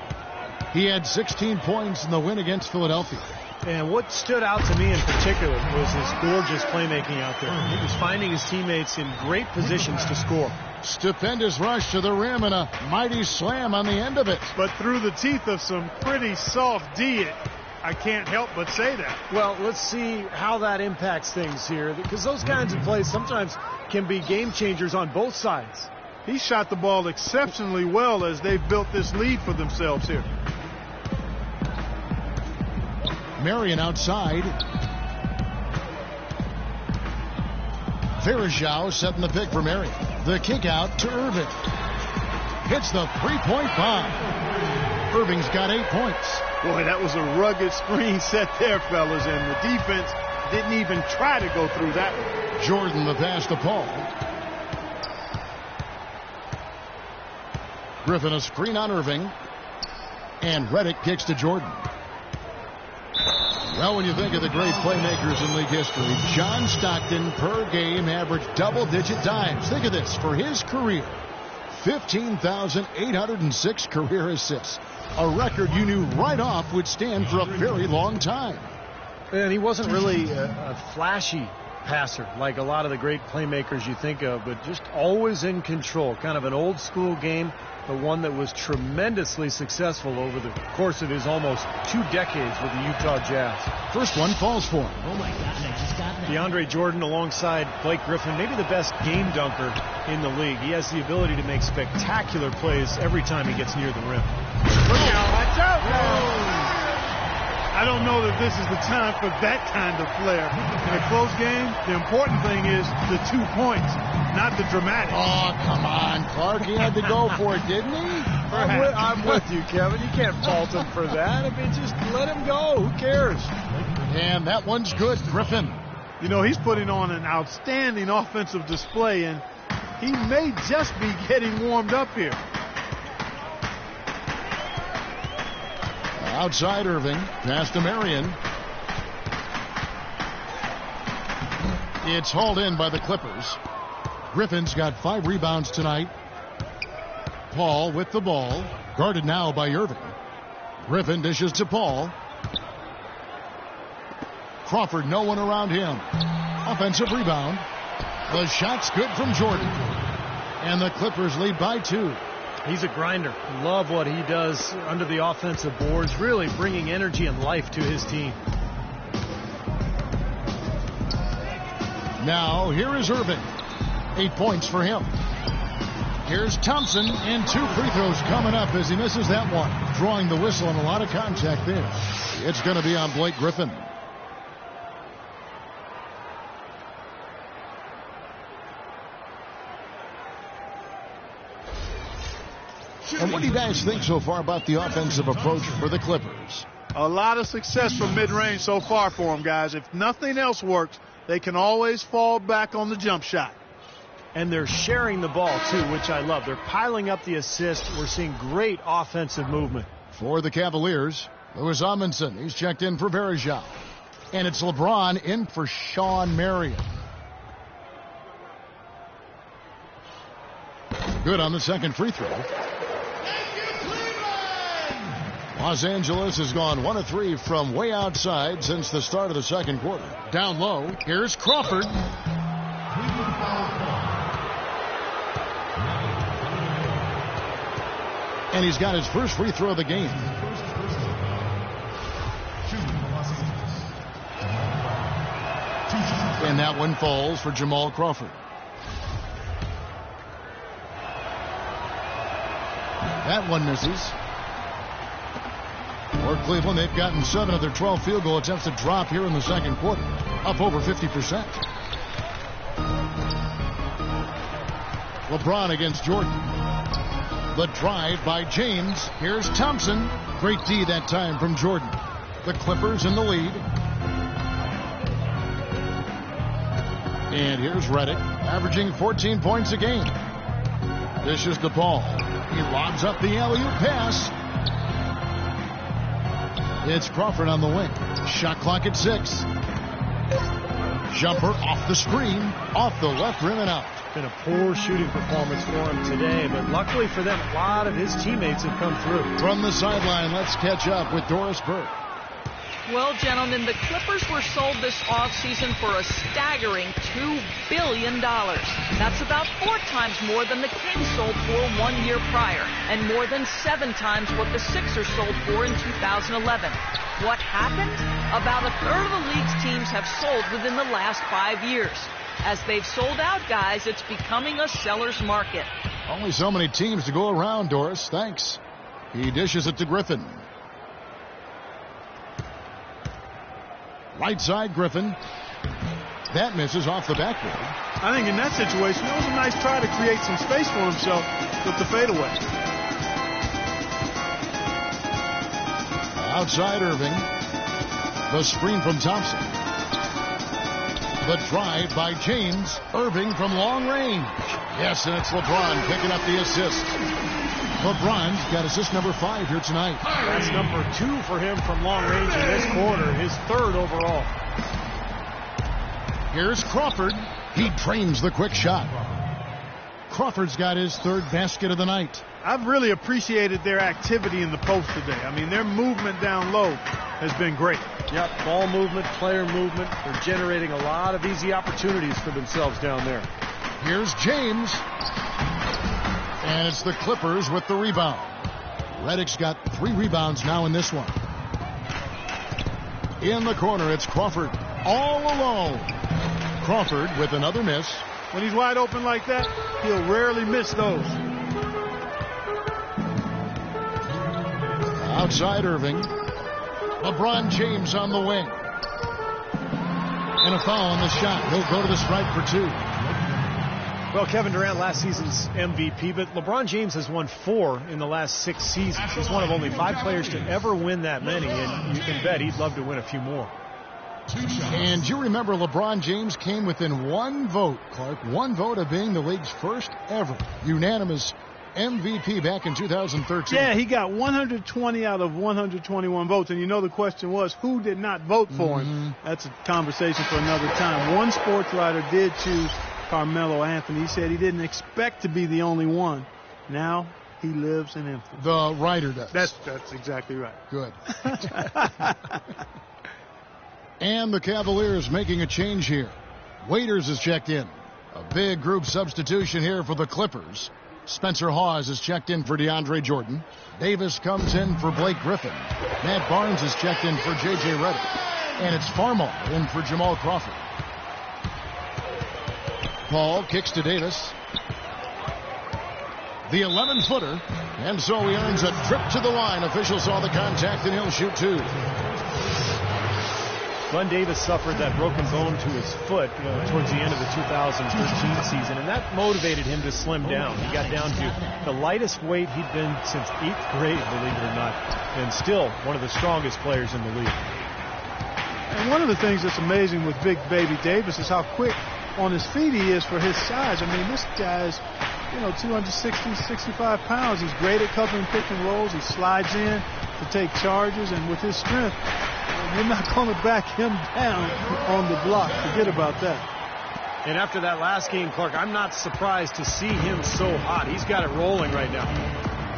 He had 16 points in the win against Philadelphia. And what stood out to me in particular was his gorgeous playmaking out there. He was finding his teammates in great positions to score. Stupendous rush to the rim and a mighty slam on the end of it. But through the teeth of some pretty soft D, I can't help but say that. Well, let's see how that impacts things here, because those kinds of plays sometimes can be game changers on both sides. He shot the ball exceptionally well as they've built this lead for themselves here. Marion outside. Verajao setting the pick for Marion. The kick out to Irving. Hits the three-point bomb. Irving's got 8 points. Boy, that was a rugged screen set there, fellas, and the defense didn't even try to go through that one. Jordan the pass to Paul. Griffin a screen on Irving. And Redick kicks to Jordan. Well, when you think of the great playmakers in league history, John Stockton per game averaged double-digit dimes. Think of this. For his career, 15,806 career assists. A record you knew right off would stand for a very long time. And he wasn't really a flashy passer like a lot of the great playmakers you think of, but just always in control. Kind of an old school game, but one that was tremendously successful over the course of his almost 2 decades with the Utah Jazz. First one falls for him. Oh my God, I just got that. DeAndre Jordan alongside Blake Griffin, maybe the best game dunker in the league. He has the ability to make spectacular plays every time he gets near the rim. Look out, watch out! I don't know that this is the time for that kind of flair. In a close game, the important thing is the 2 points, not the dramatic. Oh, come on, Clark. He had to go for it, didn't he? I'm with you, Kevin. You can't fault him for that. I mean, just let him go. Who cares? And that one's good, Griffin. You know, he's putting on an outstanding offensive display, and he may just be getting warmed up here. Outside Irving, pass to Marion. It's hauled in by the Clippers. Griffin's got 5 rebounds tonight. Paul with the ball, guarded now by Irving. Griffin dishes to Paul. Crawford, no one around him. Offensive rebound. The shot's good from Jordan. And the Clippers lead by 2. He's a grinder. Love what he does under the offensive boards, really bringing energy and life to his team. Now, here is Irving. 8 points for him. Here's Thompson, and 2 free throws coming up as he misses that one. Drawing the whistle and a lot of contact there. It's going to be on Blake Griffin. And what do you guys think so far about the offensive approach for the Clippers? A lot of success from mid-range so far for them, guys. If nothing else works, they can always fall back on the jump shot. And they're sharing the ball, too, which I love. They're piling up the assists. We're seeing great offensive movement. For the Cavaliers, Louis Amundsen. He's checked in for Bergeron. And it's LeBron in for Sean Marion. Good on the second free throw. Los Angeles has gone 1 of 3 from way outside since the start of the second quarter. Down low, here's Crawford. And he's got his first free throw of the game. And that one falls for Jamal Crawford. That one misses. For Cleveland, they've gotten 7 of their 12 field goal attempts to drop here in the second quarter, up over 50%. LeBron against Jordan. The drive by James. Here's Thompson. Great D that time from Jordan. The Clippers in the lead. And here's Redick, averaging 14 points a game. Dishes the ball. He lobs up the alley-oop pass. It's Crawford on the wing. Shot clock at 6. Jumper off the screen, off the left rim and out. Been a poor shooting performance for him today, but luckily for them, a lot of his teammates have come through. From the sideline, let's catch up with Doris Burke. Well, gentlemen, the Clippers were sold this offseason for a staggering $2 billion. That's about 4 times more than the Kings sold for 1 year prior, and more than 7 times what the Sixers sold for in 2011. What happened? About a third of the league's teams have sold within the last 5 years. As they've sold out, guys, it's becoming a seller's market. Only so many teams to go around, Doris. Thanks. He dishes it to Griffin. Right side, Griffin. That misses off the backboard. I think in that situation, it was a nice try to create some space for himself with the fadeaway. Outside Irving. The screen from Thompson. The drive by James. Irving from long range. Yes, and it's LeBron picking up the assist. LeBron's got assist number 5 here tonight. That's number 2 for him from long range in this quarter, his 3rd overall. Here's Crawford. He trains the quick shot. Crawford's got his third basket of the night. I've really appreciated their activity in the post today. I mean, their movement down low has been great. Yep, ball movement, player movement. They're generating a lot of easy opportunities for themselves down there. Here's James. And it's the Clippers with the rebound. Redick's got 3 rebounds now in this one. In the corner, it's Crawford all alone. Crawford with another miss. When he's wide open like that, he'll rarely miss those. Outside Irving. LeBron James on the wing. And a foul on the shot. He'll go to the stripe for 2. Well, Kevin Durant last season's MVP, but LeBron James has won 4 in the last 6 seasons. He's one of only 5 players to ever win that many, and you can bet he'd love to win a few more. And you remember LeBron James came within 1 vote, Clark, 1 vote of being the league's first ever unanimous MVP back in 2013. Yeah, he got 120 out of 121 votes. And you know the question was, who did not vote for him? That's a conversation for another time. One sports writer did choose Carmelo Anthony. He said he didn't expect to be the only one. Now he lives in infamy. The writer does. That's exactly right. Good. And the Cavaliers making a change here. Waiters is checked in. A big group substitution here for the Clippers. Spencer Hawes is checked in for DeAndre Jordan. Davis comes in for Blake Griffin. Matt Barnes is checked in for J.J. Redick. And it's Farmar in for Jamal Crawford. Paul kicks to Davis. The 11-footer. And so he earns a trip to the line. Officials saw the contact and he'll shoot 2. Glenn Davis suffered that broken bone to his foot towards the end of the 2013 season, and that motivated him to slim down. He got down to the lightest weight he'd been since 8th grade, believe it or not, and still one of the strongest players in the league. And one of the things that's amazing with Big Baby Davis is how quick on his feet he is for his size. I mean, this guy's 260, 65 pounds. He's great at covering pick and rolls. He slides in to take charges, and with his strength, you're not going to back him down on the block. Forget about that. And after that last game, Clark, I'm not surprised to see him so hot. He's got it rolling right now.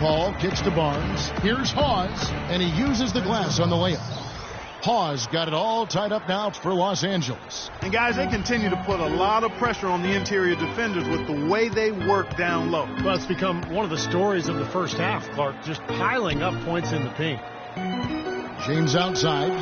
Paul kicks to Barnes. Here's Hawes, and he uses the glass on the layup. Hawes got it all tied up now for Los Angeles. And guys, they continue to put a lot of pressure on the interior defenders with the way they work down low. Well, it's become one of the stories of the first half, Clark, just piling up points in the paint. James outside.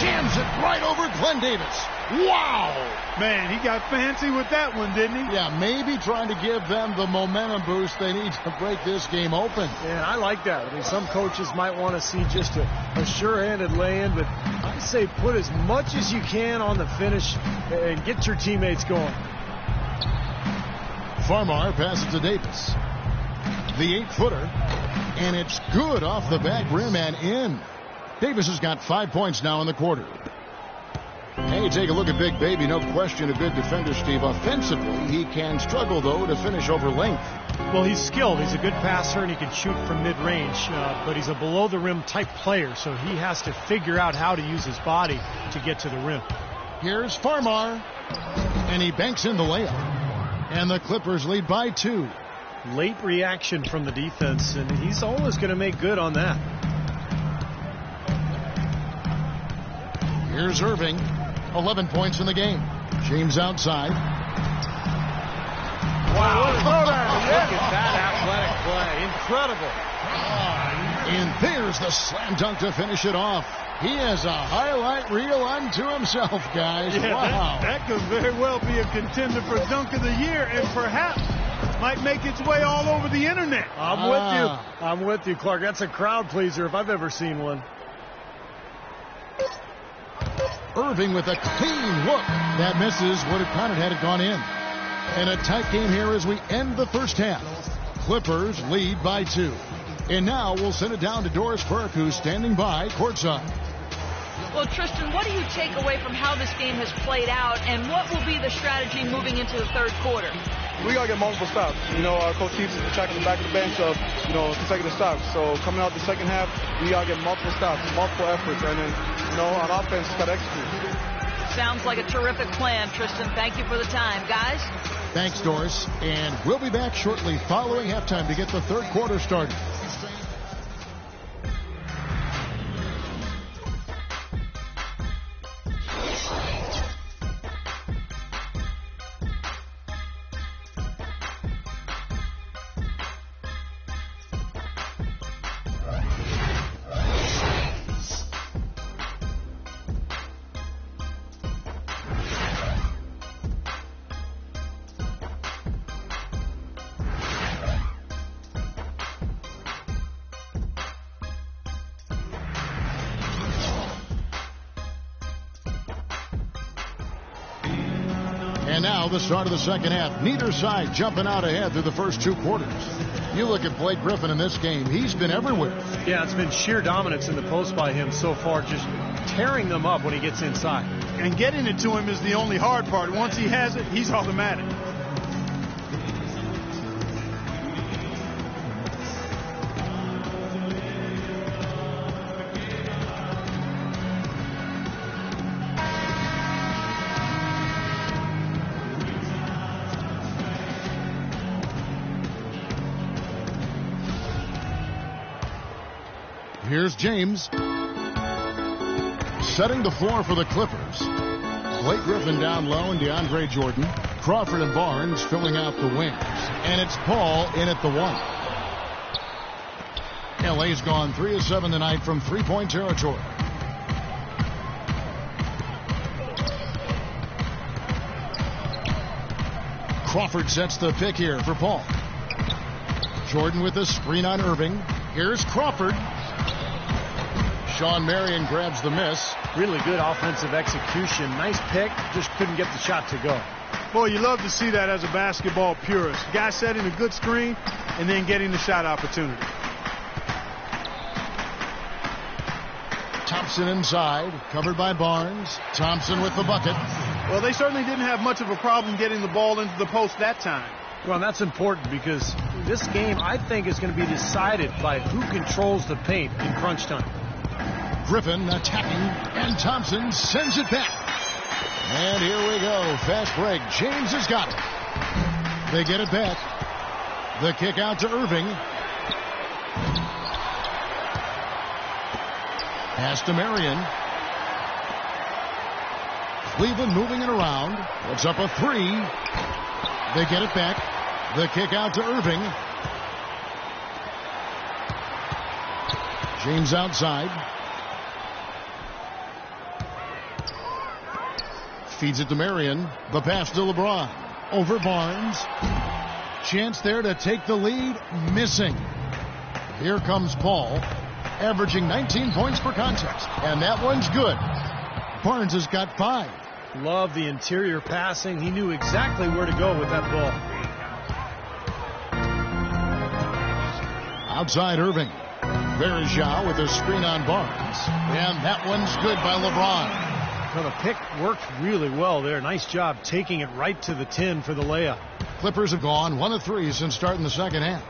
Jams it right over Glenn Davis. Wow! Man, he got fancy with that one, didn't he? Yeah, maybe trying to give them the momentum boost they need to break this game open. Yeah, I like that. I mean, some coaches might want to see just a sure-handed lay-in, but I say put as much as you can on the finish and get your teammates going. Farmar passes to Davis. The 8-footer, and it's good off the back rim and in. Davis has got 5 points now in the quarter. Hey, take a look at Big Baby. No question a good defender, Steve. Offensively, he can struggle, though, to finish over length. Well, he's skilled. He's a good passer, and he can shoot from mid-range. But he's a below-the-rim type player, so he has to figure out how to use his body to get to the rim. Here's Farmar, and he banks in the layup. And the Clippers lead by 2. Late reaction from the defense, and he's always going to make good on that. Here's Irving. 11 points in the game. James outside. Wow. Look at that athletic play. Incredible. And there's the slam dunk to finish it off. He has a highlight reel unto himself, guys. Yeah, wow. That could very well be a contender for Dunk of the Year, and perhaps might make its way all over the internet. I'm with you, Clark. That's a crowd pleaser if I've ever seen one. Irving with a clean look. That misses. Would have counted had it gone in. And a tight game here as we end the first half. Clippers lead by 2. And now we'll send it down to Doris Burke, who's standing by courtside. Well, Tristan, what do you take away from how this game has played out, and what will be the strategy moving into the third quarter? We got to get multiple stops. Our coach keeps checking the back of the bench of, consecutive stops. So coming out the second half, we got to get multiple stops, multiple efforts, and then, on offense, just got to execute. Sounds like a terrific plan, Tristan. Thank you for the time. Guys? Thanks, Doris. And we'll be back shortly following halftime to get the third quarter started. And now the start of the second half. Neither side jumping out ahead through the first two quarters. You look at Blake Griffin in this game. He's been everywhere. Yeah, it's been sheer dominance in the post by him so far, just tearing them up when he gets inside. And getting it to him is the only hard part. Once he has it, he's automatic. Here's James. Setting the floor for the Clippers. Blake Griffin down low and DeAndre Jordan. Crawford and Barnes filling out the wings. And it's Paul in at the one. LA's gone 3 of 7 tonight from three-point territory. Crawford sets the pick here for Paul. Jordan with a screen on Irving. Here's Crawford. Sean Marion grabs the miss. Really good offensive execution. Nice pick. Just couldn't get the shot to go. Boy, you love to see that as a basketball purist. Guy setting a good screen and then getting the shot opportunity. Thompson inside, covered by Barnes. Thompson with the bucket. Well, they certainly didn't have much of a problem getting the ball into the post that time. Well, that's important because this game, I think, is going to be decided by who controls the paint in crunch time. Griffin attacking, and Thompson sends it back. And here we go. Fast break. James has got it. They get it back. The kick out to Irving. Pass to Marion. Cleveland moving it around. Puts up a three. They get it back. The kick out to Irving. James outside. Feeds it to Marion. The pass to LeBron. Over Barnes. Chance there to take the lead. Missing. Here comes Paul. Averaging 19 points per contest. And that one's good. Barnes has got 5. Love the interior passing. He knew exactly where to go with that ball. Outside Irving. Verjao with a screen on Barnes. And that one's good by LeBron. Well, the pick worked really well there. Nice job taking it right to the 10 for the layup. Clippers have gone 1 of 3 since starting the second half.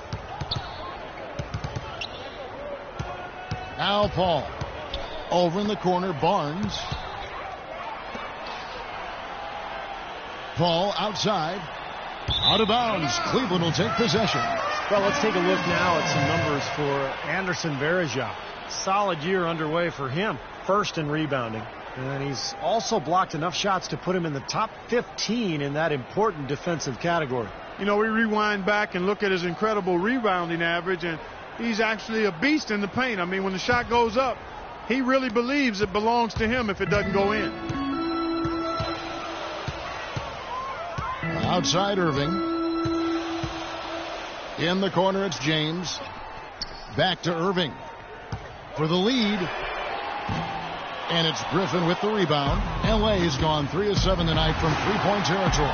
Now Paul. Over in the corner, Barnes. Paul outside. Out of bounds. Cleveland will take possession. Well, let's take a look now at some numbers for Anderson Varejao. Solid year underway for him. First in rebounding. And he's also blocked enough shots to put him in the top 15 in that important defensive category. You know, we rewind back and look at his incredible rebounding average, and he's actually a beast in the paint. I mean, when the shot goes up, he really believes it belongs to him if it doesn't go in. Outside Irving. In the corner, it's James. Back to Irving for the lead. And it's Griffin with the rebound. LA has gone 3 of 7 tonight from three-point territory.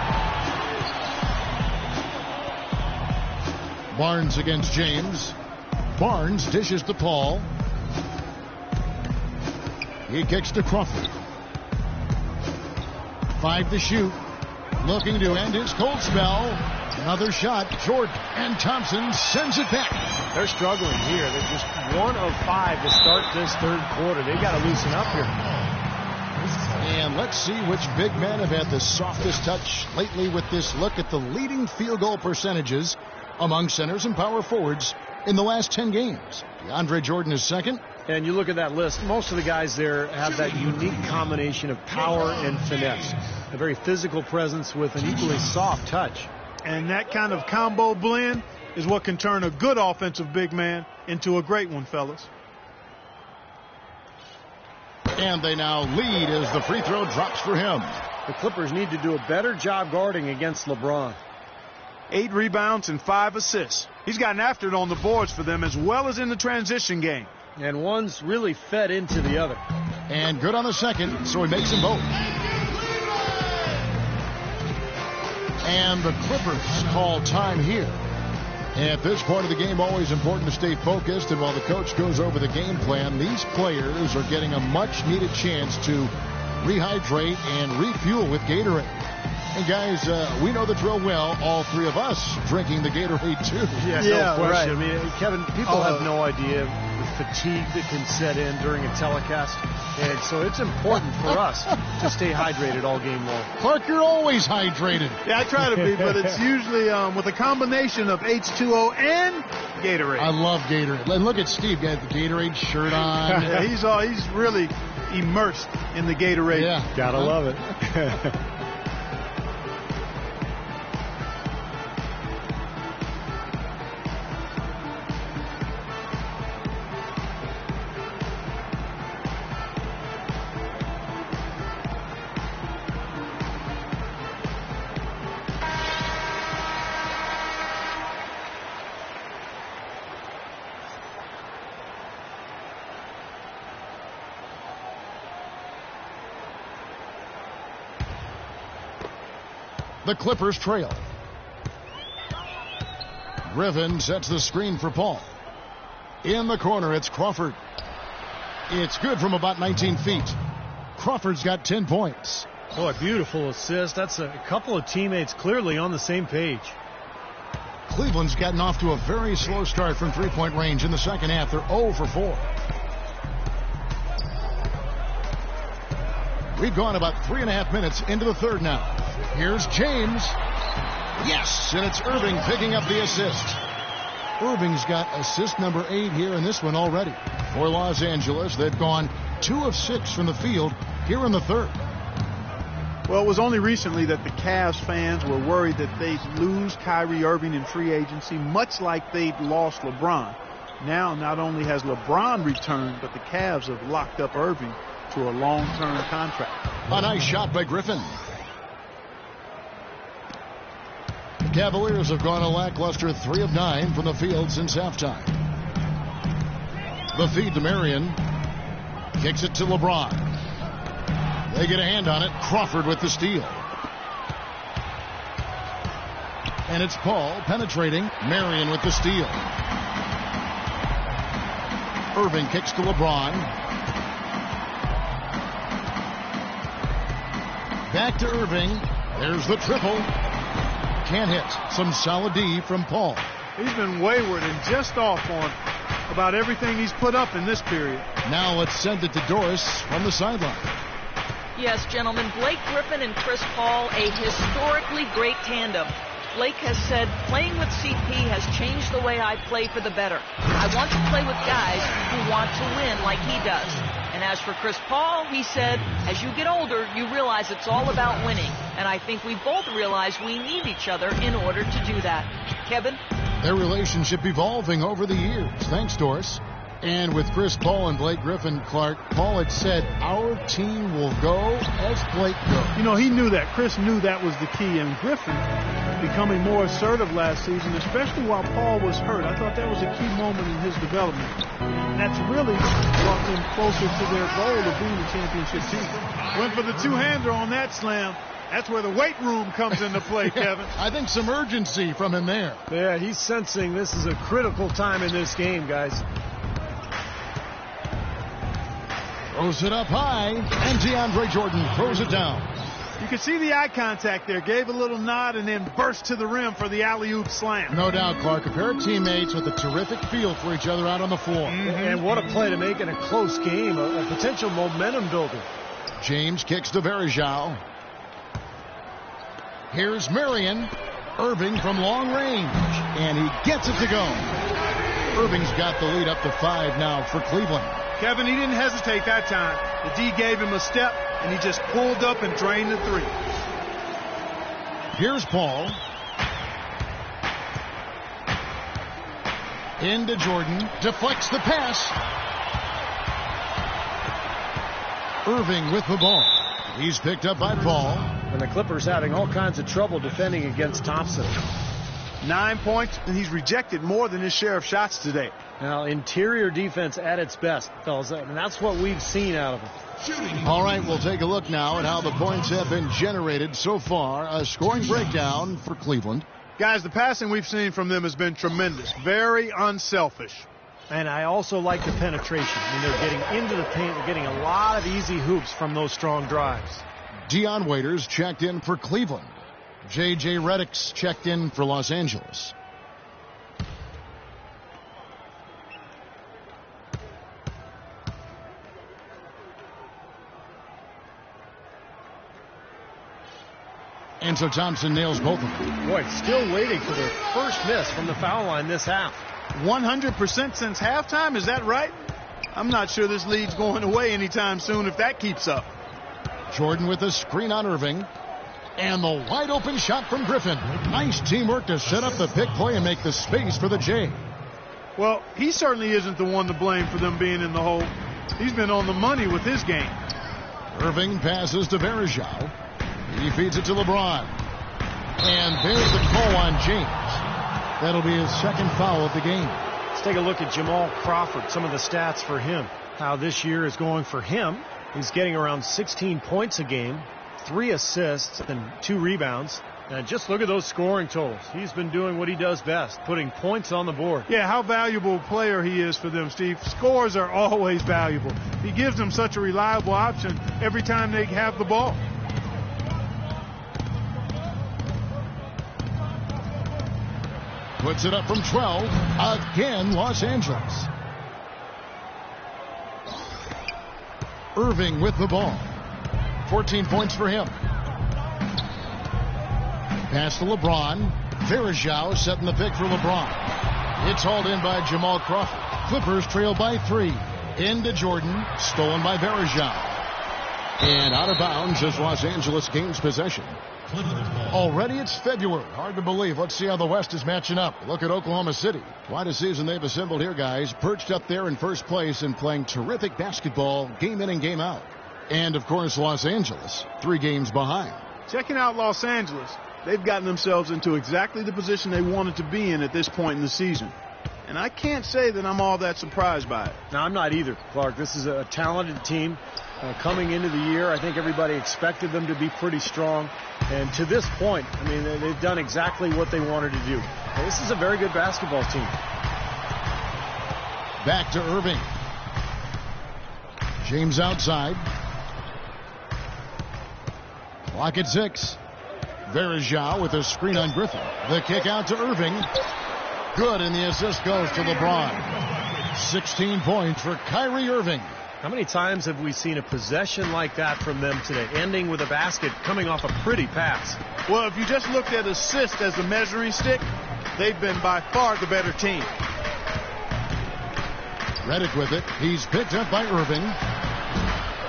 Barnes against James. Barnes dishes to Paul. He kicks to Crawford. 5 to shoot. Looking to end his cold spell. Another shot. Jordan and Thompson sends it back. They're struggling here. They're just 1 of 5 to start this third quarter. They've got to loosen up here. And let's see which big men have had the softest touch lately with this look at the leading field goal percentages among centers and power forwards in the last 10 games. DeAndre Jordan is second. And you look at that list, most of the guys there have that unique combination of power and finesse. A very physical presence with an equally soft touch. And that kind of combo blend is what can turn a good offensive big man into a great one, fellas. And they now lead as the free throw drops for him. The Clippers need to do a better job guarding against LeBron. 8 rebounds and 5 assists. He's gotten after it on the boards for them as well as in the transition game. And one's really fed into the other. And good on the second, so he makes them both. And the Clippers call time here. At this point of the game, always important to stay focused. And while the coach goes over the game plan, these players are getting a much-needed chance to rehydrate and refuel with Gatorade. And guys, we know the drill well, all three of us drinking the Gatorade too. Yeah, no question. Right. I mean, Kevin, people have no idea the fatigue that can set in during a telecast. And so it's important for us to stay hydrated all game long. Clark, you're always hydrated. Yeah, I try to be, but it's usually with a combination of H2O and Gatorade. I love Gatorade. And look at Steve, got the Gatorade shirt on. Yeah, he's really immersed in the Gatorade. Yeah, gotta love it. The Clippers trail. Griffin sets the screen for Paul. In the corner, it's Crawford. It's good from about 19 feet. Crawford's got 10 points. Boy, beautiful assist. That's a couple of teammates clearly on the same page. Cleveland's gotten off to a very slow start from three-point range in the second half. They're 0 for 4. We've gone about 3.5 minutes into the third now. Here's James. Yes, and it's Irving picking up the assist. Irving's got assist number 8 here in this one already. For Los Angeles, they've gone 2 of 6 from the field here in the third. Well, it was only recently that the Cavs fans were worried that they'd lose Kyrie Irving in free agency, much like they'd lost LeBron. Now, not only has LeBron returned, but the Cavs have locked up Irving to a long-term contract. A nice shot by Griffin. The Cavaliers have gone a lackluster 3 of 9 from the field since halftime. The feed to Marion. Kicks it to LeBron. They get a hand on it. Crawford with the steal. And it's Paul penetrating. Marion with the steal. Irving kicks to LeBron. Back to Irving. There's the triple. Can't hit. Some solid D from Paul. He's been wayward and just off on about everything he's put up in this period. Now let's send it to Doris from the sideline. Yes, gentlemen, Blake Griffin and Chris Paul, a historically great tandem. Blake has said, playing with CP has changed the way I play for the better. I want to play with guys who want to win like he does. And as for Chris Paul, he said, as you get older, you realize it's all about winning. And I think we both realize we need each other in order to do that. Kevin? Their relationship evolving over the years. Thanks, Doris. And with Chris Paul and Blake Griffin, Clark, Paul had said, our team will go as Blake goes. You know, he knew that. Chris knew that was the key. And Griffin becoming more assertive last season, especially while Paul was hurt. I thought that was a key moment in his development. And that's really brought them closer to their goal of being a championship team. Went for the two-hander on that slam. That's where the weight room comes into play, Kevin. I think some urgency from him there. Yeah, he's sensing this is a critical time in this game, guys. Throws it up high, and DeAndre Jordan throws it down. You can see the eye contact there. Gave a little nod and then burst to the rim for the alley-oop slam. No doubt, Clark. A pair of teammates with a terrific feel for each other out on the floor. And what a play to make in a close game, a potential momentum builder. James kicks to Verjao. Here's Marion. Irving from long range, and he gets it to go. Irving's got the lead up to 5 now for Cleveland. Kevin, he didn't hesitate that time. The D gave him a step, and he just pulled up and drained the 3. Here's Paul. Into Jordan. Deflects the pass. Irving with the ball. He's picked up by Paul. And the Clippers having all kinds of trouble defending against Thompson. 9 points, and he's rejected more than his share of shots today. Now, interior defense at its best, fellas, and that's what we've seen out of him. All right, we'll take a look now at how the points have been generated so far. A scoring breakdown for Cleveland. Guys, the passing we've seen from them has been tremendous. Very unselfish. And I also like the penetration. I mean, they're getting into the paint. They're getting a lot of easy hoops from those strong drives. Dion Waiters checked in for Cleveland. J.J. Redick's checked in for Los Angeles. And so Thompson nails both of them. Boy, still waiting for their first miss from the foul line this half. 100% since halftime, is that right? I'm not sure this lead's going away anytime soon if that keeps up. Jordan with a screen on Irving. And the wide open shot from Griffin. Nice teamwork to set up the pick play and make the space for the J. Well, he certainly isn't the one to blame for them being in the hole. He's been on the money with his game. Irving passes to Verjao. He feeds it to LeBron. And there's the call on James. That'll be his second foul of the game. Let's take a look at Jamal Crawford, some of the stats for him. How this year is going for him. He's getting around 16 points a game, 3 assists, and 2 rebounds. And just look at those scoring totals. He's been doing what he does best, putting points on the board. Yeah, how valuable a player he is for them, Steve. Scores are always valuable. He gives them such a reliable option every time they have the ball. Puts it up from 12. Again, Los Angeles. Irving with the ball. 14 points for him. Pass to LeBron. Verjao setting the pick for LeBron. It's hauled in by Jamal Crawford. Clippers trail by 3. Into Jordan. Stolen by Verjao. And out of bounds as Los Angeles gains possession. Already it's February. Hard to believe. Let's see how the West is matching up. Look at Oklahoma City. Quite a season they've assembled here, guys. Perched up there in first place and playing terrific basketball game in and game out. And, of course, Los Angeles, 3 games behind. Checking out Los Angeles, they've gotten themselves into exactly the position they wanted to be in at this point in the season. And I can't say that I'm all that surprised by it. No, I'm not either, Clark. This is a talented team. Coming into the year, I think everybody expected them to be pretty strong. And to this point, I mean, they've done exactly what they wanted to do. This is a very good basketball team. Back to Irving. James outside. Clock at 6. Verjao with a screen on Griffin. The kick out to Irving. Good, and the assist goes to LeBron. 16 points for Kyrie Irving. How many times have we seen a possession like that from them today, ending with a basket coming off a pretty pass? Well, if you just looked at assist as the measuring stick, they've been by far the better team. Redick with it. He's picked up by Irving.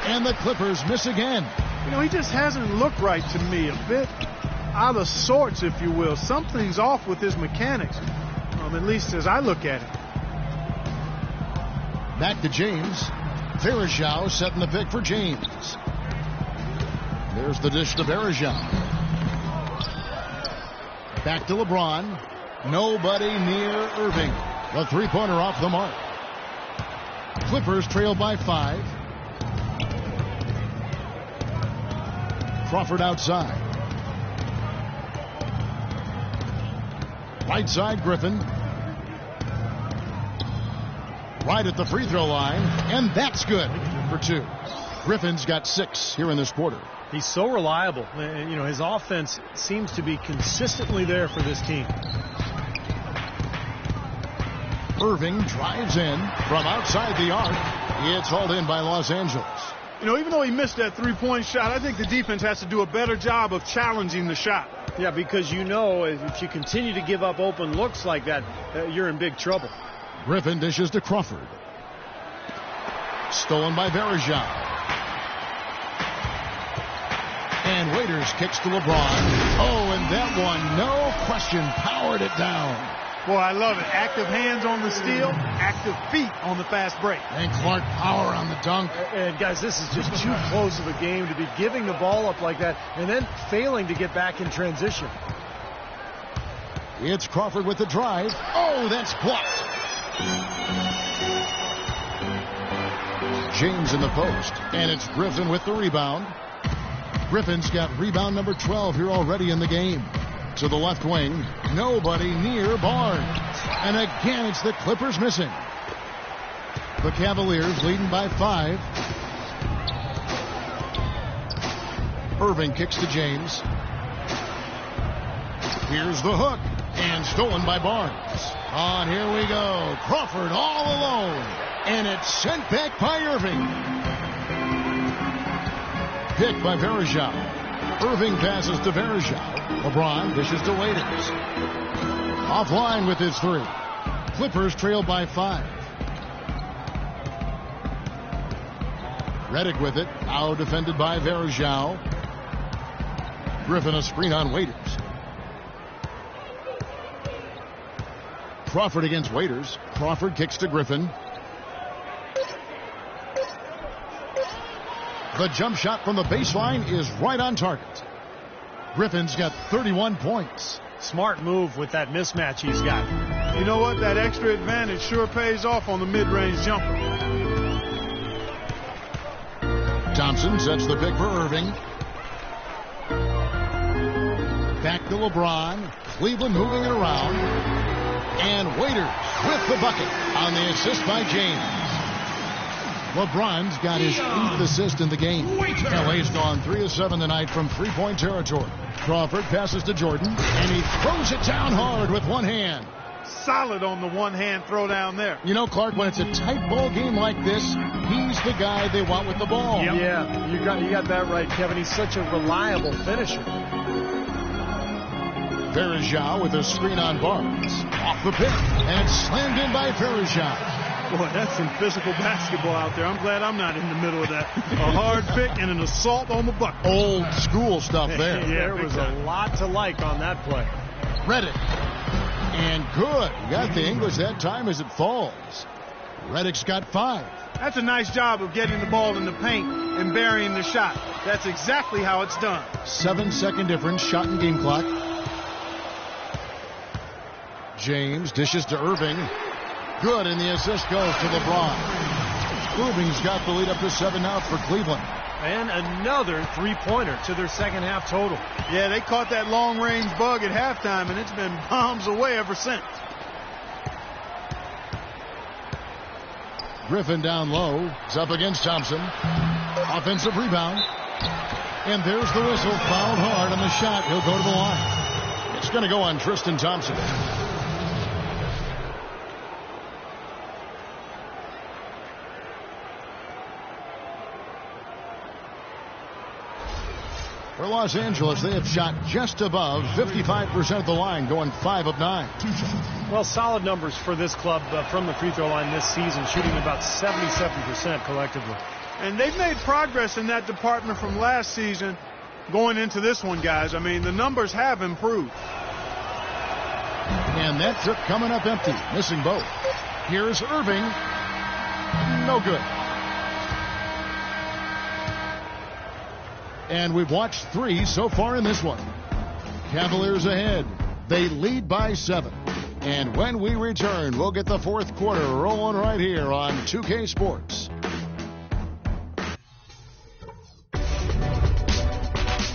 And the Clippers miss again. You know, he just hasn't looked right to me. A bit out of sorts, if you will. Something's off with his mechanics, at least as I look at it. Back to James. Verjao setting the pick for James. There's the dish to Verjao. Back to LeBron. Nobody near Irving. The three-pointer off the mark. Clippers trail by 5. Crawford outside. Right side, Griffin. Right at the free throw line, and that's good for 2. Griffin's got 6 here in this quarter. He's so reliable. You know, his offense seems to be consistently there for this team. Irving drives in from outside the arc. It's hauled in by Los Angeles. You know, even though he missed that three-point shot, I think the defense has to do a better job of challenging the shot. Yeah, because you know if you continue to give up open looks like that, you're in big trouble. Griffin dishes to Crawford. Stolen by Verajao. And Waiters kicks to LeBron. Oh, and that one, no question, powered it down. Boy, I love it. Active hands on the steal, active feet on the fast break. And Clark power on the dunk. And guys, this is just too close of a game to be giving the ball up like that and then failing to get back in transition. It's Crawford with the drive. Oh, that's blocked. James in the post. And it's Griffin with the rebound. Griffin's got rebound number 12 here already in the game. To the left wing, nobody near Barnes. And again, it's the Clippers missing. The Cavaliers leading by 5. Irving kicks to James. Here's the hook. And stolen by Barnes. On, here we go. Crawford all alone. And it's sent back by Irving. Picked by Verajao. Irving passes to Verajao. LeBron dishes to Waiters. Offline with his 3. Clippers trail by 5. Redick with it. Now defended by Verajao. Griffin a screen on Waiters. Crawford against Waiters. Crawford kicks to Griffin. The jump shot from the baseline is right on target. Griffin's got 31 points. Smart move with that mismatch he's got. You know what? That extra advantage sure pays off on the mid-range jumper. Thompson sets the pick for Irving. Back to LeBron. Cleveland moving it around. And Waiters with the bucket on the assist by James. LeBron's got his 8th assist in the game. LA's gone 3 of 7 tonight from three-point territory. Crawford passes to Jordan, and he throws it down hard with one hand. Solid on the one-hand throw down there. You know, Clark, when it's a tight ball game like this, he's the guy they want with the ball. Yep. Yeah, you got that right, Kevin. He's such a reliable finisher. Verajao with a screen on Barnes. Off the pick, and it's slammed in by Verajao. Boy, that's some physical basketball out there. I'm glad I'm not in the middle of that. A hard pick and an assault on the bucket. Old school stuff there. There was a lot to like on that play. Redick. And good. You got the English that time as it falls. Redick's got 5. That's a nice job of getting the ball in the paint and burying the shot. That's exactly how it's done. 7-second difference, shot and game clock. James dishes to Irving. Good, and the assist goes to LeBron. Irving's got the lead up to 7 now for Cleveland. And another three-pointer to their second half total. Yeah, they caught that long-range bug at halftime, and it's been bombs away ever since. Griffin down low. It's up against Thompson. Offensive rebound. And there's the whistle. Fouled hard on the shot. He'll go to the line. It's going to go on Tristan Thompson. For Los Angeles, they have shot just above 55% of the line, going 5 of 9. Well, solid numbers for this club from the free throw line this season, shooting about 77% collectively. And they've made progress in that department from last season going into this one, guys. I mean, the numbers have improved. And that trip coming up empty, missing both. Here's Irving. No good. And we've watched 3 so far in this one. Cavaliers ahead. They lead by 7. And when we return, we'll get the fourth quarter rolling right here on 2K Sports.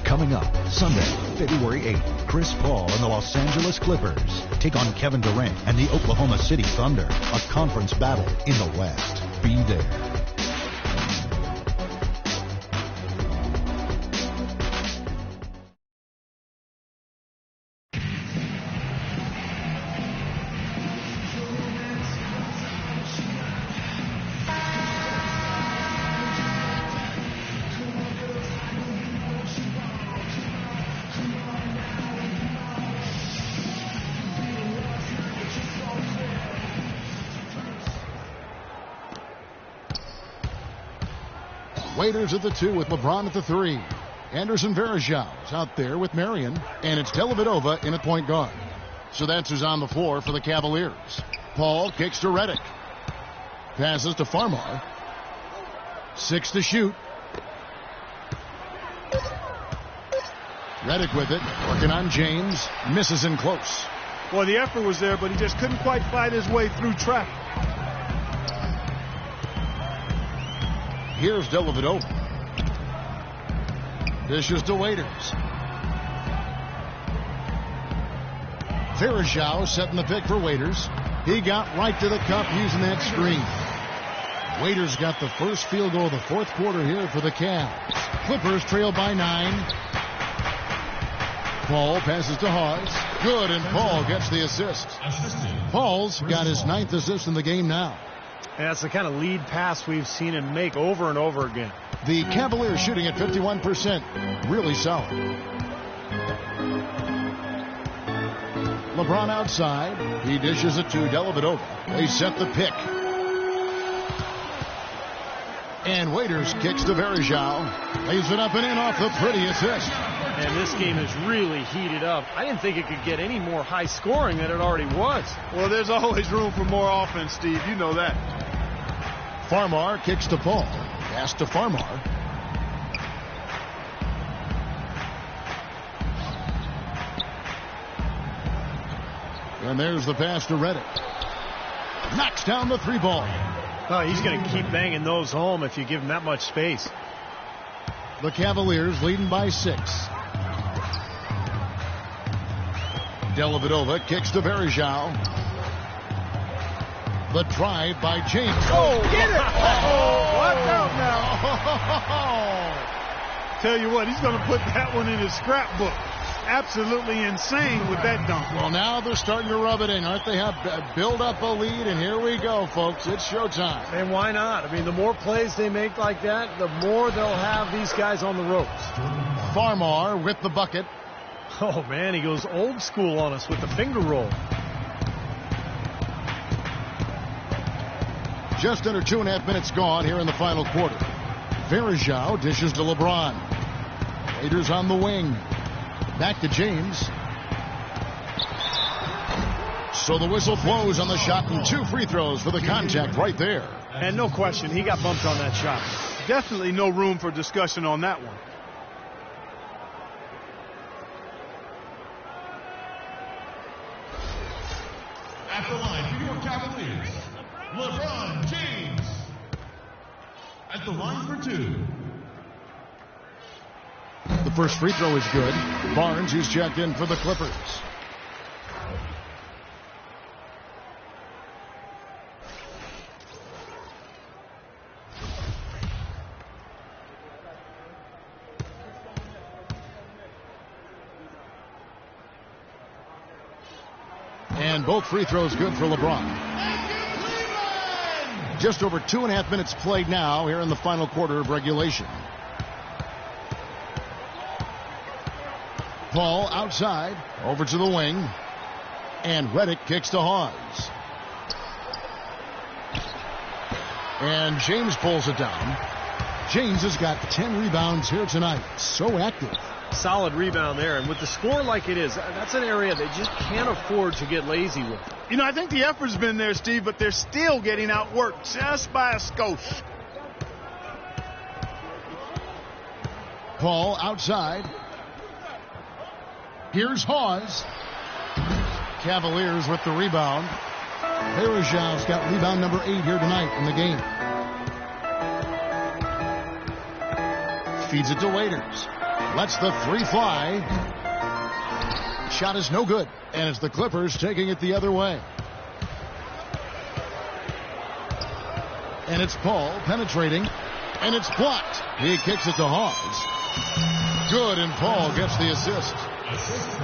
Coming up Sunday, February 8th, Chris Paul and the Los Angeles Clippers take on Kevin Durant and the Oklahoma City Thunder, a conference battle in the West. Be there. Waiters at the 2 with LeBron at the 3. Anderson Varejao is out there with Marion, and it's Dellavedova in at point guard. So that's who's on the floor for the Cavaliers. Paul kicks to Redick. Passes to Farmar. 6 to shoot. Redick with it, working on James. Misses in close. Well, the effort was there, but he just couldn't quite fight his way through traffic. Here's Dellavedova. Dishes to Waiters. Varejao setting the pick for Waiters. He got right to the cup using that screen. Waiters got the first field goal of the fourth quarter here for the Cavs. Clippers trail by 9. Paul passes to Hawes. Good, and Paul gets the assist. Paul's got his 9th assist in the game now. And that's the kind of lead pass we've seen him make over and over again. The Cavaliers shooting at 51%. Really solid. LeBron outside. He dishes it to Dellavedova. They set the pick. And Waiters kicks to Varejao. Lays it up and in off the pretty assist. And this game is really heated up. I didn't think it could get any more high scoring than it already was. Well, there's always room for more offense, Steve. You know that. Farmar kicks to Paul. Pass to Farmar. And there's the pass to Redick. Knocks down the 3 ball. Oh, he's going to keep banging those home if you give him that much space. The Cavaliers leading by 6. Dellavedova kicks to Varejao. The drive by James. Oh, get it! Oh, watch out now. Tell you what, he's going to put that one in his scrapbook. Absolutely insane with that dunk. Well, now they're starting to rub it in, aren't they? Have build up a lead, and here we go, folks. It's showtime. And why not? I mean, the more plays they make like that, the more they'll have these guys on the ropes. Farmar with the bucket. Oh, man, he goes old school on us with the finger roll. Just under 2.5 minutes gone here in the final quarter. Varejao dishes to LeBron. Waiters on the wing. Back to James. So the whistle blows on the shot and 2 free throws for the contact right there. And no question, he got bumped on that shot. Definitely no room for discussion on that one. At the line for your Cavaliers, LeBron James. At the line for 2. The first free throw is good. Barnes, who's checked in for the Clippers. And both free throws good for LeBron. Just over 2.5 minutes played now here in the final quarter of regulation. Paul outside, over to the wing, and Redick kicks to Hawes. And James pulls it down. James has got 10 rebounds here tonight. So active. Solid rebound there, and with the score like it is, that's an area they just can't afford to get lazy with. You know, I think the effort's been there, Steve, but they're still getting outworked just by a skosh. Paul outside. Here's Hawes. Cavaliers with the rebound. Varejao's got rebound number 8 here tonight in the game. Feeds it to Waiters. Lets the 3 fly. Shot is no good. And it's the Clippers taking it the other way. And it's Paul penetrating. And it's blocked. He kicks it to Hawes. Good, and Paul gets the assist.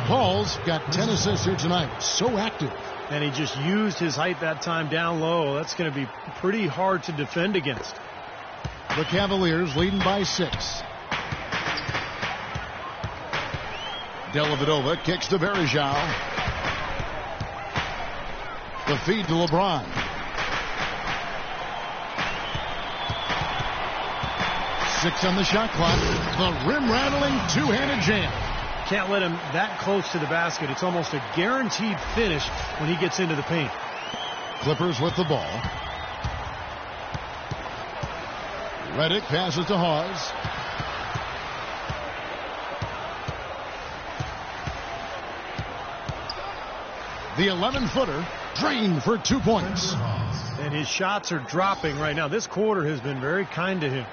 Paul's got 10 assists here tonight. So active. And he just used his height that time down low. That's going to be pretty hard to defend against. The Cavaliers leading by 6. Dellavedova kicks to Varejao. The feed to LeBron. 6 on the shot clock. The rim-rattling two-handed jam. Can't let him that close to the basket. It's almost a guaranteed finish when he gets into the paint. Clippers with the ball. Redick passes to Hawes. The 11-footer drained for 2 points. And his shots are dropping right now. This quarter has been very kind to him.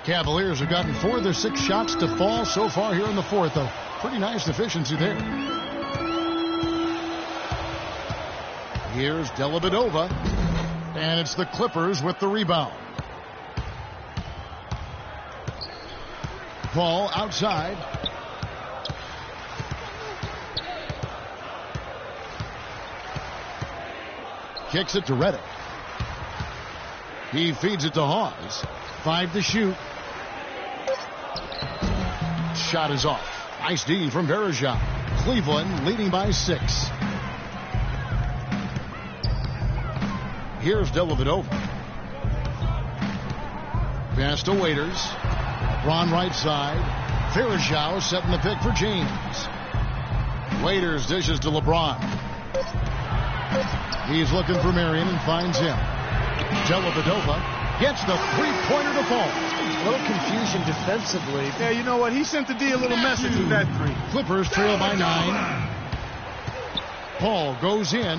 Cavaliers have gotten 4 of their 6 shots to fall so far here in the fourth, though. Pretty nice efficiency there. Here's Dellavedova. And it's the Clippers with the rebound. Ball outside. Kicks it to Redick. He feeds it to Hawes. 5 to shoot. Shot is off. Nice D from Bergeron. Cleveland leading by 6. Here's Dellavedova. Pass to Waiters. Ron right side. Bergeron setting the pick for James. Waiters dishes to LeBron. He's looking for Marion and finds him. Dellavedova gets the three-pointer to fall. A little confusion defensively. Yeah, you know what? He sent the D a little message with that three. Clippers trail by 9. Paul goes in,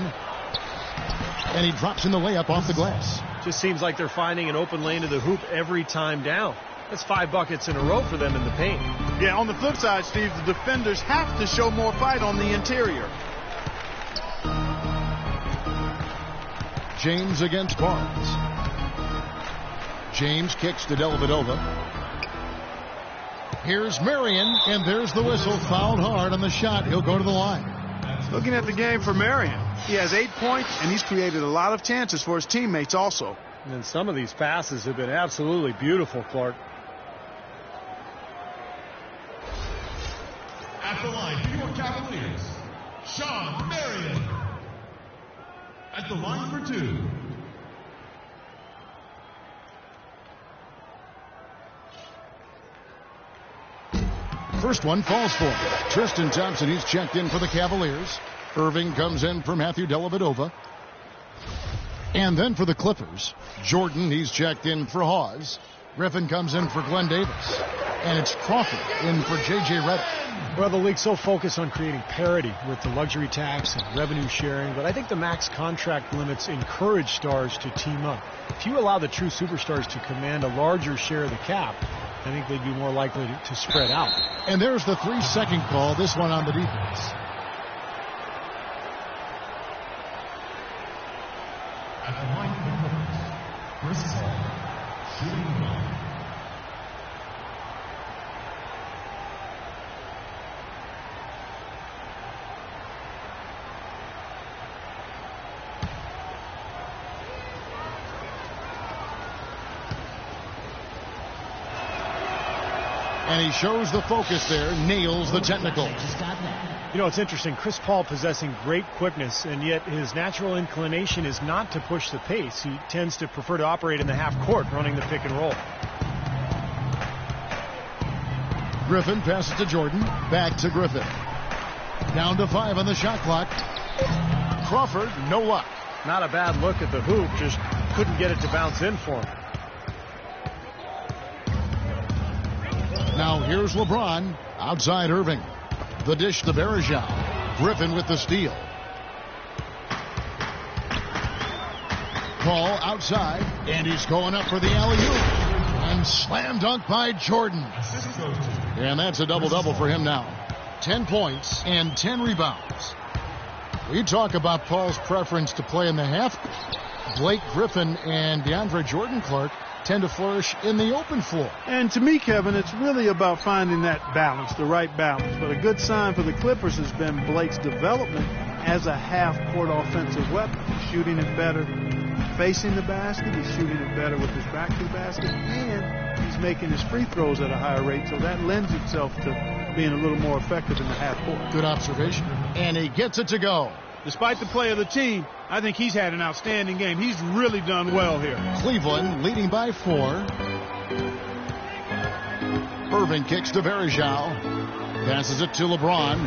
and he drops in the layup off the glass. Just seems like they're finding an open lane to the hoop every time down. That's 5 buckets in a row for them in the paint. Yeah, on the flip side, Steve, the defenders have to show more fight on the interior. James against Barnes. James kicks to Dellavedova. Here's Marion, and there's the whistle. Fouled hard on the shot. He'll go to the line. Looking at the game for Marion, he has 8 points, and he's created a lot of chances for his teammates also. And some of these passes have been absolutely beautiful, Clark. At the line for your Cavaliers, Sean Marion. At the line for 2. First one falls for him. Tristan Thompson, he's checked in for the Cavaliers. Irving comes in for Matthew Dellavedova. And then for the Clippers, Jordan, he's checked in for Hawes. Griffin comes in for Glenn Davis. And it's Crawford in for J.J. Redick. Well, the league's so focused on creating parity with the luxury tax and revenue sharing, but I think the max contract limits encourage stars to team up. If you allow the true superstars to command a larger share of the cap, I think they'd be more likely to spread out. And there's the 3-second call, this one on the defense. At the line for the Clippers, Chris Paul, shooting well. And he shows the focus there, nails the technical. You know, it's interesting. Chris Paul possessing great quickness, and yet his natural inclination is not to push the pace. He tends to prefer to operate in the half court, running the pick and roll. Griffin passes to Jordan. Back to Griffin. Down to 5 on the shot clock. Crawford, no luck. Not a bad look at the hoop, just couldn't get it to bounce in for him. Now here's LeBron. Outside Irving. The dish to Bergeron. Griffin with the steal. Paul outside. And he's going up for the alley-oop. And slam dunk by Jordan. And that's a double-double for him now. 10 points and 10 rebounds. We talk about Paul's preference to play in the half. Blake Griffin and DeAndre Jordan, Clark, tend to flourish in the open floor. And to me, Kevin, it's really about finding that balance, the right balance. But a good sign for the Clippers has been Blake's development as a half-court offensive weapon. He's shooting it better facing the basket. He's shooting it better with his back to the basket. And he's making his free throws at a higher rate. So that lends itself to being a little more effective in the half-court. Good observation. And he gets it to go. Despite the play of the team, I think he's had an outstanding game. He's really done well here. Cleveland leading by 4. Irving kicks to Verjao. Passes it to LeBron.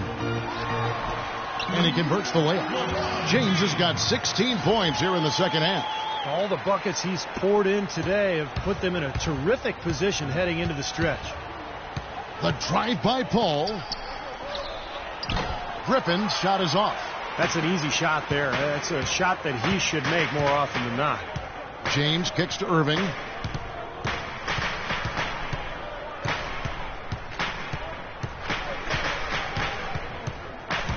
And he converts the layup. James has got 16 points here in the second half. All the buckets he's poured in today have put them in a terrific position heading into the stretch. The drive by Paul. Griffin's shot is off. That's an easy shot there. That's a shot that he should make more often than not. James kicks to Irving.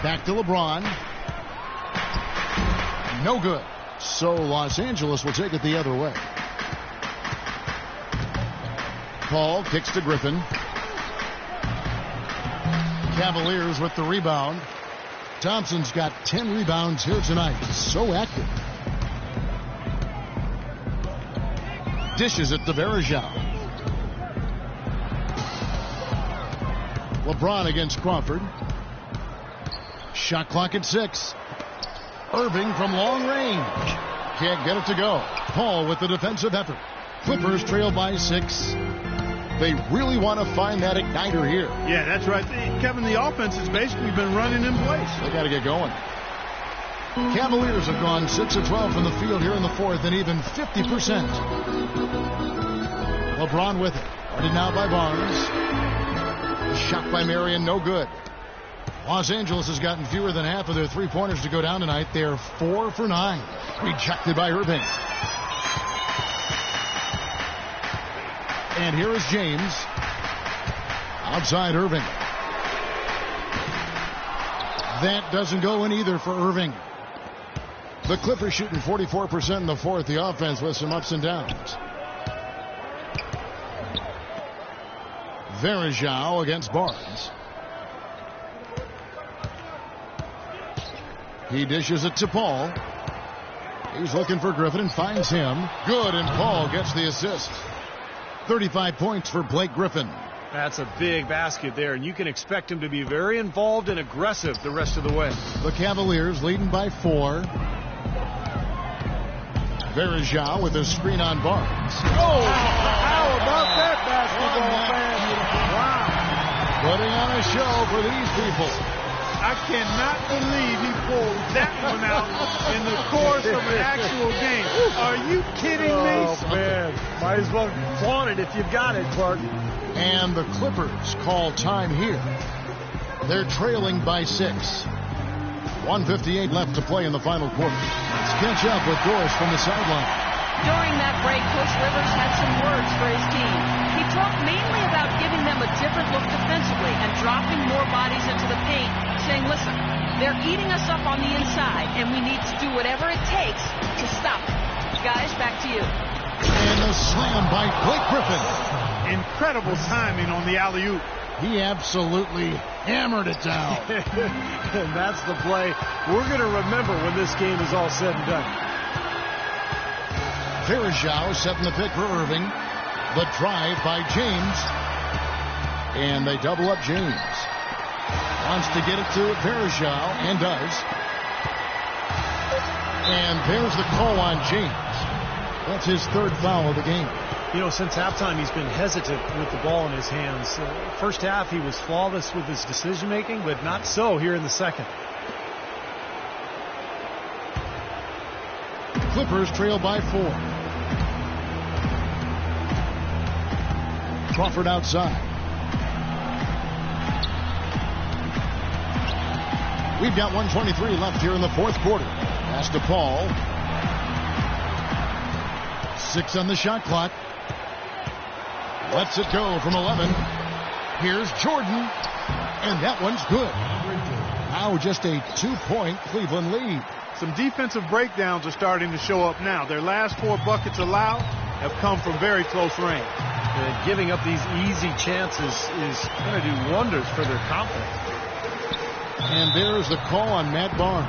Back to LeBron. No good. So Los Angeles will take it the other way. Paul kicks to Griffin. Cavaliers with the rebound. Thompson's got 10 rebounds here tonight. So active. Dishes it to Verjao. LeBron against Crawford. Shot clock at 6. Irving from long range. Can't get it to go. Paul with the defensive effort. Clippers trail by 6. They really want to find that igniter here. Yeah, that's right. Kevin, the offense has basically been running in place. They got to get going. Cavaliers have gone 6 of 12 from the field here in the fourth and even 50%. LeBron with it. Guarded now by Barnes. Shot by Marion, no good. Los Angeles has gotten fewer than half of their three-pointers to go down tonight. They're 4 for 9. Rejected by Irving. And here is James. Outside Irving. That doesn't go in either for Irving. The Clippers shooting 44% in the fourth. The offense with some ups and downs. Verjao against Barnes. He dishes it to Paul. He's looking for Griffin and finds him. Good, and Paul gets the assist. 35 points for Blake Griffin. That's a big basket there, and you can expect him to be very involved and aggressive the rest of the way. The Cavaliers leading by 4. Verjao with a screen on Barnes. Oh, how about that basketball, man? Wow. Putting on a show for these people. I cannot believe he pulled that one out in the course of an actual game. Are you kidding me? Oh, man. Might as well flaunt it if you've got it, Clark. And the Clippers call time here. They're trailing by 6. 1:58 left to play in the final quarter. Let's catch up with Doris from the sideline. During that break, Coach Rivers had some words for his team. He talked mainly about giving them a different look defensively and dropping more bodies into the paint, saying, listen, they're eating us up on the inside, and we need to do whatever it takes to stop it. Guys, back to you. And a slam by Blake Griffin. Incredible timing on the alley-oop. He absolutely hammered it down. And that's the play we're going to remember when this game is all said and done. Verjao setting the pick for Irving. The drive by James. And they double up James. Wants to get it to Verjao and does. And there's the call on James. That's his third foul of the game. You know, since halftime, he's been hesitant with the ball in his hands. First half, he was flawless with his decision-making, but not so here in the second. Clippers trail by 4. Crawford outside. We've got 1:23 left here in the fourth quarter. Pass to Paul. 6 on the shot clock. Lets it go from 11. Here's Jordan. And that one's good. Now just a 2-point Cleveland lead. Some defensive breakdowns are starting to show up now. Their last 4 buckets allowed have come from very close range. Giving up these easy chances is going to do wonders for their confidence. And there's the call on Matt Barnes.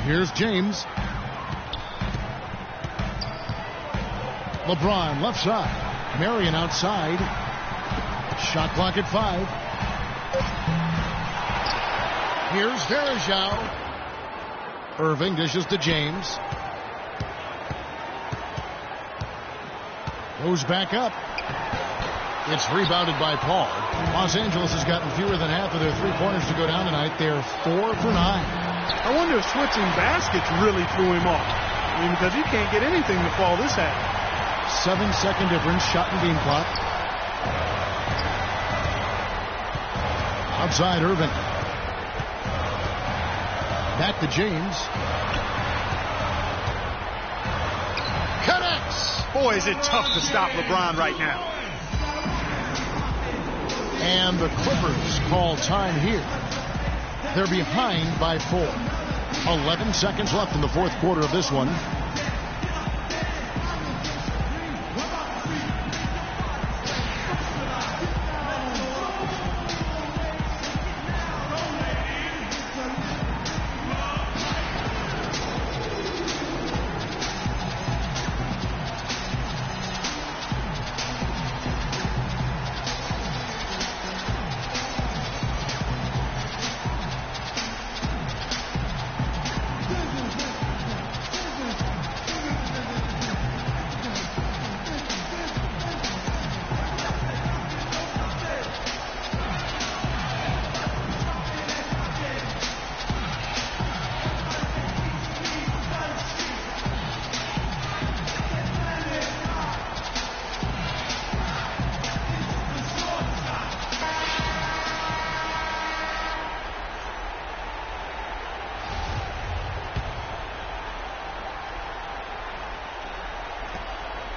Here's James. LeBron left side. Marion outside. Shot clock at 5. Here's Varejao. Irving dishes to James. Goes back up. It's rebounded by Paul. Los Angeles has gotten fewer than half of their three-pointers to go down tonight. They're 4 for 9. I wonder if switching baskets really threw him off. I mean, because he can't get anything to fall this half. 7-second difference, shot and game clock. Outside Irving. Back to James. Connects. Boy, is it tough to stop LeBron right now. And the Clippers call time here. They're behind by 4. 11 seconds left in the fourth quarter of this one.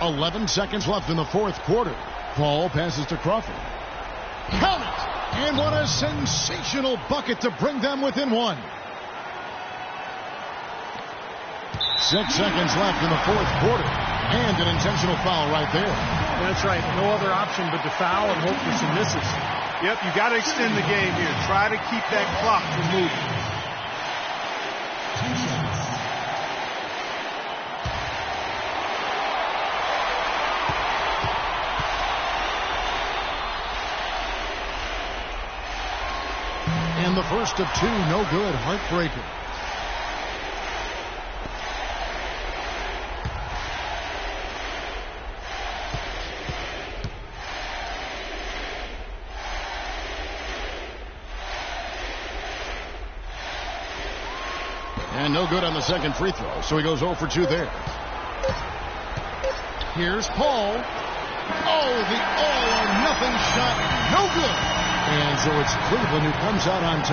.11 seconds left in the fourth quarter. Paul passes to Crawford. Count it! And what a sensational bucket to bring them within 1. 6 seconds left in the fourth quarter. And an intentional foul right there. That's right. No other option but to foul and hope for some misses. Yep, you got to extend the game here. Try to keep that clock from moving. And the first of 2, no good. Heartbreaker. And no good on the second free throw, so he goes 0 for 2 there. Here's Paul. Oh, the all-or-nothing shot. No good. And so it's Cleveland who comes out on top.